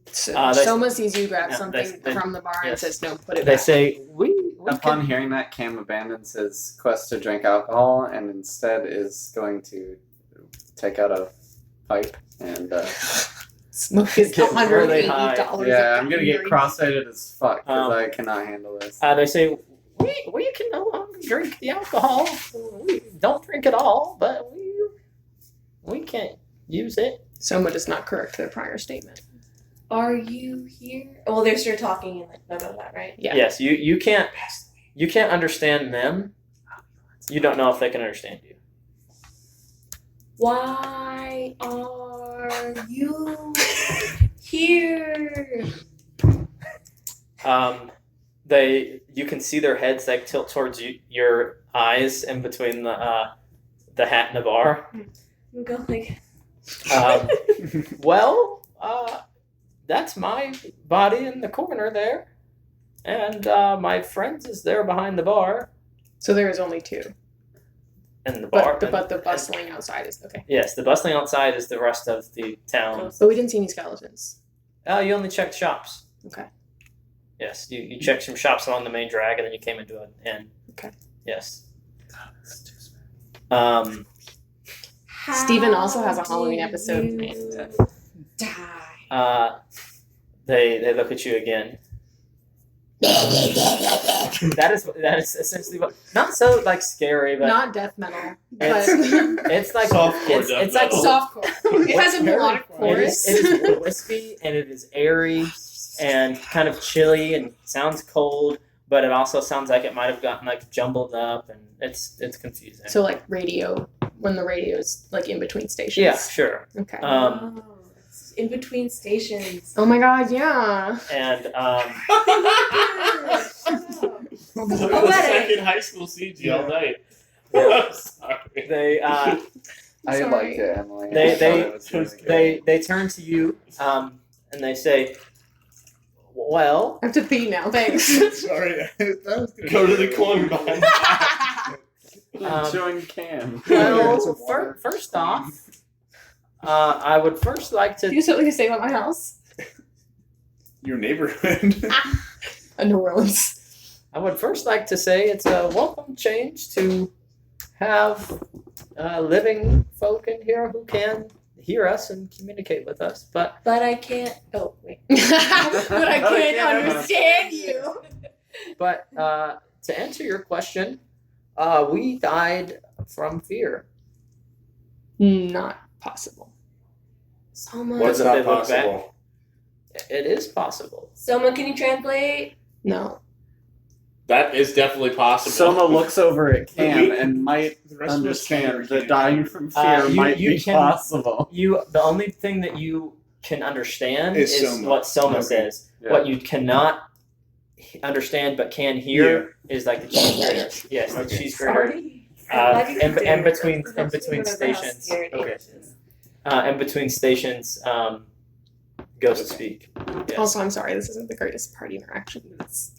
So,
they-
Soma sees you grab
Yeah,
something
they-
from the bar and
yes.
says, "No, put it
They
back."
say we
Upon
can,
hearing that, Cam abandons his quest to drink alcohol and instead is going to take out a pipe and
Smoke is
Get really high.
$180.
yeah, I'm gonna get cross-eyed as fuck because
Um,
I cannot handle this.
they say we can no longer drink the alcohol. We don't drink it all, but we can't use it.
Soma does not correct their prior statement.
Are you here? Well, they're still talking and like blah blah blah, right?
Yeah.
Yes, you can't understand them. You don't know if they can understand you.
Why are you here?
You can see their heads like tilt towards your eyes in between the hat and the bar.
I'm going.
Well, that's my body in the corner there, and my friend's is there behind the bar.
So there is only two.
And the bar,
But the bustling outside is okay.
yes, the bustling outside is the rest of the town.
But we didn't see any skeletons.
You only checked shops.
Okay.
Yes, you checked some shops along the main drag, and then you came into an inn.
Okay.
Yes.
Steven also has a Halloween
How
episode
do
planned.
you Die.
They look at you again. that is essentially what, not so like scary, but
Not death metal, but
it's like
Softcore
it's
death
like
metal.
softcore. It has a melodic
it
chorus.
is wispy and it is airy and kind of chilly and sounds cold, but it also sounds like it might have gotten like jumbled up and it's confusing.
So like radio, when the radio is like in between stations.
yeah, sure.
Okay.
Um,
Oh, it's in between stations.
Oh my god, yeah.
And
Took the second high school CG all night.
Sorry.
They
I
Sorry.
liked it, Emily.
They-
I thought it was really good.
they turn to you and they say, "Well,
I have to pee now. Thanks.
Sorry. That was gonna
Go to
be
the corn behind.
Join Cam.
well, first off, I would first like
Do you
to."
have something to say about my house?
your neighborhood.
New Orleans.
I would first like to say it's a welcome change to have living folk in here who can hear us and communicate with us. But
But I can't. Oh wait.
But I can't understand you.
to answer your question, we died from fear.
Not possible.
Soma.
What's
If they
not
look back-
possible?
It is possible.
Soma, can you translate?
No.
That is definitely possible.
Soma looks over at Cam
We-
and might
The rest of us
understand that
can't.
dying from fear
You-
might
you
be
can-
possible.
The only thing that you can understand
Is
is
Soma.
what Soma
Okay.
says.
Yeah.
What you cannot understand but can hear is like the cheese grater. Yes, the
Okay.
cheese grater.
Sorry. I'm glad you
And
did.
and between
It
in
helps me
between
remember how
stations.
scared
Okay.
English is.
In between stations, ghosts speak. Yes.
Also, I'm sorry. This isn't the greatest party interaction. It's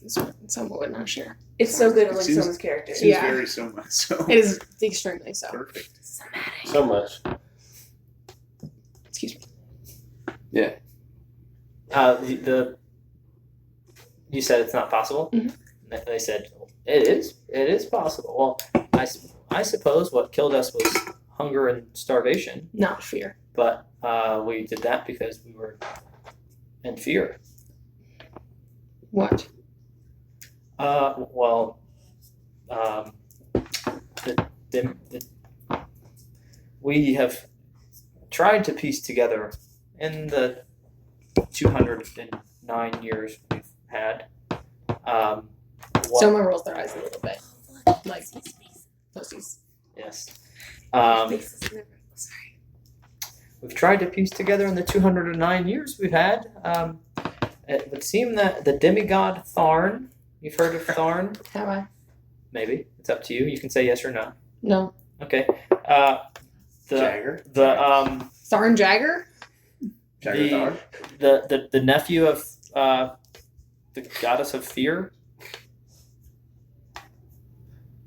someone would not share.
It's so good to
It
like
seems-
Soma's character.
Seems
Yeah.
very Soma. So
It is extremely so.
perfect.
Somatic.
So much.
Excuse me.
You said it's not possible.
Mhm.
They said it is. It is possible. Well, I suppose what killed us was hunger and starvation,
Not fear.
but we did that because we were in fear.
What?
Well, we have tried to piece together in the 209 years we've had.
Soma rolls their eyes a little bit. Like pussies.
Yes.
Faces never- Sorry.
We've tried to piece together in the 209 years we've had. It would seem that the demigod Tharn, you've heard of Tharn?
Have I?
Maybe. It's up to you. You can say yes or no.
No.
Okay.
Jagger.
Tharn Jagger?
Jagger Thar.
The nephew of the goddess of fear.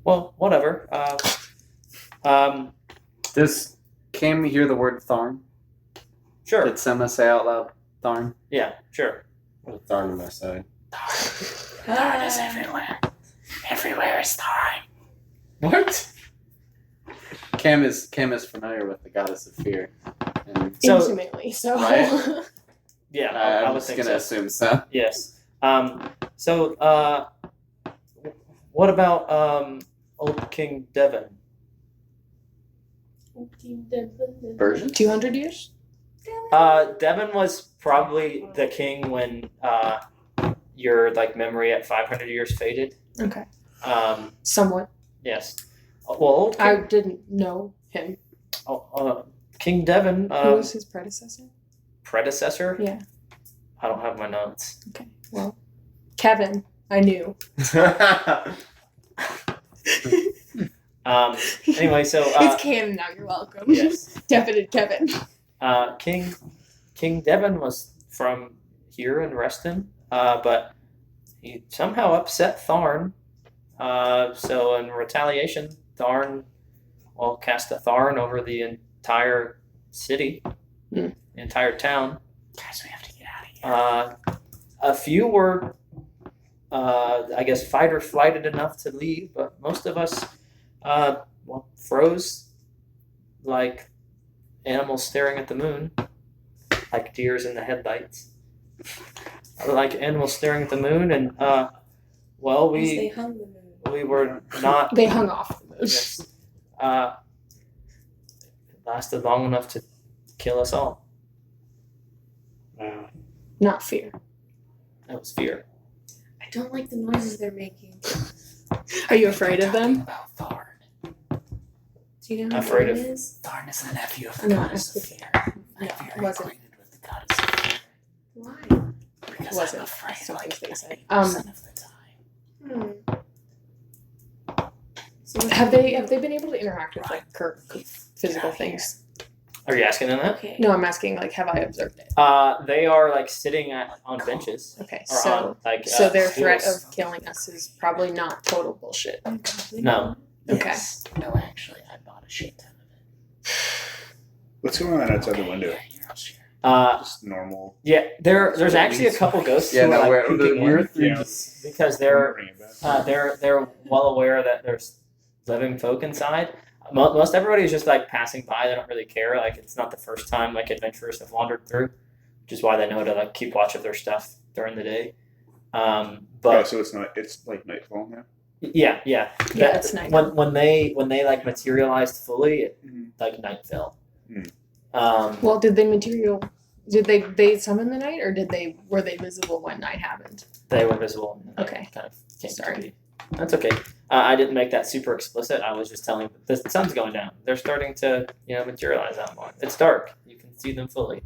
Well, whatever.
Does Cam hear the word Tharn?
Sure.
Did Soma say out loud Tharn?
Yeah, sure.
With a thorn on my side.
Tharn is
everywhere. Everywhere is Tharn.
What?
Cam is familiar with the goddess of fear. And
So-
Intimately, so.
Right?
Yeah, I
I'm
would
just
think
gonna
so.
assume so.
Yes. What about old King Devon?
Version?
200 years?
Devon was probably the king when your memory at 500 years faded.
Okay.
Um,
Somewhat.
yes. Well, old
I
King,
didn't know him.
King Devon,
Who was his predecessor?
predecessor.
Yeah.
I don't have my notes.
Okay. Well, Kevin, I knew.
Anyway, so
it's canon now. You're welcome.
yes.
Definite Kevin.
King Devon was from here in Reston, but he somehow upset Tharn. So in retaliation, Tharn cast a Tharn over the entire city, the entire town.
Guys, we have to get out of here.
A few were, I guess, fight or flighted enough to leave, but most of us, froze like animals staring at the moon, like deers in the headlights, like animals staring at the moon, and
They hung the moon.
we were not.
They hung off the moon.
Yes, it lasted long enough to kill us all.
Wow.
Not fear.
That was fear.
I don't like the noises they're making.
Are you afraid of them?
About Tharn.
Do you know how
Afraid
it
of-
is?
Tharn is the nephew of the
No,
goddess of
I-
fear.
No,
I'm
it
very
wasn't.
acquainted with the goddess of fear.
Why?
Because
Wasn't.
I'm afraid
Something
like
they say.
90% of the time.
Have they been able to interact with like physical things?
Are you asking them that?
Okay.
No, I'm asking like, have I observed it?
They are like sitting on benches.
Okay,
Or
so
on, like,
so their threat
stools.
of killing us is probably not total bullshit.
No.
Okay.
Yes. No, actually, I bought a shit ton of
What's going on outside the window?
it.
Just normal.
Yeah, there's actually a couple ghosts
Yeah,
who
no,
are like peeking
we're
in
through
Yeah.
this.
because they're well aware that there's living folk inside. Most everybody is just like passing by. They don't really care. Like it's not the first time like adventurers have wandered through, which is why they know to like keep watch of their stuff during the day.
Oh,
But
so it's like nightfall now.
yeah.
Yeah,
That-
it's night.
when they like materialized fully,
Mhm.
like night fell.
Mm.
Well, did they summon the night, or were they visible when night happened?
They were visible. And
Okay.
Kind of came
Sorry.
to be. That's okay. I didn't make that super explicit. I was just telling the sun's going down. They're starting to materialize out more. It's dark. You can see them fully.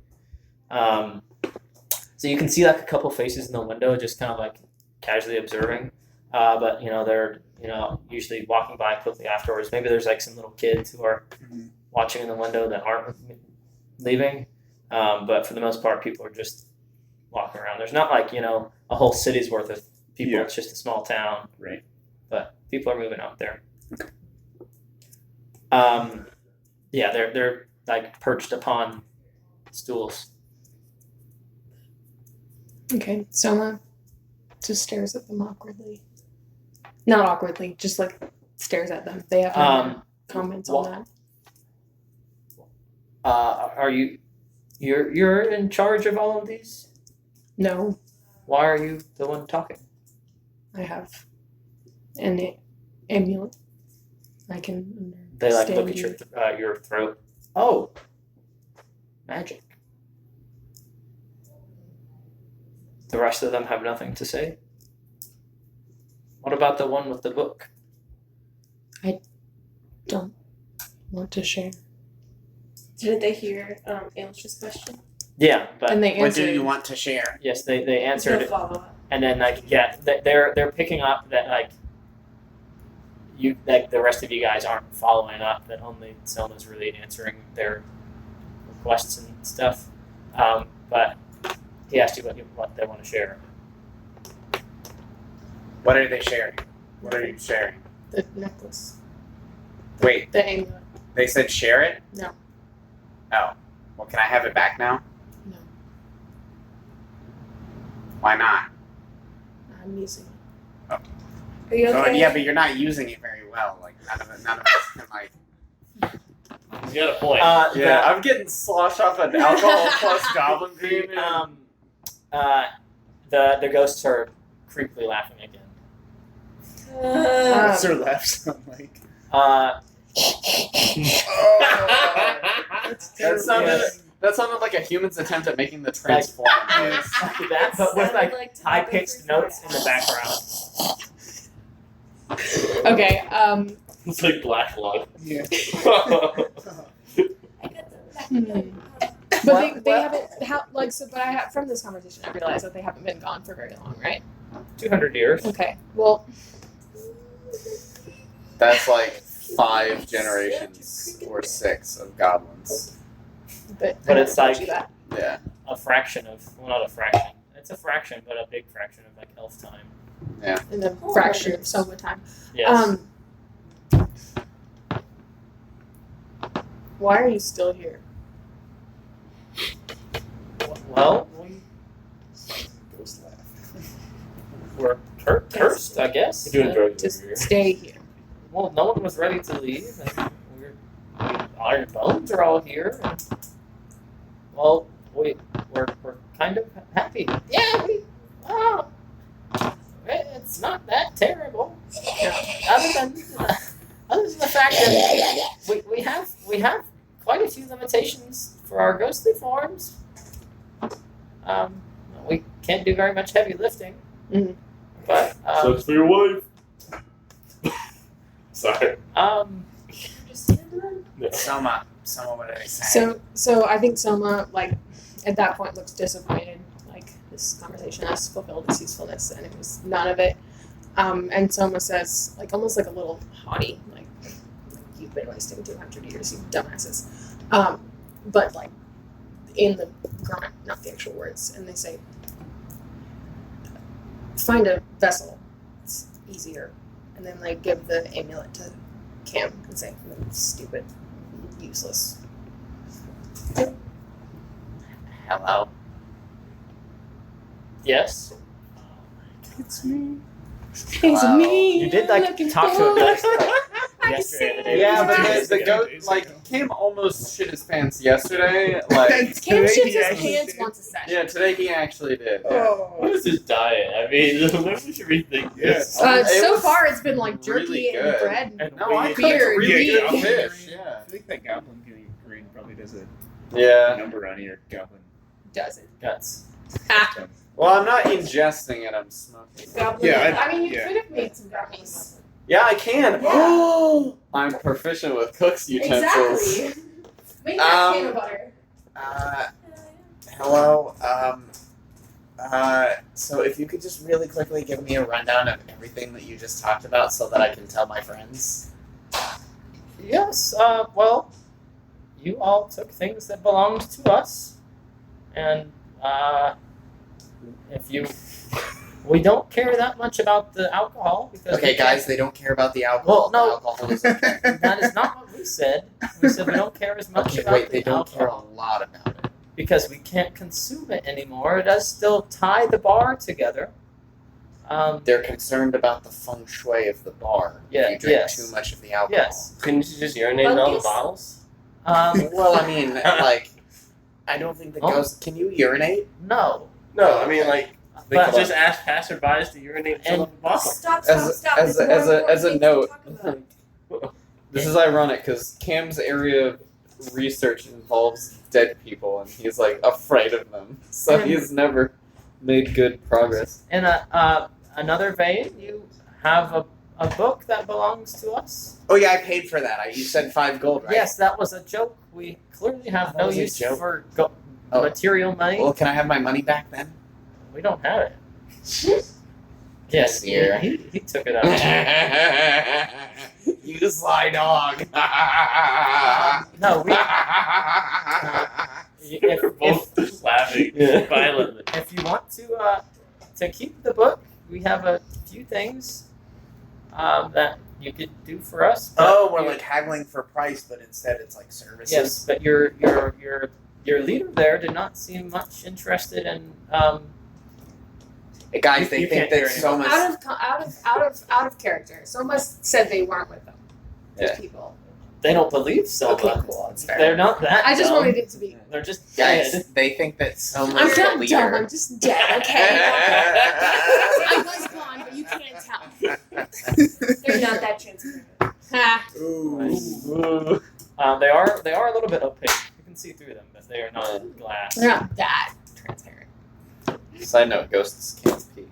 So you can see like a couple faces in the window, just kind of like casually observing. But they're usually walking by quickly afterwards. Maybe there's like some little kids who are
Mhm.
watching in the window that aren't leaving. But for the most part, people are just walking around. There's not like a whole city's worth of people.
Yeah.
It's just a small town.
Right.
But people are moving out there. Yeah, they're like perched upon stools.
Okay, Soma just stares at them awkwardly. Not awkwardly, just like stares at them. They have no
Um,
comments
well-
on that.
Are you're in charge of all of these?
No,
Why are you the one talking?
I have an amulet. I can
They like
understand
look
you.
at your throat. Oh, magic. The rest of them have nothing to say. What about the one with the book?
Don't want to share.
Didn't they hear Ailish's question?
Yeah, but
And they
What do
answered.
you want to share?
yes, they answered
No
it,
follow-up.
and then they're picking up that the rest of you guys aren't following up. That only Selma's really answering their requests and stuff. But he asked you what they want to share.
What are they sharing? What are you sharing?
The necklace.
Wait,
The amulet.
they said share it?
No.
Oh. Well, can I have it back now?
No.
Why not?
I'm using it.
Are you
Oh,
okay?
yeah, but you're not using it very well. Like none of us can like.
You got a point.
I'm getting sloshed off an alcohol plus goblin dream.
The ghosts are creepily laughing again.
What's their laugh sound like?
That sounded like a human's attempt at making the transform.
Like that, but with
Sounded
like
like
high pitched notes in the background.
Okay.
It's like Black Lung.
Yeah.
But they haven't but I have from this conversation I realized that they haven't been gone for very long, right?
200 years.
Okay. Well,
That's like 5 generations or 6 of goblins.
but
it's
I haven't told
like-
you that.
Yeah.
A fraction of, well, not a fraction. It's a fraction, but a big fraction of like elf time.
In a fraction of Soma time.
Yes.
Why are you still here?
Well,
Ghost laugh.
we're cursed, I guess.
We're doing drugs
Just
over here.
stay here.
Well, no one was ready to leave, and our bones are all here. And, well, we're kind of happy. Yeah, it's not that terrible. Other than the fact that we have quite a few limitations for our ghostly forms. We can't do very much heavy lifting.
Mhm.
But
Sucks for your wife. Sorry.
Soma, what are they saying?
So I think Soma, like, at that point looks disappointed. Like, this conversation has fulfilled its usefulness, and it was none of it And Soma says, like almost like a little haughty, like you've been wasting 200 years, you dumbasses. But like in the grunt, not the actual words, and they say, find a vessel. It's easier. And then they give the amulet to Cam and say, stupid, useless.
Hello.
Yes.
It's me.
It's
Wow.
me.
You did like
looking
talk to a
for-
ghost like,
I
yesterday.
see.
The day
Yeah,
before.
but
Days
the
ago,
goat
days
like
ago.
Kim almost shit his pants yesterday. Like
Cam
Today
shits
he
his
actually
pants
did.
once a session.
yeah, today he actually did.
What
Oh.
is his diet? I mean, maybe we should rethink this.
It
So
was
far, it's been like jerky
really
and
good.
bread.
And
No, I
we-
think it's a really
Beer,
good
meat.
fish. Yeah.
I think that goblin green probably does a
Yeah.
number on your goblin.
Does it?
guts.
Ha.
Well, I'm not ingesting it. I'm smoking.
Goblin.
Yeah,
I mean, you
yeah.
could have made some gummies.
Yeah, I can.
Yeah.
Oh, I'm proficient with cook's utensils.
Exactly. Make that can of butter.
Hello. So if you could just really quickly give me a rundown of everything that you just talked about, so that I can tell my friends.
Yes. Well, you all took things that belonged to us, and if you, we don't care that much about the alcohol because
Okay,
we
guys, they don't care about the alcohol.
Well, no.
The alcohol is okay.
That is not what we said. We said we don't care as much
Okay,
about
wait,
the
they don't care a
alcohol
lot about it.
because we can't consume it anymore. It does still tie the bar together.
They're concerned about the feng shui of the bar.
Yeah,
If you drink
yes.
too much of the alcohol.
Yes.
Couldn't you just urinate in all the
Focus?
bottles?
Well, I mean, like, I don't think the
Oh.
ghost. Can you urinate?
No.
No, I mean like they
But
could just ask passerbys to urinate and fill up the bottle.
Stop,
As-
stop.
as-
There's
as
more
a-
important
as a
things to
note.
talk about.
This is ironic because Cam's area of research involves dead people, and he's like afraid of them, so
And-
he's never made good progress.
In another vein, you have a book that belongs to us.
Oh yeah, I paid for that. You said 5 gold, right?
Yes, that was a joke. We clearly have
That
no
was a
use
joke.
for
Oh.
material money.
Well, can I have my money back then?
We don't have it. Yes,
Dear.
he took it out.
You sly dog.
No,
We're both just laughing
Yeah.
violently.
if you want to keep the book, we have a few things that you could do for us. but
Oh, we're
you-
like haggling for price, but instead it's like services.
yes, but your leader there did not seem much interested in.
Hey, guys, they
You
think
can't hear
that so much.
Out of character. Soma said they weren't with them. Those
Yeah.
people.
They don't believe so.
Okay, cool. That's fair.
They're not that.
I just
dumb.
wanted it to be.
They're just
Guys,
dead.
they think that so much.
I'm
the
not
leader.
dumb. I'm just dead. Okay. I was blonde, but you can't tell.
They're not that transparent.
Ha.
Ooh.
They are a little bit opaque. You can see through them, but they are not glass.
They're not that transparent.
Side note: ghosts can't pee.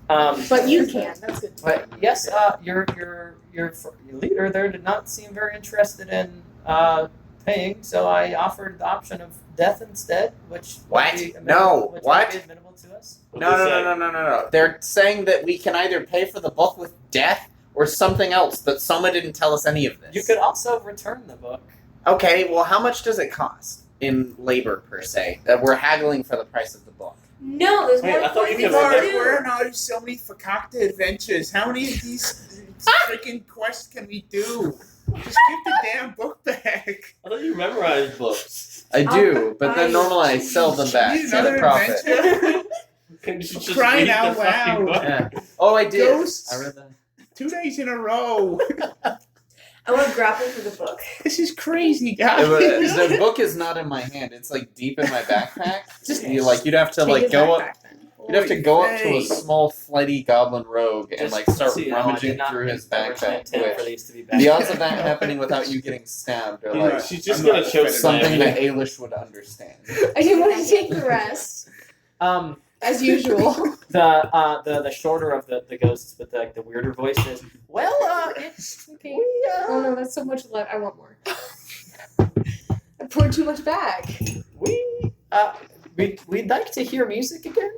But you can. That's good.
But yes, your leader there did not seem very interested in paying, so I offered the option of death instead, which would
What?
be
No,
which
what?
would be admittable to us.
No. They're saying that we can either pay for the book with death or something else, but Soma didn't tell us any of this.
You could also return the book.
Okay, well, how much does it cost in labor, per se? We're haggling for the price of the book.
No, there's
Wait,
more
I thought you
important
could
things to
We're
do.
on all so many fakakta adventures. How many of these freaking quests can we do? Just give the damn book back.
I thought you memorized books.
I do, but then normally I sell them back
Need
to
another
the profit.
adventure?
Can you just
Crying
read
out
the fucking
loud.
book?
Yeah. Oh, I did.
Ghosts?
I read that.
2 days in a row.
I want to grapple for the book.
This is crazy, guys.
The book is not in my hand. It's like deep in my backpack.
Just
You'd have to
take
like
his
go up.
backpack then.
You'd have to go up to a
Hey.
small flighty goblin rogue and
Just
like start
so you know, I did
rummaging
not
through
make
his
the original
backpack.
intent for
Which
these to be
the odds
backpacks.
of that happening without you getting stabbed are
Yeah.
like
She's just
I'm
gonna
not
choke
offended.
something
something.
that Ailish would understand.
I didn't want to take the rest, as usual.
The shorter of the ghosts with the weirder voices. Well, it's
Okay.
we
Oh no, that's so much left. I want more. I poured too much back.
we'd like to hear music again.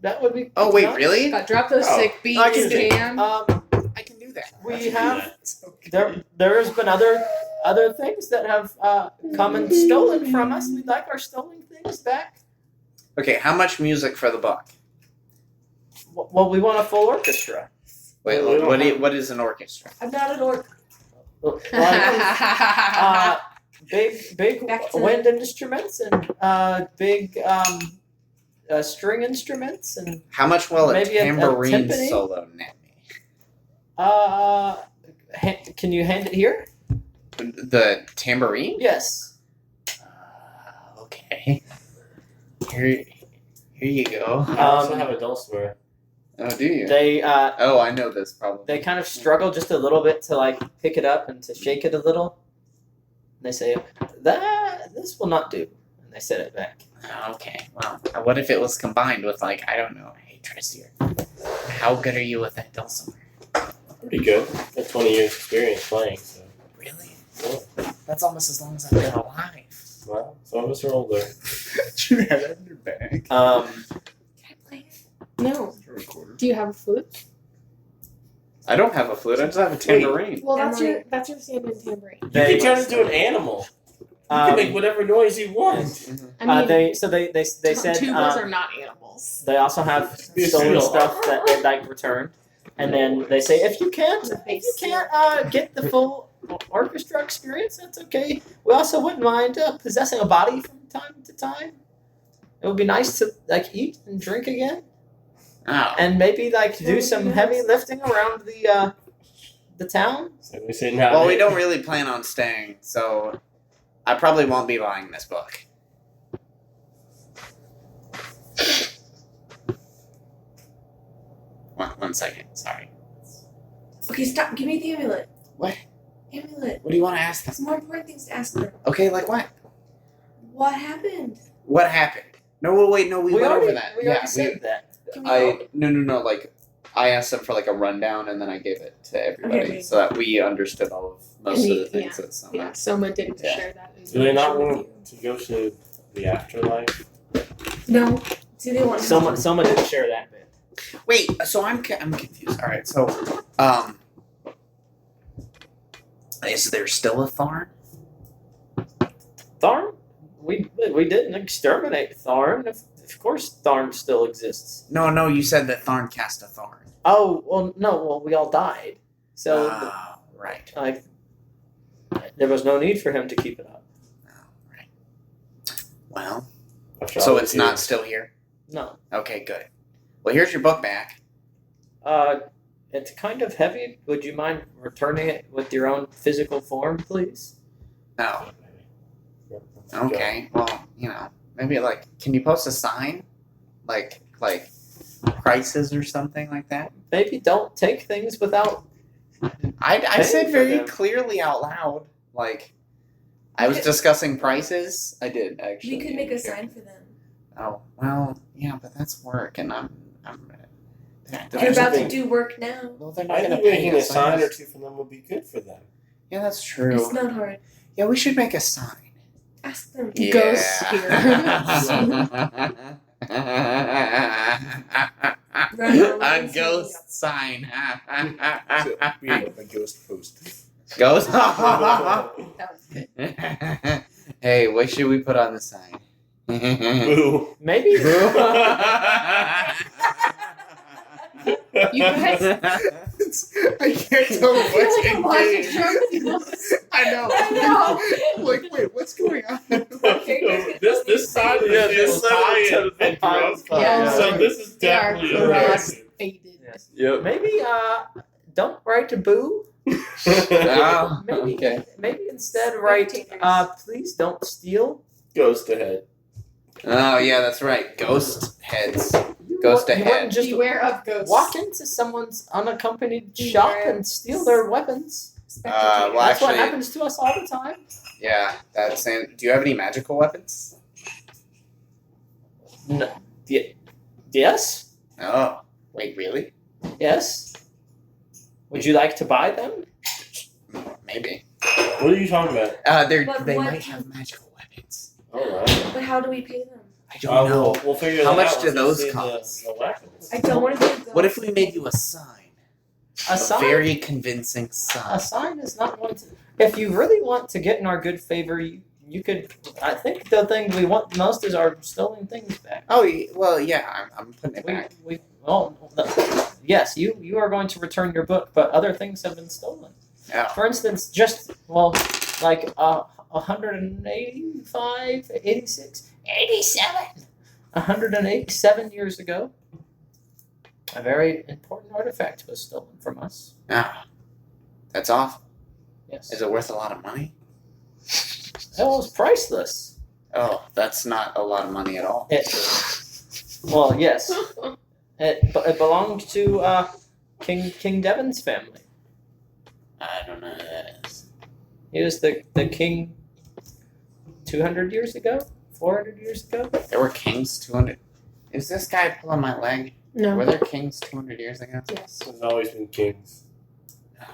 That would be.
Oh wait,
nice.
really?
Got drop those
Oh,
sick beats,
I can do-
Cam.
I can do that.
We have there's been other things that have come and stolen from us. We'd like our stolen things back.
Okay, how much music for the book?
Well, we want a full orchestra.
Wait,
We don't
what is an orchestra?
I'm not an orc.
Big
Back to-
wind instruments and big string instruments and
How much will a
Maybe a
tambourine
timpani?
solo net me?
can you hand it here?
The tambourine?
Yes.
Okay. Here you go.
I also have a dulcimer.
Oh, do you?
They
Oh, I know this probably.
they kind of struggle just a little bit to like pick it up and to shake it a little. And they say this will not do, and they set it back.
Okay, well, what if it was combined with, like, I don't know, hey, Tristier, how good are you with that dulcimer?
Pretty good. Got 20 years experience playing, so.
Really?
Yeah.
That's almost as long as I've been alive.
Well, some of us are older.
You have that in your bag.
Can I play it?
No.
It's a recorder.
Do you have a flute?
I don't have a flute, I just have a tambourine.
Well, that's
Emily.
your stand-in tambourine.
You
They-
can turn into an animal. You can make whatever noise you want.
I mean,
they said
tubas are not animals.
they also have
Be a
stolen
seal.
stuff that they'd like returned, and then they say if you can't get the full orchestra experience, that's okay. We also wouldn't mind possessing a body from time to time. It would be nice to like eat and drink again,
Oh.
and maybe like do some heavy lifting around the town.
So we say now.
Well, we don't really plan on staying, so I probably won't be buying this book. One second, sorry.
Okay, stop. Give me the amulet.
What?
Amulet.
What do you want to ask them?
There's more important things to ask them.
Okay, like what?
What happened?
What happened? No, wait, no, we went
already,
over that.
We
yeah,
already said that.
Can we go?
no, like, I asked them for, like, a rundown, and then I gave it to everybody,
Okay.
so that we understood all of most of the things that someone...
Yeah, Soma didn't
Yeah.
share that.
Do they not
information with
want to go to the afterlife?
No. Do they want
Someone didn't share that bit.
Wait, so I'm confused. All right, so is there still a Tharn?
Tharn? We didn't exterminate Tharn. Of course, Tharn still exists.
No, you said that Tharn cast a Tharn.
Oh well, no. Well, we all died, so
Oh, right.
like there was no need for him to keep it up.
Oh, right. Well,
After
so
all
it's
these
not
years.
still here.
No.
Okay, good. Well, here's your book back.
It's kind of heavy. Would you mind returning it with your own physical form, please?
Oh, okay. Well, maybe like, can you post a sign, like prices or something like that?
Maybe don't take things without.
I
Paying
said
for
very
them.
clearly out loud, like I was discussing prices. I did actually.
We could make a sign for them.
Oh well, yeah, but that's work, and I'm.
You're about to do work now.
Well, they're not
I
gonna
think
pay
making a
us.
sign or two for them would be good for them.
Yeah, that's true.
It's not hard.
Yeah, we should make a sign.
Ask them.
Yeah.
Ghost
A ghost sign.
So, being a ghost post.
Ghost.
That was good.
Hey, what should we put on the sign?
Boo.
Maybe.
You guys-
I can't tell
I feel
what's
like I'm watching
engaged.
shows.
I know.
I
Like, wait, what's going on?
This side of
Yeah,
the
this
deal
side
is
of the
high and
deal.
Yeah.
So this is
They are
definitely
cross
a
faded.
Yes.
Yep.
Maybe don't write a boo.
Oh,
Maybe
okay.
maybe instead write
Spectators.
please don't steal.
Ghost ahead.
Oh, yeah, that's right. Ghost heads.
You
Ghost
you
ahead.
wouldn't just
Beware of ghosts.
walk into someone's unaccompanied
Beware.
shop and steal their weapons.
Well,
That's what
actually-
happens to us all the time.
Yeah, that's it. Do you have any magical weapons?
No. Yes.
Oh, wait, really?
Yes. Would you like to buy them?
Maybe.
What are you talking about?
They
But
they
what
might
do-
have magical weapons.
Alright.
But how do we pay them?
I I don't know.
We'll figure
How
that
much
out
do
once we
those
see
cost?
The weapons.
I don't want to be.
What if we made you a sign?
A sign?
Very convincing
A
sign.
sign is not going to. If you really want to get in our good favor, you could. I think the thing we want most is our stolen things back.
Oh, well, yeah, I'm putting it back.
Yes, you are going to return your book, but other things have been stolen.
Oh.
For instance, like 185, 86, 87, 187 years ago, a very important artifact was stolen from us.
Ah, that's awful.
Yes.
Is it worth a lot of money?
It was priceless.
Oh, that's not a lot of money at all.
Well, yes. It belonged to King Devon's family.
I don't know who that is.
He was the king 200 years ago? 400 years ago?
There were kings 200. Is this guy pulling my leg?
No.
Were there kings 200 years ago?
Yes.
There's always been kings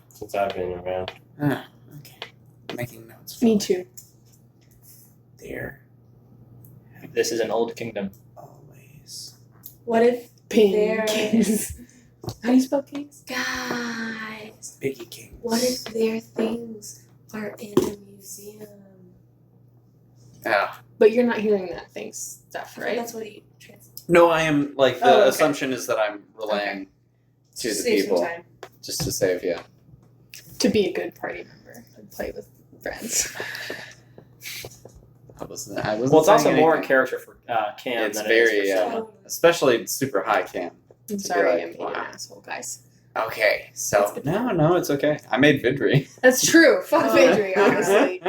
since I've been around.
Ah, okay. Making notes.
Me too.
There.
This is an old kingdom.
Always.
What if
Pink. How do you spell kings?
guys?
Biggie kings.
What if their things are in a museum?
Oh.
But you're not hearing that thing stuff,
I think
right?
that's what he translated.
No, I am like the
Oh, okay.
assumption is that I'm relaying to the
Save
people
some time
just to save. Yeah.
to be a good party member and play with friends.
I wasn't
Well, it's also
saying
more in
anything.
character for Cam
It's
than
very,
it is for
yeah.
someone.
Especially super high cam.
I'm
be
sorry,
like,
I'm being an
wow.
asshole, guys.
Okay, so
No, it's okay. I made Vidri.
That's true. Fuck
Oh.
Vidri, honestly.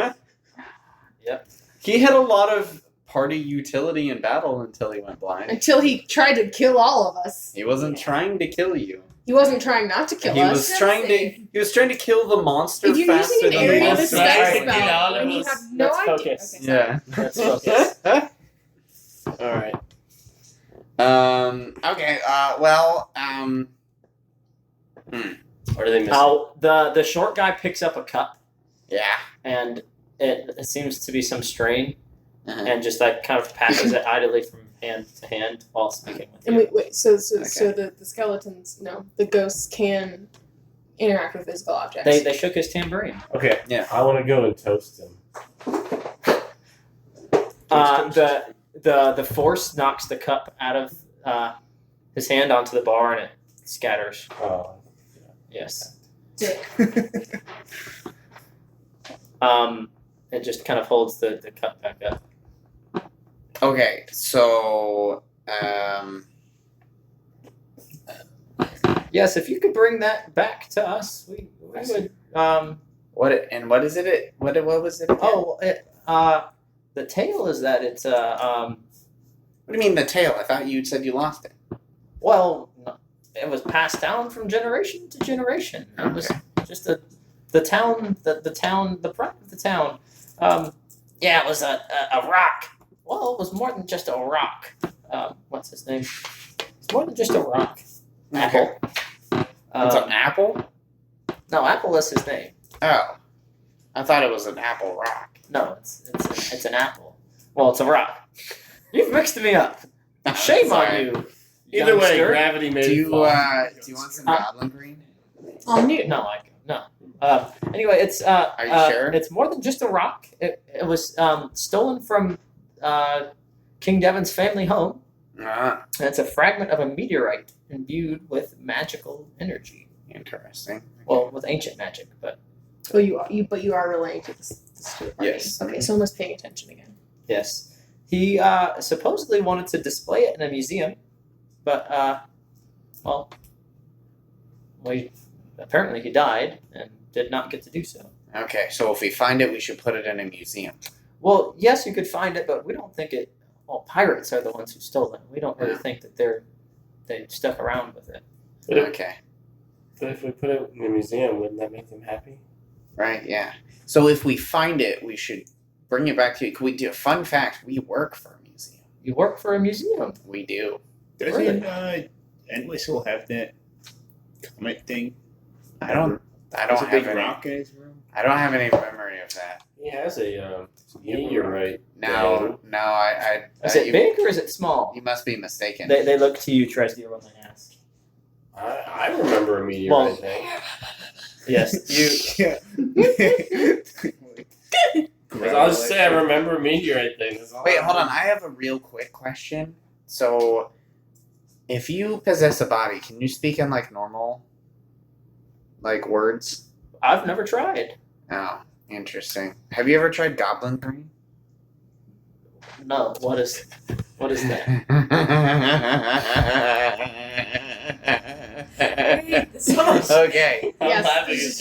He had a lot of party utility in battle until he went blind.
Until he tried to kill all of us.
He wasn't trying to kill you.
He wasn't trying not to kill
He
us.
was trying to kill the monster
If you're
faster
using an
than the
area
monster.
to spell
Get out of
and you
this.
have no
Let's
idea.
focus.
Okay, sorry.
Yeah.
Let's focus.
All right.
okay,
What are they missing?
The short guy picks up a cup,
yeah.
and it seems to be some strain,
Uh-huh.
and just like kind of passes it idly from hand to hand while speaking with
And
you.
wait, so the skeletons, no, the ghosts can interact with physical objects.
They shook his tambourine.
Okay.
Yeah.
I want to go and toast him.
The force knocks the cup out of his hand onto the bar, and it scatters.
Oh.
Yes.
Dick.
It just kind of holds the cup back up.
Okay, so
Yes, if you could bring that back to us, we would.
what is it? What was it? Again?
The tale is that it's
What do you mean the tail? I thought you said you lost it.
well, it was passed down from generation to generation. It was just the town, the pride of the town. Yeah, it was a rock. Well, it was more than just a rock. What's his name? It's more than just a rock. Apple.
It's an apple?
No, Apple is his name.
Oh. I thought it was an apple rock.
No, it's an apple. Well, it's a rock. You've mixed me up. Shame
Sorry.
on you.
Either way,
youngster.
gravity made
Do
it
you
fall.
do you want some goblin green?
On you.
No. Anyway, it's
Are you sure?
It's more than just a rock. It was stolen from King Devon's family home,
Ah,
and it's a fragment of a meteorite imbued with magical energy.
interesting.
Well, with ancient magic, but
Oh, but you are relating to this to the party.
Yes.
Okay, so almost paying attention again.
yes, he supposedly wanted to display it in a museum, but apparently he died and did not get to do so.
Okay, so if we find it, we should put it in a museum.
Well, yes, you could find it, but we don't think it. Well, pirates are the ones who stole it. We don't really think that they stuck around with it.
But if,
Okay,
but if we put it in a museum, wouldn't that make them happy?
right, yeah. So if we find it, we should bring it back to you. Can we do a fun fact? We work for a museum.
You work for a museum.
We do.
Doesn't Entwistle have that comet thing?
I don't
There's a
have
big
any.
rock in his room.
I don't have any memory of that.
He has a meteorite.
No, I
Is it big or is it small?
You must be mistaken.
They look to you, Tresdier, when they ask.
I remember a meteorite thing.
Yes, you.
Because I'll just say I remember a meteorite thing. That's all
Wait,
I
hold on.
remember.
I have a real quick question. So, if you possess a body, can you speak in like normal, like words?
I've never tried.
Oh, interesting. Have you ever tried Goblin Green?
No. What is that?
Okay.
I'm
Yes.
laughing as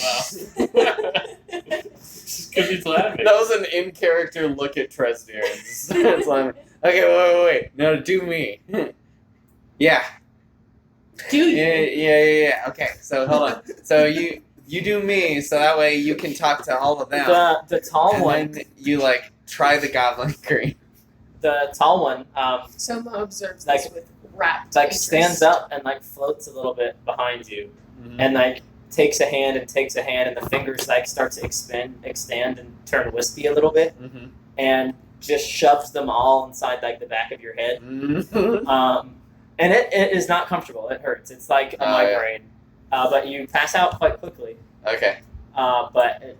well. Just because he's laughing.
That was an in-character look at Tresdier. It's like, okay, wait. No, do me.
Yeah.
Dude.
Yeah. Okay, so hold on. So you do me, so that way you can talk to all of them.
The tall
and
one.
then you like try the Goblin Green.
The tall one.
Soma observes
Like-
this with rapt
Like
interest.
stands up and like floats a little bit behind you, and like takes a hand, and the fingers like start to extend and turn wispy a little bit,
Mm-hmm.
and just shoves them all inside like the back of your head.
Mm-hmm.
And it is not comfortable. It hurts. It's like a
Oh, yeah.
migraine. But you pass out quite quickly.
Okay.
But it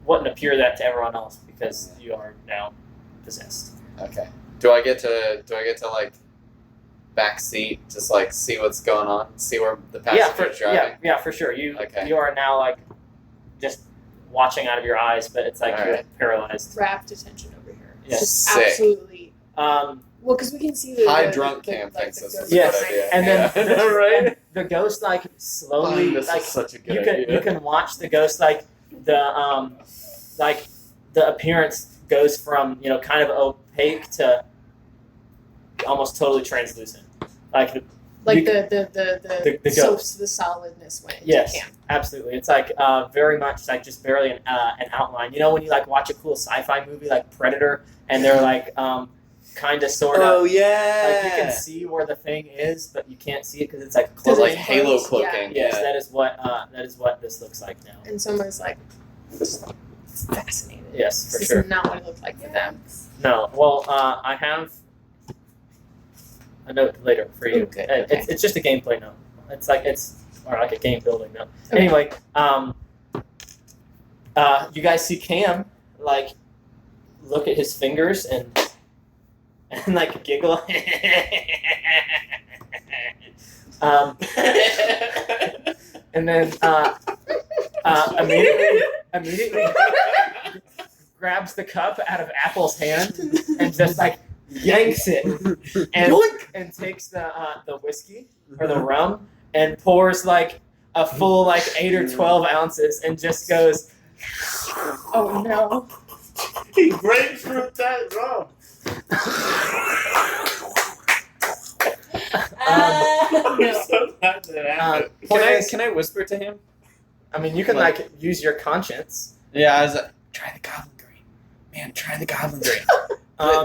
wouldn't appear that to everyone else because you are now possessed.
Okay. Do I get to like back seat, just like see what's going on, see where the passenger's driving?
Yeah, for sure.
Okay.
You are now like just watching out of your eyes, but it's like
All
you're
right.
paralyzed.
Rapt attention over here.
Yes.
Just
Sick.
absolutely.
Um,
Well, because we can see the
High
the-
drunk
the-
Cam
like,
thinks
the
this is
ghost
a
Yes,
good idea.
and then
Yeah. I know, right?
the ghost like slowly
This
like
is such a good
you can
idea.
you can watch the ghost like the appearance goes from kind of opaque to almost totally translucent. Like
Like
you-
the
the
so
ghost.
the solidness went into
Yes,
Cam.
absolutely. It's like very much like just barely an outline. You know when you like watch a cool sci-fi movie like Predator and they're like kind of sort of
Oh yeah.
like you can see where the thing is, but you can't see it because it's like
It's
close.
like
it's
halo
close,
cloaking.
Yes,
Yeah.
that is what this looks like now.
And someone's like, fascinated.
Yes, for
This
sure.
is not what it looked like for them.
No, well, I have a note later for you.
Oh, good,
It's just a gameplay note. It's like a game building note.
Okay.
Anyway, you guys see Cam like look at his fingers and like giggle. And then immediately grabs the cup out of Apple's hand and just like yanks it and takes the whiskey or the rum and pours like a full like 8 or 12 ounces and just goes,
Oh no.
He grapefruit that rum. I'm so glad that happened.
Can I whisper to him?
I mean, you can like use your conscience.
Yeah, I was like, try the Goblin Green. Man, try the Goblin Green.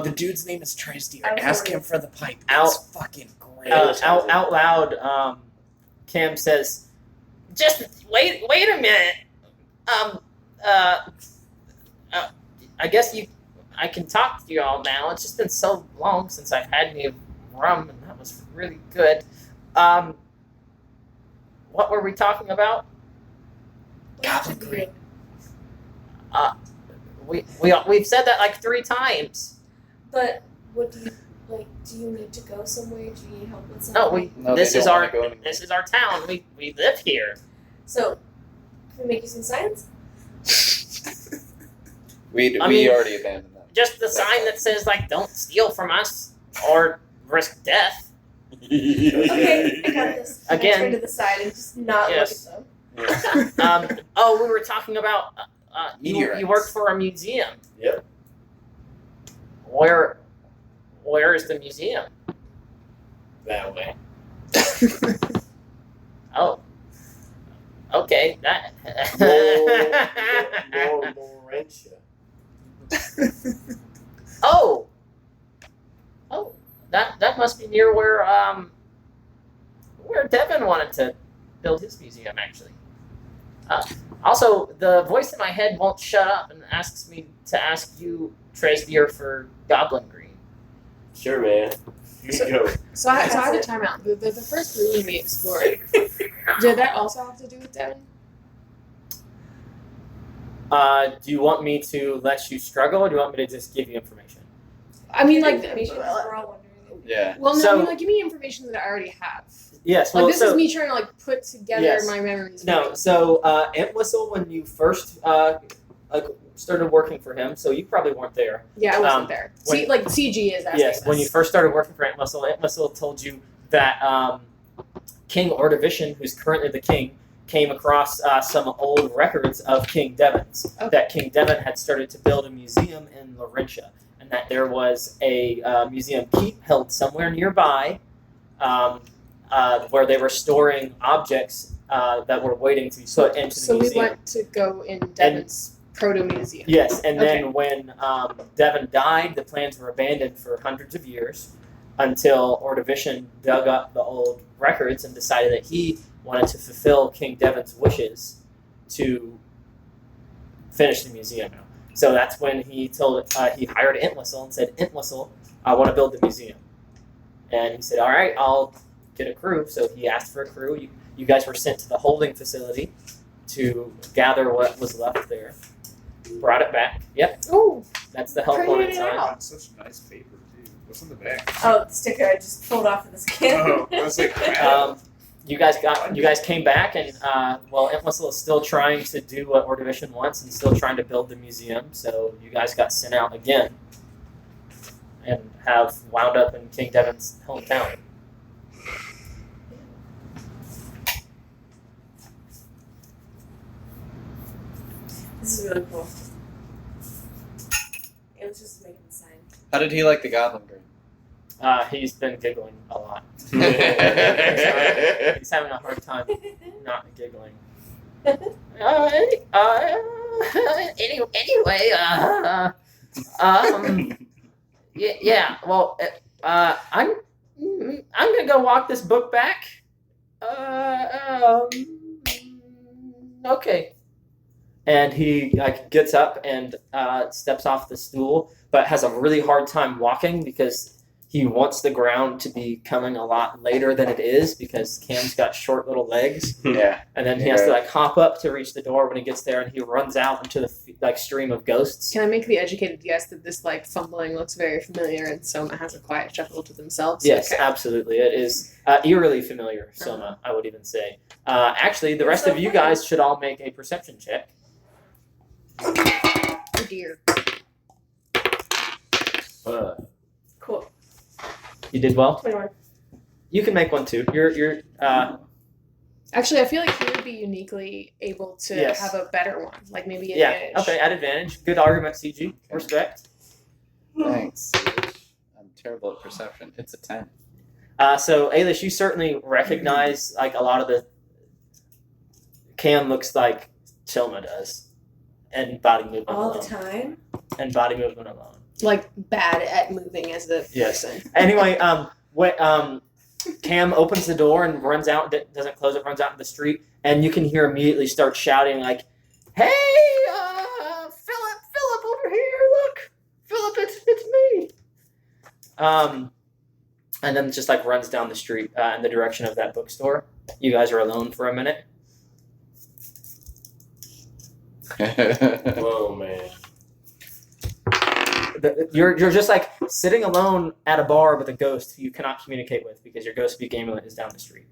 The dude's name is Tresdier. Ask him for the pipe.
Out-
It's fucking great.
Out loud, Cam says, "Just wait a minute. I guess I can talk to you all now. It's just been so long since I've had any rum, and that was really good. What were we talking about?
Goblin Green.
We've said that like 3 times.
But what do you like? Do you need to go somewhere? Do you need help with
No,
something?
No,
this
they
is
don't
our
wanna go anymore.
this is our town. We live here.
So, can we make you some signs?
We
I mean-
already abandoned that.
Just the sign that says like "Don't steal from us" or risk death.
Okay, I got this. And
Again.
I turn to the side and just not
Yes.
look at them.
We were talking about you
Meteorites.
work for a museum.
Yep.
Where is the museum?
That way.
Oh. Okay, that.
Laurentia.
Oh, that must be near where Devin wanted to build his museum. Actually, Also, the voice in my head won't shut up and asks me to ask you, Tresdier, for Goblin Green.
Sure, man. You go.
So I have a timeout. The first ruin we explored, did that also have to do with Devin?
Do you want me to let you struggle, or do you want me to just give you information?
I mean, like,
We're all wondering.
Yeah.
well, no,
So-
I mean, like, give me information that I already have.
Yes.
Like,
Well,
this
so,
is me trying to, like, put together
Yes.
my memories.
No, so Ant Whistle, when you first started working for him, so you probably weren't there.
Yeah, I wasn't
Um,
there.
when-
See, like, CG is asking
Yes, when you
this.
first started working for Ant Whistle told you that King Ordivision, who's currently the king, came across some old records of King Devon's.
Okay.
That King Devon had started to build a museum in Laurentia, and that there was a museum keep held somewhere nearby where they were storing objects that were waiting to be put into the
So we
museum.
went to go in Devon's proto-museum.
Yes, and then
Okay.
when Devon died, the plans were abandoned for hundreds of years until Ordivision dug up the old records and decided that he wanted to fulfill King Devon's wishes to finish the museum. So that's when he hired Entwistle and said, Entwistle, I want to build the museum. And he said, all right, I'll get a crew. So he asked for a crew. You guys were sent to the holding facility to gather what was left there. Brought it back. Yep,
Oh,
that's the help on
Printed it
inside.
out.
Oh, such nice paper too. What's on the back?
Oh, the sticker I just pulled off of the skin.
Oh, I was like, wow.
You guys came back, and Entwistle is still trying to do what Ordivision wants, and still trying to build the museum. So you guys got sent out again, and have wound up in King Devon's hometown.
This is really cool. It was just making the sign.
How did he like the Goblin Green?
He's been giggling a lot.
He's
He's having a hard time not giggling. Anyway, yeah. Well, I'm gonna go walk this book back. Okay. And he gets up and steps off the stool, but has a really hard time walking because he wants the ground to be coming a lot later than it is because Cam's got short little legs.
Yeah.
And then he has to hop up to reach the door when he gets there, and he runs out into the stream of ghosts.
can I make the educated guess that this, like, fumbling looks very familiar and Soma has a quiet chuckle to themselves?
Yes,
Okay.
absolutely. It is eerily familiar, Soma, I would even say. Actually, the rest of you guys should all make a perception check.
Oh, dear.
Cool.
You did well.
21.
You can make one too. You're
Actually, I feel like he would be uniquely able to
Yes.
have a better one. Like, maybe
yeah.
advantage.
Okay, at advantage. Good argument, CG. Respect.
Thanks. I'm terrible at perception. It's a 10.
So Ailish, you certainly recognize like a lot of the Cam looks like Chilma does, and body movement
All the
alone.
time?
And body movement alone.
Like, bad at moving as the
Yes.
person.
Anyway, Cam opens the door and runs out. Doesn't close it. Runs out in the street, and you can hear immediately start shouting like, "Hey, Philip over here! Look, Philip, it's me!" And then just like runs down the street in the direction of that bookstore. You guys are alone for a minute.
Whoa, man.
You're just like sitting alone at a bar with a ghost who you cannot communicate with because your ghost speak amulet is down the street.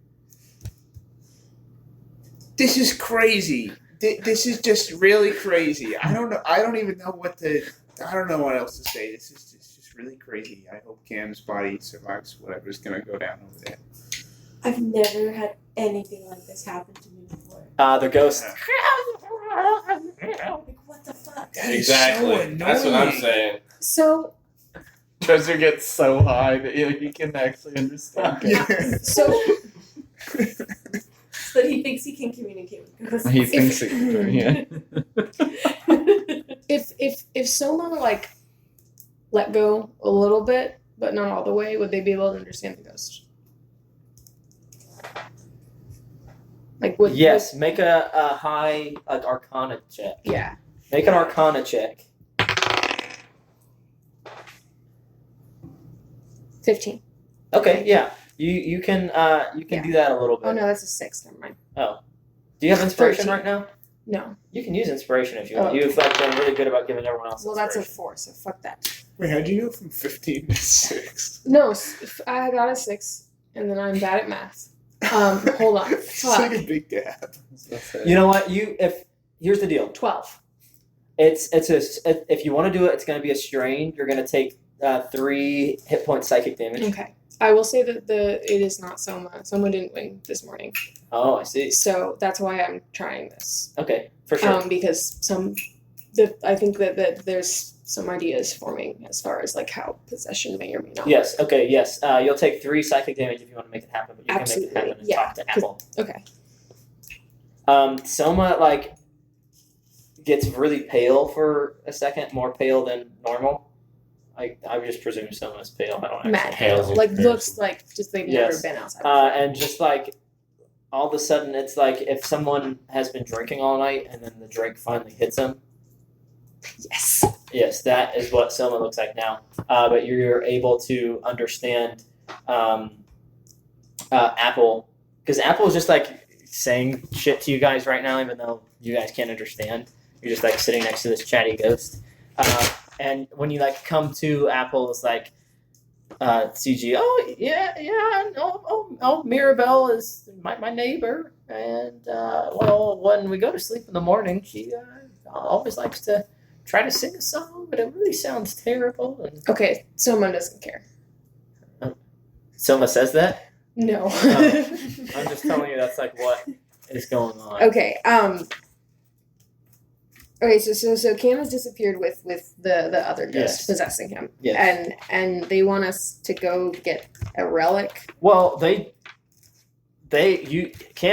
This is crazy. This is just really crazy. I don't know. I don't even know what to. I don't know what else to say. This is just really crazy. I hope Cam's body survives whatever's gonna go down over there.
I've never had anything like this happen to me before.
The ghost.
Like, what the fuck?
That is
Exactly.
so
That's what I'm
annoying.
saying.
So,
Treasure gets so high that he can actually understand.
Yeah.
so
So that he thinks he can communicate with ghosts.
He thinks it. Yeah.
if Soma, like, let go a little bit, but not all the way, would they be able to understand the ghost? Like with
Yes, make a high Arcana check.
Yeah.
Make an Arcana check.
15.
Okay, yeah. You can
Yeah.
do that a little bit.
Oh no, that's a 6. Never mind.
Oh. Do you have inspiration
13.
right now?
No.
You can use inspiration if you want.
Oh.
You've been really good about giving everyone else
Well, that's a
inspiration.
4, so fuck that.
Wait, how'd you go from 15 to 6?
No, I got a 6, and then I'm bad at math. Hold on.
It's
Fuck.
like a big gap.
You know what? Here's the deal.
12.
If you want to do it, it's going to be a strain. You're going to take 3 hit points psychic damage.
Okay. I will say that it is not Soma. Soma didn't win this morning,
Oh, I see.
so that's why I'm trying this.
Okay, for sure.
Because I think that there's some ideas forming as far as like how possession may or may not.
Yes. Okay. Yes. You'll take 3 psychic damage if you want to make it happen, but you
Absolutely,
can make it happen and
yeah,
talk to Apple.
Okay.
Soma gets really pale for a second, more pale than normal. I would just presume Soma's pale. I don't actually.
Mad
Pales
pale.
in
Like
comparison.
looks like just they've
Yes.
never been outside. before.
And just all of a sudden, it's like if someone has been drinking all night and then the drink finally hits them.
Yes.
Yes, that is what Soma looks like now. But you're able to understand Apple, because Apple is just saying shit to you guys right now, even though you guys can't understand. You're just sitting next to this chatty ghost. And when you come to Apple, it's CG. Oh yeah, no, Mirabelle is my neighbor, and well, when we go to sleep in the morning, she always likes to try to sing a song, but it really sounds terrible. And
Okay, Soma doesn't care.
Soma says that.
No.
I'm just telling you that's what is going on.
Okay. Okay. So Cam has disappeared with the other ghost
Yes.
possessing him.
Yes.
And they want us to go get a relic.
Well, Cam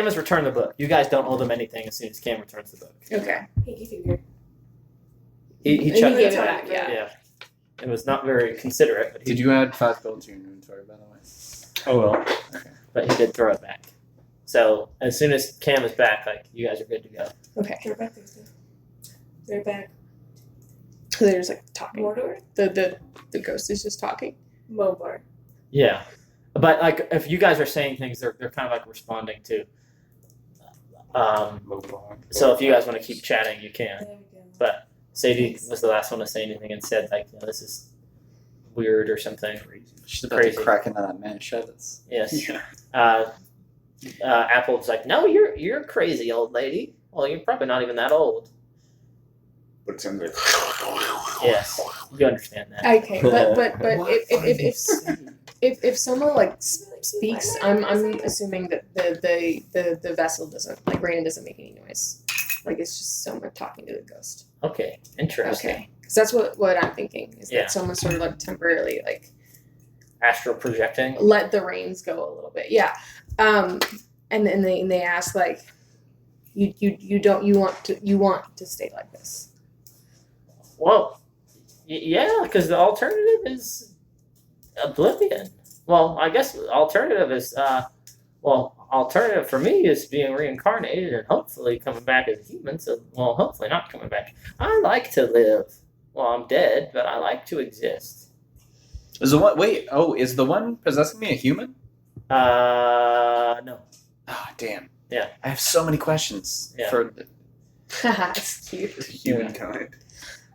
has returned the book. You guys don't owe them anything as soon as Cam returns the book.
Okay.
Pinky finger.
He
He
chucked
gave
it
it back. Yeah.
Yeah. It was not very considerate, but
Did you add 5 gold to your inventory, by the way?
Oh well.
Okay.
But he did throw it back. So as soon as Cam is back, you guys are good to go.
Okay.
They're back. They're back.
So they're just talking.
Mordor?
The ghost is just talking.
Mobar.
Yeah. But if you guys are saying things, they're kind of responding to. So if you guys want to keep chatting, you can.
There we go.
But Sadie was the last one to say anything and said this is weird or something.
She's about
Crazy.
to crack into that man shut.
Yes.
Yeah.
Apple's no, you're crazy, old lady. Well, you're probably not even that old.
But it sounds like.
Yes, you understand that.
Okay, but
What are you saying?
if someone speaks, I'm assuming that the vessel doesn't Raina doesn't make any noise. It's just someone talking to the ghost.
Okay, interesting.
Okay, because that's what I'm thinking is
Yeah.
that someone sort of temporarily
Astral projecting.
let the reins go a little bit. Yeah. And then they ask you want to stay like this.
Well, yeah, because the alternative is oblivion. Well, I guess the alternative is alternative for me is being reincarnated and hopefully coming back as a human. So, well, hopefully not coming back. I like to live. Well, I'm dead, but I like to exist.
Is the one? Wait. Oh, is the one possessing me a human?
No.
Ah, damn.
Yeah.
I have so many questions
Yeah.
for
It's cute.
Humankind.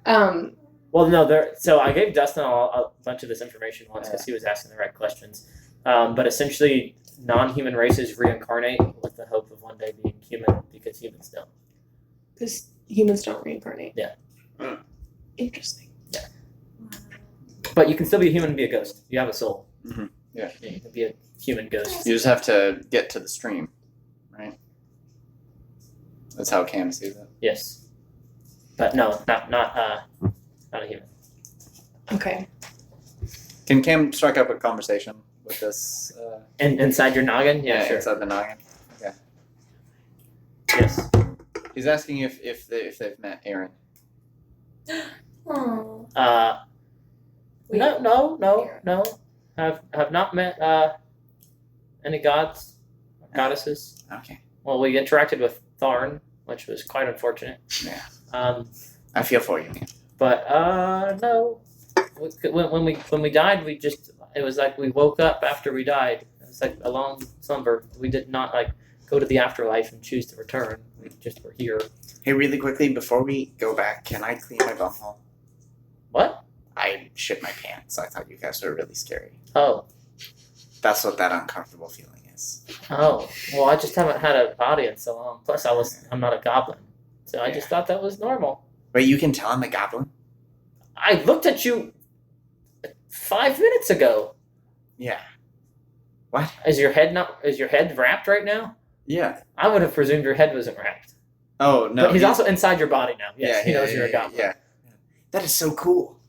Well, no. So I gave Dustin a bunch of this information once because he was asking the right questions. But essentially, non-human races reincarnate with the hope of one day being human because humans don't.
Because humans don't reincarnate.
Yeah.
Interesting.
But you can still be a human and be a ghost. You have a soul.
Mhm. Yeah.
You can be a human ghost.
You just have to get to the stream, right? That's how Cam sees it.
Yes. But no, not a human.
Okay.
Can Cam strike up a conversation with this?
And inside your noggin? Yeah, sure.
Inside the noggin.
Yes.
He's asking if they've met Aaron.
Oh. Wait.
No. Have not met any gods, goddesses.
Okay.
well, we interacted with Tharn, which was quite unfortunate.
Yeah.
I
feel for you, man.
But no, when we died, it was like we woke up after we died. It was like a long slumber. We did not like go to the afterlife and choose to return. We just were here.
Hey, really quickly, before we go back, can I clean my bumhole?
What?
I shit my pants. I thought you guys were really scary.
Oh.
That's what that uncomfortable feeling is.
Oh. Well, I just haven't had a body in so long. Plus, I'm not a goblin, so I just thought that was normal.
Wait, you can tell I'm a goblin?
I looked at you 5 minutes ago.
Yeah. What?
Is your head wrapped right now?
Yeah.
I would have presumed your head wasn't wrapped.
Oh no.
But he's also inside your body now. Yes, he knows you're a goblin.
Yeah. That is so cool.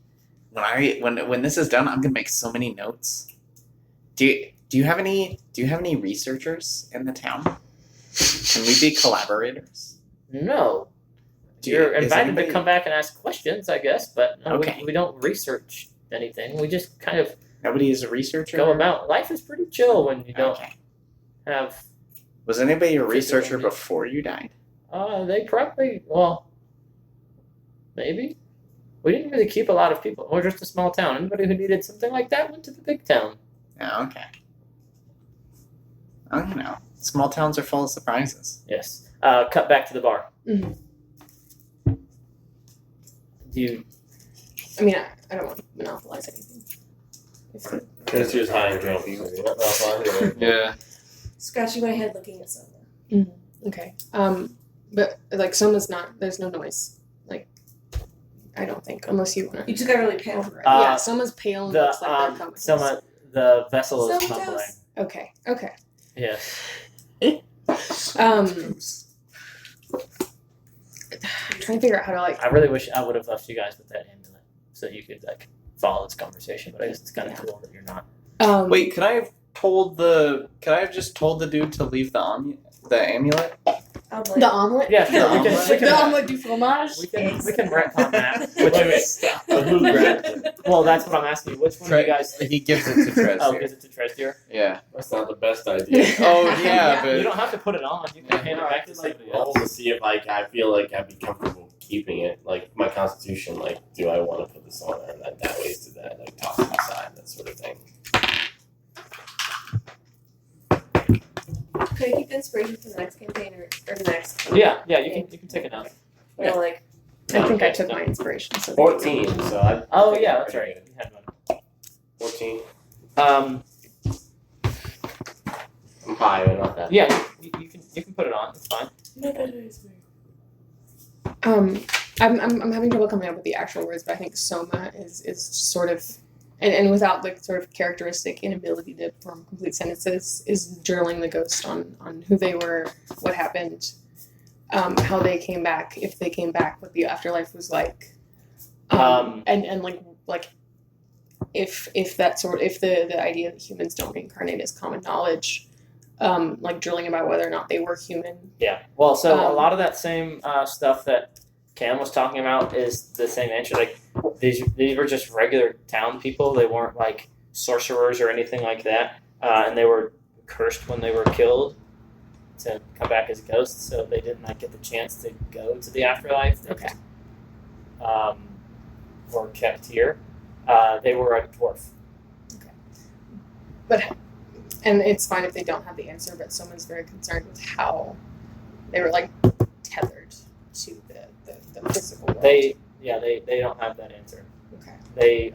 When this is done, I'm gonna make so many notes. Do you have any researchers in the town? Can we be collaborators?
No. You're invited to come back and ask questions, I guess, but no,
Okay.
we don't research anything. We just kind of
Nobody is a researcher?
go about. Life is pretty chill when you don't
Okay.
have.
Was anybody a
Physical
researcher
needs.
before you died?
They probably, well, maybe. We didn't really keep a lot of people. We're just a small town. Anybody who needed something like that went to the big town.
Oh, okay. Oh, small towns are full of surprises.
Yes. Cut back to the bar.
Mhm.
Do you?
I mean, I don't want to monopolize anything.
Because she was high and drunk.
Yeah.
Scratching my head looking at someone.
Okay. But like Soma's not. There's no noise. Like, I don't think, unless you want to.
You just got really pale.
Yeah, Soma's pale and looks like they're coming.
The vessel is
Soma
tumbling.
toast.
Okay.
Yes.
I'm trying to figure out how to like.
I really wish I would have left you guys with that amulet so you could like follow this conversation. But I guess it's kind of cool that you're not.
Wait, could I have just told the dude to leave the amulet?
The omelet.
Yeah, sure. We
The
can.
omelet du fromage.
We can retcon that.
But who grabbed it?
Well, that's what I'm asking you. Which one of you guys?
He gives it to Trez.
Oh,
here.
gives it to Trezdier?
Yeah.
That's not the best idea.
Oh yeah,
You
but
don't have to put it on. You can hand it back to
Like,
somebody
also
else.
see if I feel like I'd be comfortable keeping it. Like my constitution, like do I want to put this on and that wasted that, like toss it aside, that sort of thing.
Could I keep the inspiration for the next campaign or the next?
Yeah, you can take it out.
Or like,
I think I took my inspiration. So
14. So I.
Oh yeah, that's right. You had one.
14.
Um,
I'm high, but not that.
yeah, you can put it on. It's fine.
I'm having trouble coming up with the actual words, but I think Soma is sort of, and without the sort of characteristic inability to form complete sentences, is journaling the ghost on who they were, what happened, how they came back, if they came back, what the afterlife was like, and like if the idea that humans don't reincarnate is common knowledge, like drilling about whether or not they were human.
Yeah. Well, so a lot of that same stuff that Cam was talking about is the same answer. Like these were just regular town people. They weren't like sorcerers or anything like that, and they were cursed when they were killed to come back as ghosts. So they didn't like get the chance to go to the afterlife. They
Okay.
were kept here. They were a dwarf.
And it's fine if they don't have the answer, but someone's very concerned with how they were like tethered to the physical world.
They don't have that answer.
Okay.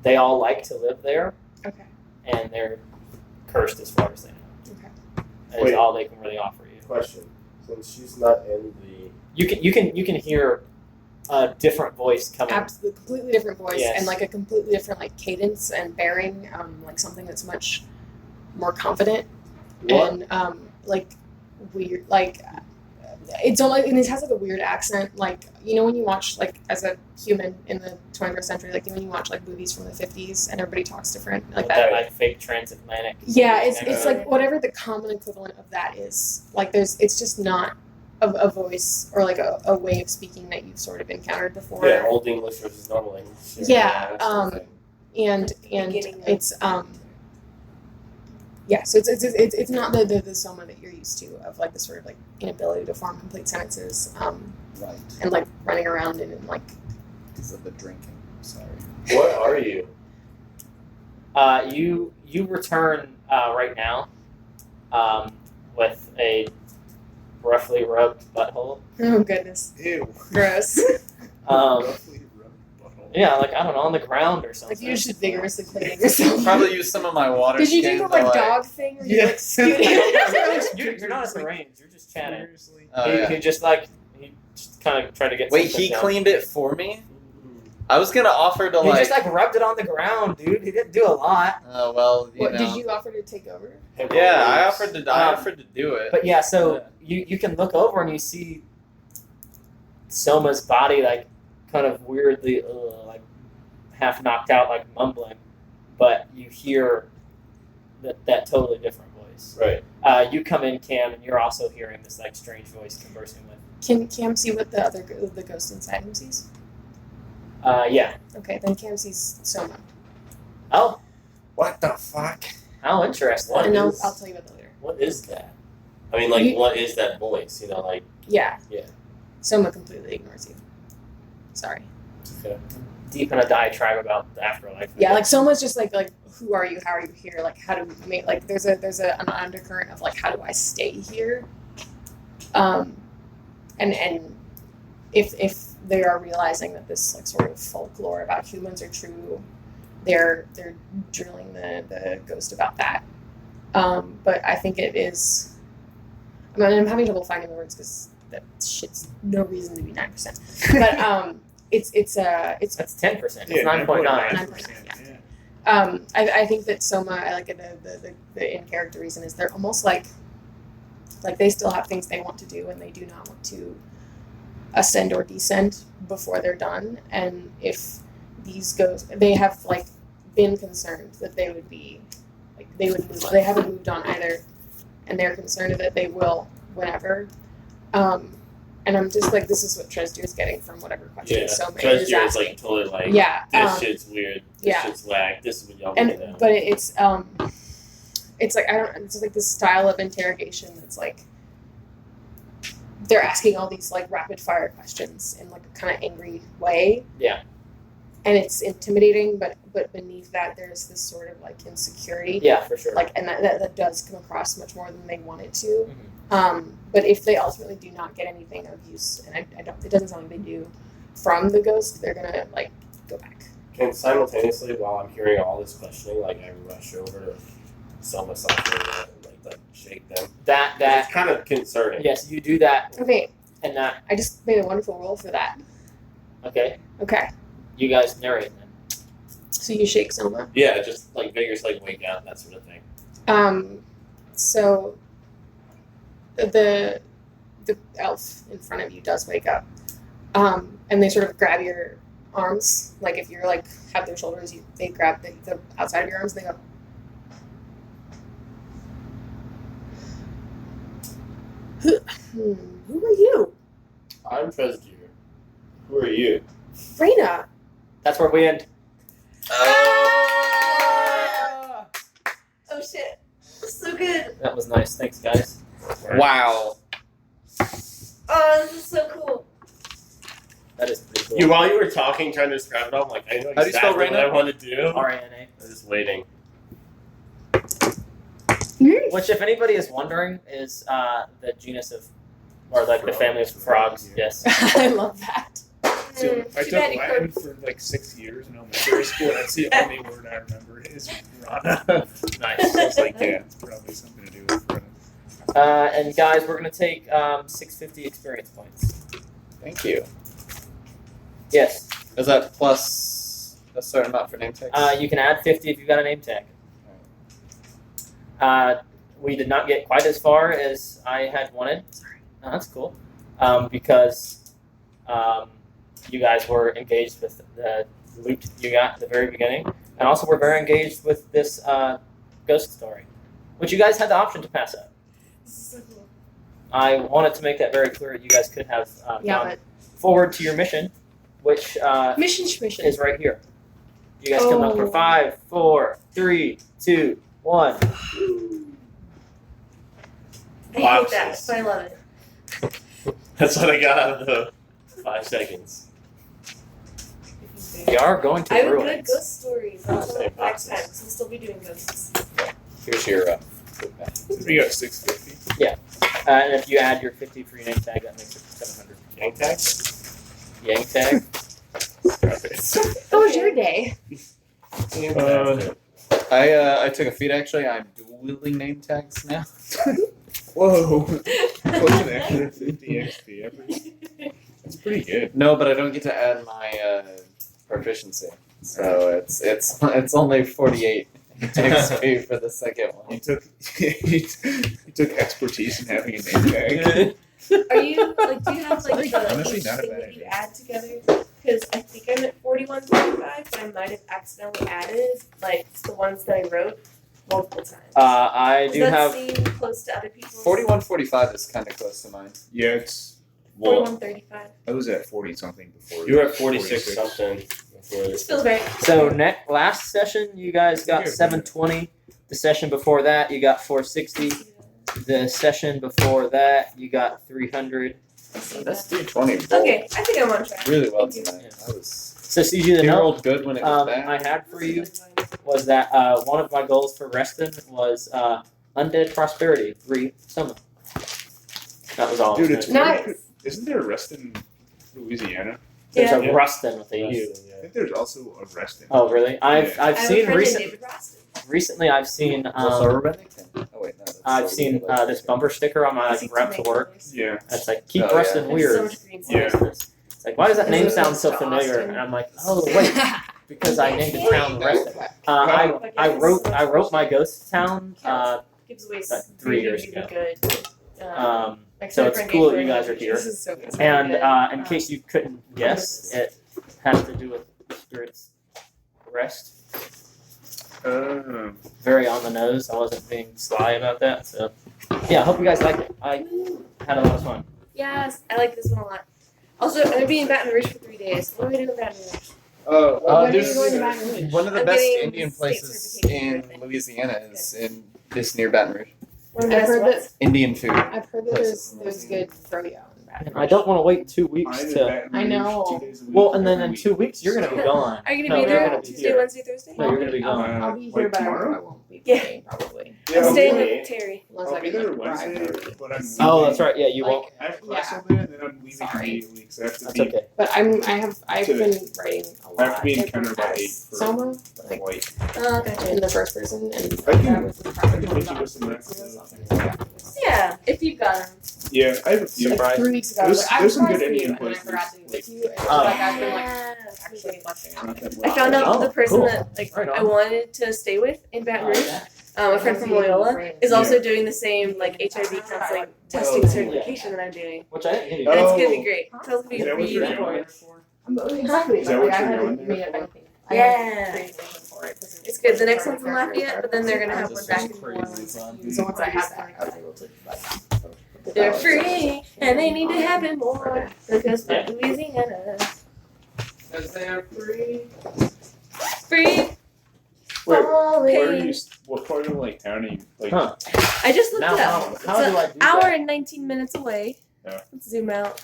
They all like to live there,
Okay.
and they're cursed as far as they know.
Okay.
That is
Wait.
all they can really offer you.
Question: since she's not in the,
You can hear a different voice coming.
Absolutely, completely different voice
Yes.
and like a completely different like cadence and bearing, like something that's much more confident
what?
and like weird, like it's almost, and it has like a weird accent, like you know when you watch like as a human in the 21st century, like when you watch like movies from the 50s and everybody talks different, like that.
like fake transatlantic.
Yeah, it's
accent.
like whatever the common equivalent of that is. Like it's just not a voice or like a way of speaking that you've sort of encountered before.
Yeah, Old English versus Normal English.
Yeah,
that's the thing.
and
Beginning of-
it's Yeah, so it's not the soma that you're used to of like the sort of like inability to form complete sentences,
Right.
and like running around and like
Because of the drinking. Sorry.
What are you?
You return right now with a roughly rubbed butthole.
oh goodness,
Ew.
gross.
Roughly rubbed butthole.
Yeah, like I don't know, on the ground or something.
Like you should vigorously clean yourself.
Probably use some of my water.
Did you do the
skin to,
like dog thing where you like
Yes.
scooted?
You're not at the range. You're just chatting.
Seriously.
Oh,
he,
yeah.
he just kind of tried to get.
Wait,
something
he
done.
cleaned it for me? I was gonna offer to
He
like.
just like rubbed it on the ground, dude. He didn't do a lot.
Oh well, you
What,
know.
did you offer to take over?
Yeah, I offered to. I
Um,
offered to do it.
But yeah, so you can look over and you see Soma's body like kind of weirdly like half knocked out, like mumbling, but you hear that totally different voice.
Right.
You come in, Cam, and you're also hearing this like strange voice conversing with.
Can Cam see what the ghost inside him sees?
Yeah.
Okay, then Cam sees Soma.
Oh,
What the fuck?
how interesting.
What
and I'll
is-
tell you about that later.
What is that? I mean, like,
You-
what is that voice? You know, like,
Yeah.
Yeah.
Soma completely ignores you. Sorry.
Deep in a diatribe about the afterlife.
Yeah, like Soma's just like who are you? How are you here? Like how do we make like there's an undercurrent of like how do I stay here? And if they are realizing that this like sort of folklore about humans are true, they're drilling the ghost about that. But I think it is. I mean, I'm having trouble finding the words because that shit's no reason to be 9%. But it's
That's 10%. It's
Yeah,
9.9.
9.9%, yeah.
I think that Soma, I like the in character reason is they're almost like they still have things they want to do and they do not want to ascend or descend before they're done. And if these ghosts, they have like been concerned that they would be like they would move. They haven't moved on either, and they're concerned that they will whenever. And I'm just like, this is what Tresdir is getting from whatever question
yeah.
Soma is
Trust is
asking.
like totally like,
Yeah,
this shit's weird. This
yeah.
shit's whack. This is what y'all
and
want to know.
but it's like it's like this style of interrogation that's like they're asking all these like rapid fire questions in like a kind of angry way.
Yeah.
And it's intimidating, but beneath that there's this sort of like insecurity.
Yeah, for sure.
Like and that does come across much more than they want it to.
Mhm.
But if they ultimately do not get anything of use, and I don't, it doesn't sound like they do, from the ghost, they're gonna like go back.
Can simultaneously, while I'm hearing all this questioning, like I rush over to Selma something and like shake them.
That
It's kind of concerning.
yes, you do that,
Okay,
and that.
I just made a wonderful roll for that.
Okay,
Okay,
you guys narrate then.
so you shake Soma.
Yeah, just like vigorously like wake out, that sort of thing.
So the elf in front of you does wake up, and they sort of grab your arms, like if you're like have their shoulders, they grab the outside of your arms. And they go. Who are you,
I'm Tresdir. Who are you?
Reyna?
That's where we end.
Oh shit. So good.
That was nice. Thanks, guys.
Wow.
Oh, this is so cool.
That is pretty cool.
While you were talking, trying to describe it all, I'm like, I know
How do you spell
exactly what I
Reyna?
want to do.
RANA.
I'm just waiting.
Which, if anybody is wondering, is the genus of, or like the family of frogs. Yes.
I love that.
So I
Too
took
bad you
Latin for like 6 years in elementary school. That's the only word I remember is Rana.
Nice.
So I was like, yeah, it's probably something to do with Rana.
And guys, we're gonna take 650 experience points.
Thank you.
Yes.
Is that plus a certain amount for name tags?
You can add 50 if you've got a name tag. We did not get quite as far as I had wanted. Oh, that's cool. Because you guys were engaged with the loot you got at the very beginning, and also were very engaged with this ghost story, which you guys had the option to pass up.
This is so cool.
I wanted to make that very clear that you guys could have
Yeah,
gone forward to your mission, which
but mission.
is right here. You guys come up for 5, 4, 3, 2, 1.
I hate that,
Boxes.
but I love it.
That's what I got out of the 5 seconds.
We are going to
I have good
ruins.
ghost stories. I'll tell
Say
you next time,
boxes.
because we'll still be doing ghosts.
Here's your food bag.
We got 650.
And if you add your 50 for your name tag, that makes it 700.
Yank tag?
Yang tag.
How was your day?
I took a feat actually. I'm dueling name tags now.
Whoa. What's an extra 50 XP? That's pretty good.
No, but I don't get to add my proficiency. So it's only 48 XP for the second one.
You took expertise in having a name tag.
Are you, like, do you have, like, the
Honestly,
each
not a
thing
bad
that you
idea.
add together? Because I think I'm at 41.5, but I might have accidentally added, like, the ones that I wrote multiple times.
I
Does
do
that
have.
seem close to other people's?
4145 is kind of close to mine.
Yeah, it's. Well,
41.35.
I was at 40 something before.
You were at 46 something. Before
This feels right.
So last session you guys got 720. The session before that you got 460. The session before that you got 300.
That's 320.
Okay, I think I'm on track.
Really well
Thank you.
tonight. I was.
So CG, the
You
note
rolled good when it was bad.
I had for you was that one of my goals for Reston was undead prosperity 3 summon. That was all.
Dude, it's
Nice.
weird. Isn't there a rest in Louisiana?
There's
Yeah.
a Rustin with a U.
I think there's also a rest in.
Oh really? I've
I have
seen
a friend named
recently.
David Roston.
Recently, I've seen
Also a Remington. Oh wait, no. that's
I've seen this bumper sticker on my like rep to work.
Yeah.
It's like keep
Oh,
Rustin
yeah.
weird.
So much green
Yeah.
space.
It's like why does that name
Is it
sound so
close to
familiar?
Austin?
And I'm like, oh wait, because I named a town Reston. I wrote my ghost town.
Gives away
like 3 years
really
ago.
good. Like
So
my
it's
friend
cool
gave
that you
me
guys are here.
This is so good.
And in case you couldn't guess, it has to do with the spirit's rest. Very on the nose. I wasn't being sly about that. So yeah, I hope you guys liked it. I had a lot of fun.
Yes, I like this one a lot. Also, I'm gonna be in Baton Rouge for 3 days. What are we doing in Baton Rouge?
Oh,
When are you
there's
going to Baton Rouge?
one of the
I'm
best
getting
Indian
state
places
certification
in
for it.
Louisiana is near Baton Rouge.
One of the
I've
best
heard
ones.
that.
Indian food.
I've heard that
Places
there's
in
good rodeo in Baton
I don't want to wait 2
I'm
weeks
in
to.
Baton
I
Rouge
know.
2 days a week
Well, and then
every
in
week.
2 weeks you're gonna be gone.
Are you
No,
gonna be
you're
there
gonna be
Tuesday,
here.
Wednesday, Thursday?
No, you're gonna be gone.
I'll be here,
Like
but
tomorrow?
I won't be
Yeah.
playing probably.
Yeah,
I'm
I'll
staying
be-
with Terry.
Unless
I'll
I
be
can
there
like drive
Wednesday,
early.
but I'm
Oh,
leaving.
that's right. Yeah, you
Like,
won't.
I have class
Yeah.
all day, and then I'm leaving
Sorry.
immediately. So I have to
That's
be.
okay.
But I've
To the-
been writing a lot.
I have to be in
like,
Kenner by
as
8 for
Soma, like
White.
Oh, gotcha.
in the first person, and
I can-
that was probably
I can
one
hit
of
you with some
the
rest.
Yeah, if you've got them.
Yeah, I have a few.
like 3 weeks ago. I was like,
There's some
I'm
good
surprised
Indian
you, and I
places.
forgot to give you. And
Oh.
like I've been like actually lecturing on
Not
it.
that
I
much.
found out
Oh,
the person
cool.
that like
Right on.
I wanted to stay with in Baton Rouge, a friend from
Yeah.
Loyola, is also doing the same like HIV counseling testing
Oh.
certification that I'm doing.
Which I didn't
And it's gonna
Oh.
be great. So it's gonna
Is
be
that what you're
really
going
cool.
there for?
I'm exactly.
Is that
but,
what
like, I
you're
haven't
going there
made up
for?
anything. I
Yeah.
haven't created anything for it 'cause
It's good. The next one's in Lafayette, but then they're gonna have one back in New
crazy
Orleans.
fun.
So once I had that, I was able to like.
They're free and they need to happen more because we're Louisiana.
Because they're free.
Free.
Where
falling.
are you? What part of like town are you? Like,
Huh.
I just looked
Now
it
how,
up. It's
how do
an
I do
hour
that?
and 19 minutes away.
Yeah.
Let's zoom out.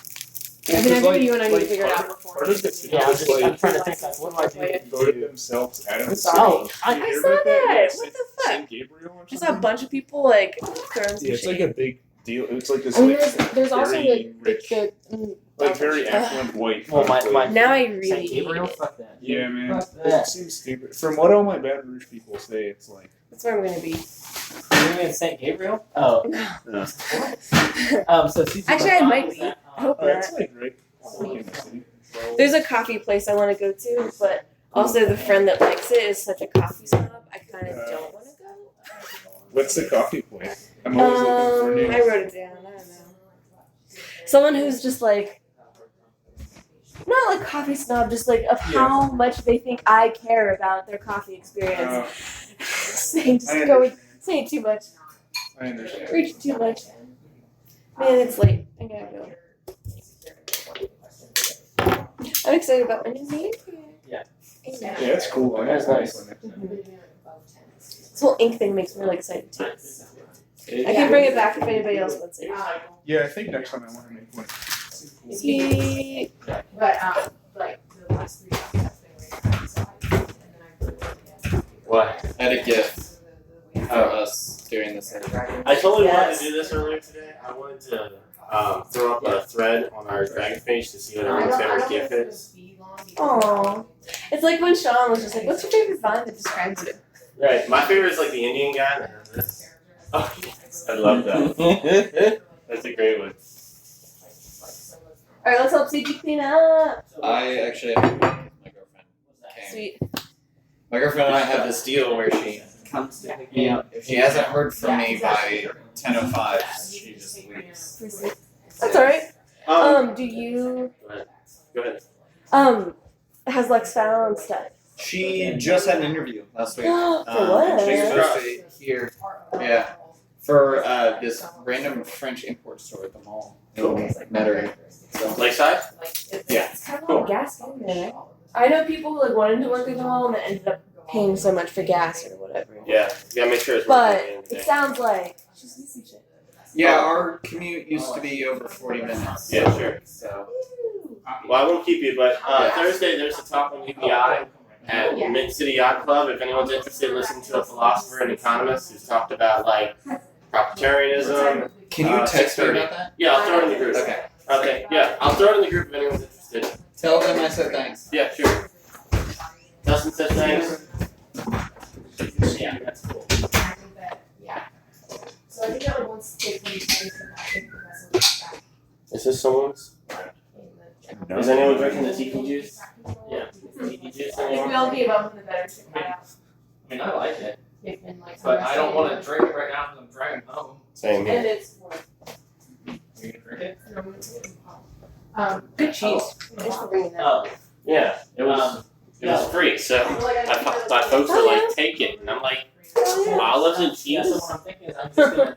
I mean, I
like-
think you and I need to
like,
figure it out
part-
before.
part of the
Yeah, I'm, just,
like,
I'm trying to think like what do I do?
voted themselves out of the
Sorry.
Oh,
city.
I
You
I
hear
saw
about
that.
Yeah,
What
Saint-
the fuck?
Saint Gabriel or
I saw a
something?
bunch of people like throwing some
Yeah, it's
shade.
like a big deal. It's like this
I mean,
like
there's also
very
like
rich,
the
very affluent white.
Well, my-
folk.
my-
Now I
Saint
really
Gabriel?
hate it.
Fuck that.
Yeah, man.
Fuck that.
It seems stupid. From what all my Baton Rouge people say, it's like
That's where I'm gonna be.
You mean Saint Gabriel? Oh. So CC,
Actually,
my
I
thought
might
was
be.
that,
I hope
it's
not.
like right in the city.
There's a coffee place I want to go to, but also the friend that likes it is such a coffee snob. I kind of don't want to go.
What's the coffee place? I'm always looking for new.
I wrote it down. I don't know. Someone who's just like, not like coffee snob, just like of how much they think I care about their coffee experience. Saying just
I
going, saying too much,
I understand.
reaching too much. Man, it's late. I gotta go. I'm excited about my new name tag.
Yeah.
Yeah, it's cool. I
That's
got
nice.
nice.
This whole ink thing makes me really excited too.
It
I can bring it back if anybody else wants it.
Yeah, I think next time I want to make one.
He,
But like the last 3 podcasts they were so and then I really
What?
I had a gift of us doing this.
I totally wanted
Yes.
to do this earlier today. I wanted to throw up a thread on our Dragon page to see what everyone's favorite gift is.
aw. It's like when Sean was just like, what's your favorite vine that describes you?
Right. My favorite is like the Indian guy that does this. Oh, yes. I love that. That's a great one.
Alright, let's help CG clean up.
I actually have to work with my girlfriend. Okay.
Sweet.
My girlfriend and I have this deal where she comes to pick me up. If she hasn't heard from me by 10:05, she just leaves.
That's alright. Do you,
Go ahead.
has Lex found stuff?
She just had an interview last week.
For what?
She's supposed to hear, yeah, for this random French import store at the mall. Met her. So.
Lakeside?
Yeah.
It's kind of like gas in there. I know people who like wanted to work at the mall and then ended up paying so much for gas or whatever.
Yeah. You gotta make sure it's
But
working at the end of the
it
day.
sounds like she's missing shit.
Yeah, our commute used to be over 40 minutes.
Yeah, sure.
So.
Well, I won't keep you, but Thursday there's a talk on UBI at Mid-City Yacht Club. If anyone's interested in listening to a philosopher and economist who's talked about like proprietarianism.
Can you text me
6:30.
about that?
Yeah, I'll throw it in the group.
Okay.
Okay, yeah, I'll throw it in the group if anyone's interested.
Tell them I said thanks.
Yeah, sure. Dustin said thanks. Yeah, that's cool.
So I think that would once take when you say I think the rest of
Is this someone's?
No.
Is anyone drinking the tiki juice? Yeah. Tiki juice
I think we
anyone?
all gave up on the better shit.
I mean, I like it,
it's been like
but I don't want to drink it right now because I'm driving home.
Same here.
And it's
Are you gonna drink it?
Good cheese. Thanks for bringing that.
Oh,
Yeah, it was free, so I thought folks were like, take it, and I'm like, olives and
yeah.
cheese?
So what I'm thinking is I'm just gonna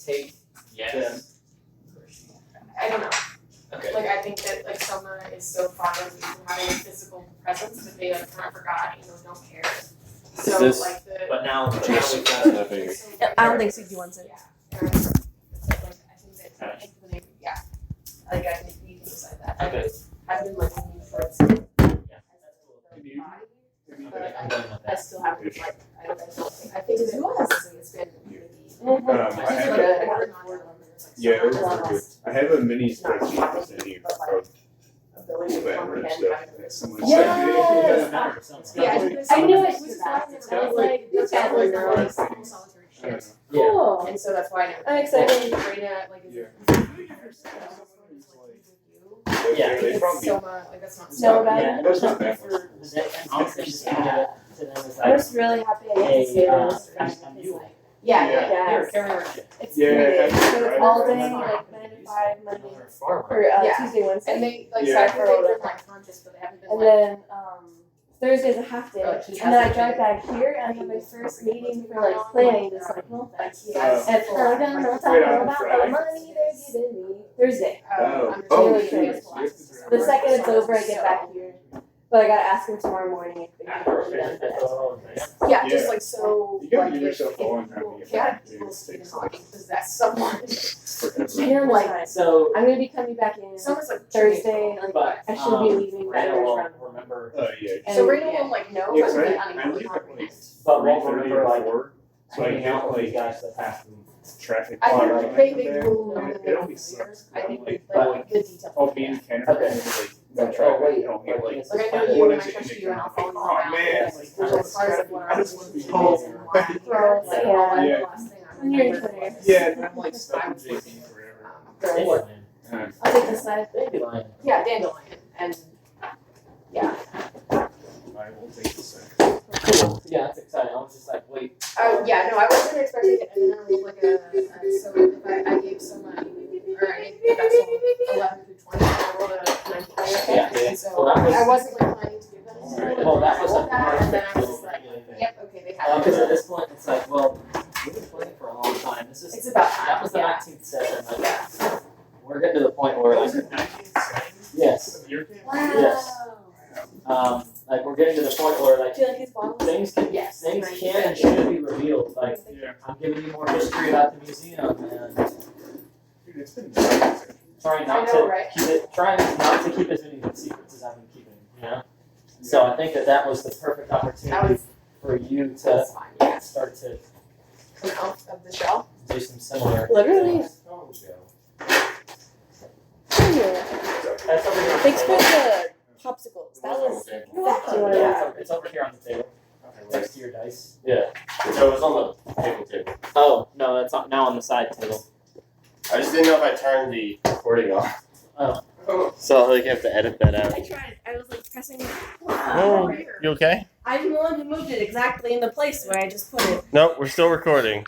take yes.
I don't know.
Okay.
Like I think that like Soma is so far removed from having a physical presence that they like kind of forgot, don't care. So
this-
like the
But now we've got.
I don't think CG wants it.
Yeah. I think that yeah. Like I think we can decide that.
Okay.
I've been like looking for it. I still haven't like I don't think I think it's been
I have yeah, those are good. I have a mini spreadsheet in here of whatever stuff that someone said.
Yes. I knew it was fun. I was like, this guy was nice. Cool.
And so that's why I know.
I'm excited.
Raina, like, is
Yeah.
Yeah.
They
it's
probably.
Soma, like that's not
No,
Soma.
about
Yeah.
it.
That's not bad.
Honestly, just give it to them as
I'm
like,
just really happy I get to say this.
FaceTime you.
Yeah,
Yeah.
yeah. Here,
It's
Yeah,
great.
that's
So it's
right.
all day, like 9 to 5, Monday, or
Yeah.
Tuesday, Wednesday.
And they like
Yeah.
so I think they've been like conscious, but they haven't been
And
like
then Thursday's a half day.
Oh, he
And then I
hasn't.
drive back here and I have my first meeting for like planning this like whole thing.
he has
And I'm gonna talk
Wait, on
about
Friday?
the money they're giving me. Thursday.
Oh,
Really
shoot.
curious. The second it's over, I get back here. But I gotta ask him tomorrow morning if they can get it done.
Yeah, just
Yeah.
like so.
You gotta
like,
give yourself a long time to get back.
Yeah, possess someone.
And
Like,
like,
So,
I'm gonna be coming back in
Someone's like
Thursday. Like,
but
I should be leaving by
Randall
around.
won't remember.
Yeah.
So Rena will like know,
Yeah,
but
'cause
then
I leave at like
But won't
3:30
remember
or
like
4, so I
hanging out
get
with you
like
guys that have to.
traffic.
I
light
think
right
they
there.
will know.
And it always sucks.
I think
Like,
like the details.
oh, me and Ken are
Okay.
like
Oh,
no traffic.
wait.
You don't get like.
Like,
Like I know you
What
and I
is it?
trust you and I'll follow you
Oh,
around.
man.
Like, there's like cars that
I just want to be home.
home.
Yeah.
On your Twitter.
Yeah, and I'm like stuck in JP forever.
Dandelion.
I'll take this side.
Dandelion.
Yeah, dandelion and yeah.
I will take the second.
Cool. Yeah, that's exciting. I was just like, wait.
Yeah, no, I wasn't expecting it, and then I rolled like so if I gave someone, or I gave that someone 11 through 20, I rolled a 19.
Yeah.
And so
Well, that was-
I wasn't like planning to give them.
Well, that was
I rolled
like
that, and then I was
perfect.
just like, yep, okay, they have
Because
it.
at this point, it's like, well, we've been playing for a long time. This is
It's about
that was the
yeah.
19th session. Like,
Yeah.
we're getting to the point where like, yes,
Your game?
Wow.
Yes. like we're getting to the point where like
Do you like these bottles?
things can
Yes.
things
Nice.
can and should be revealed. Like
Yeah.
I'm giving you more history about the museum and
Dude, it's been
trying
I
not
know,
to
right?
trying not to keep as many secrets as I've been keeping. You know. So I think that was the perfect
That
opportunity
was
for you to
that's fine. Yeah.
start to
Come out of the shell.
do some similar.
Literally.
things.
Thank you.
That's over here. on the
Thanks for
table.
the popsicles. That was exactly what I
Yeah,
wanted.
it's over here on the table next to your dice.
Yeah. So it was on the table.
Oh no, it's now on the side table.
I just didn't know if I turned the recording off.
Oh.
So I have to edit that out.
I tried. I was like pressing.
Oh, you okay?
I'm the one who moved it exactly in the place where I just put it.
Nope, we're still recording.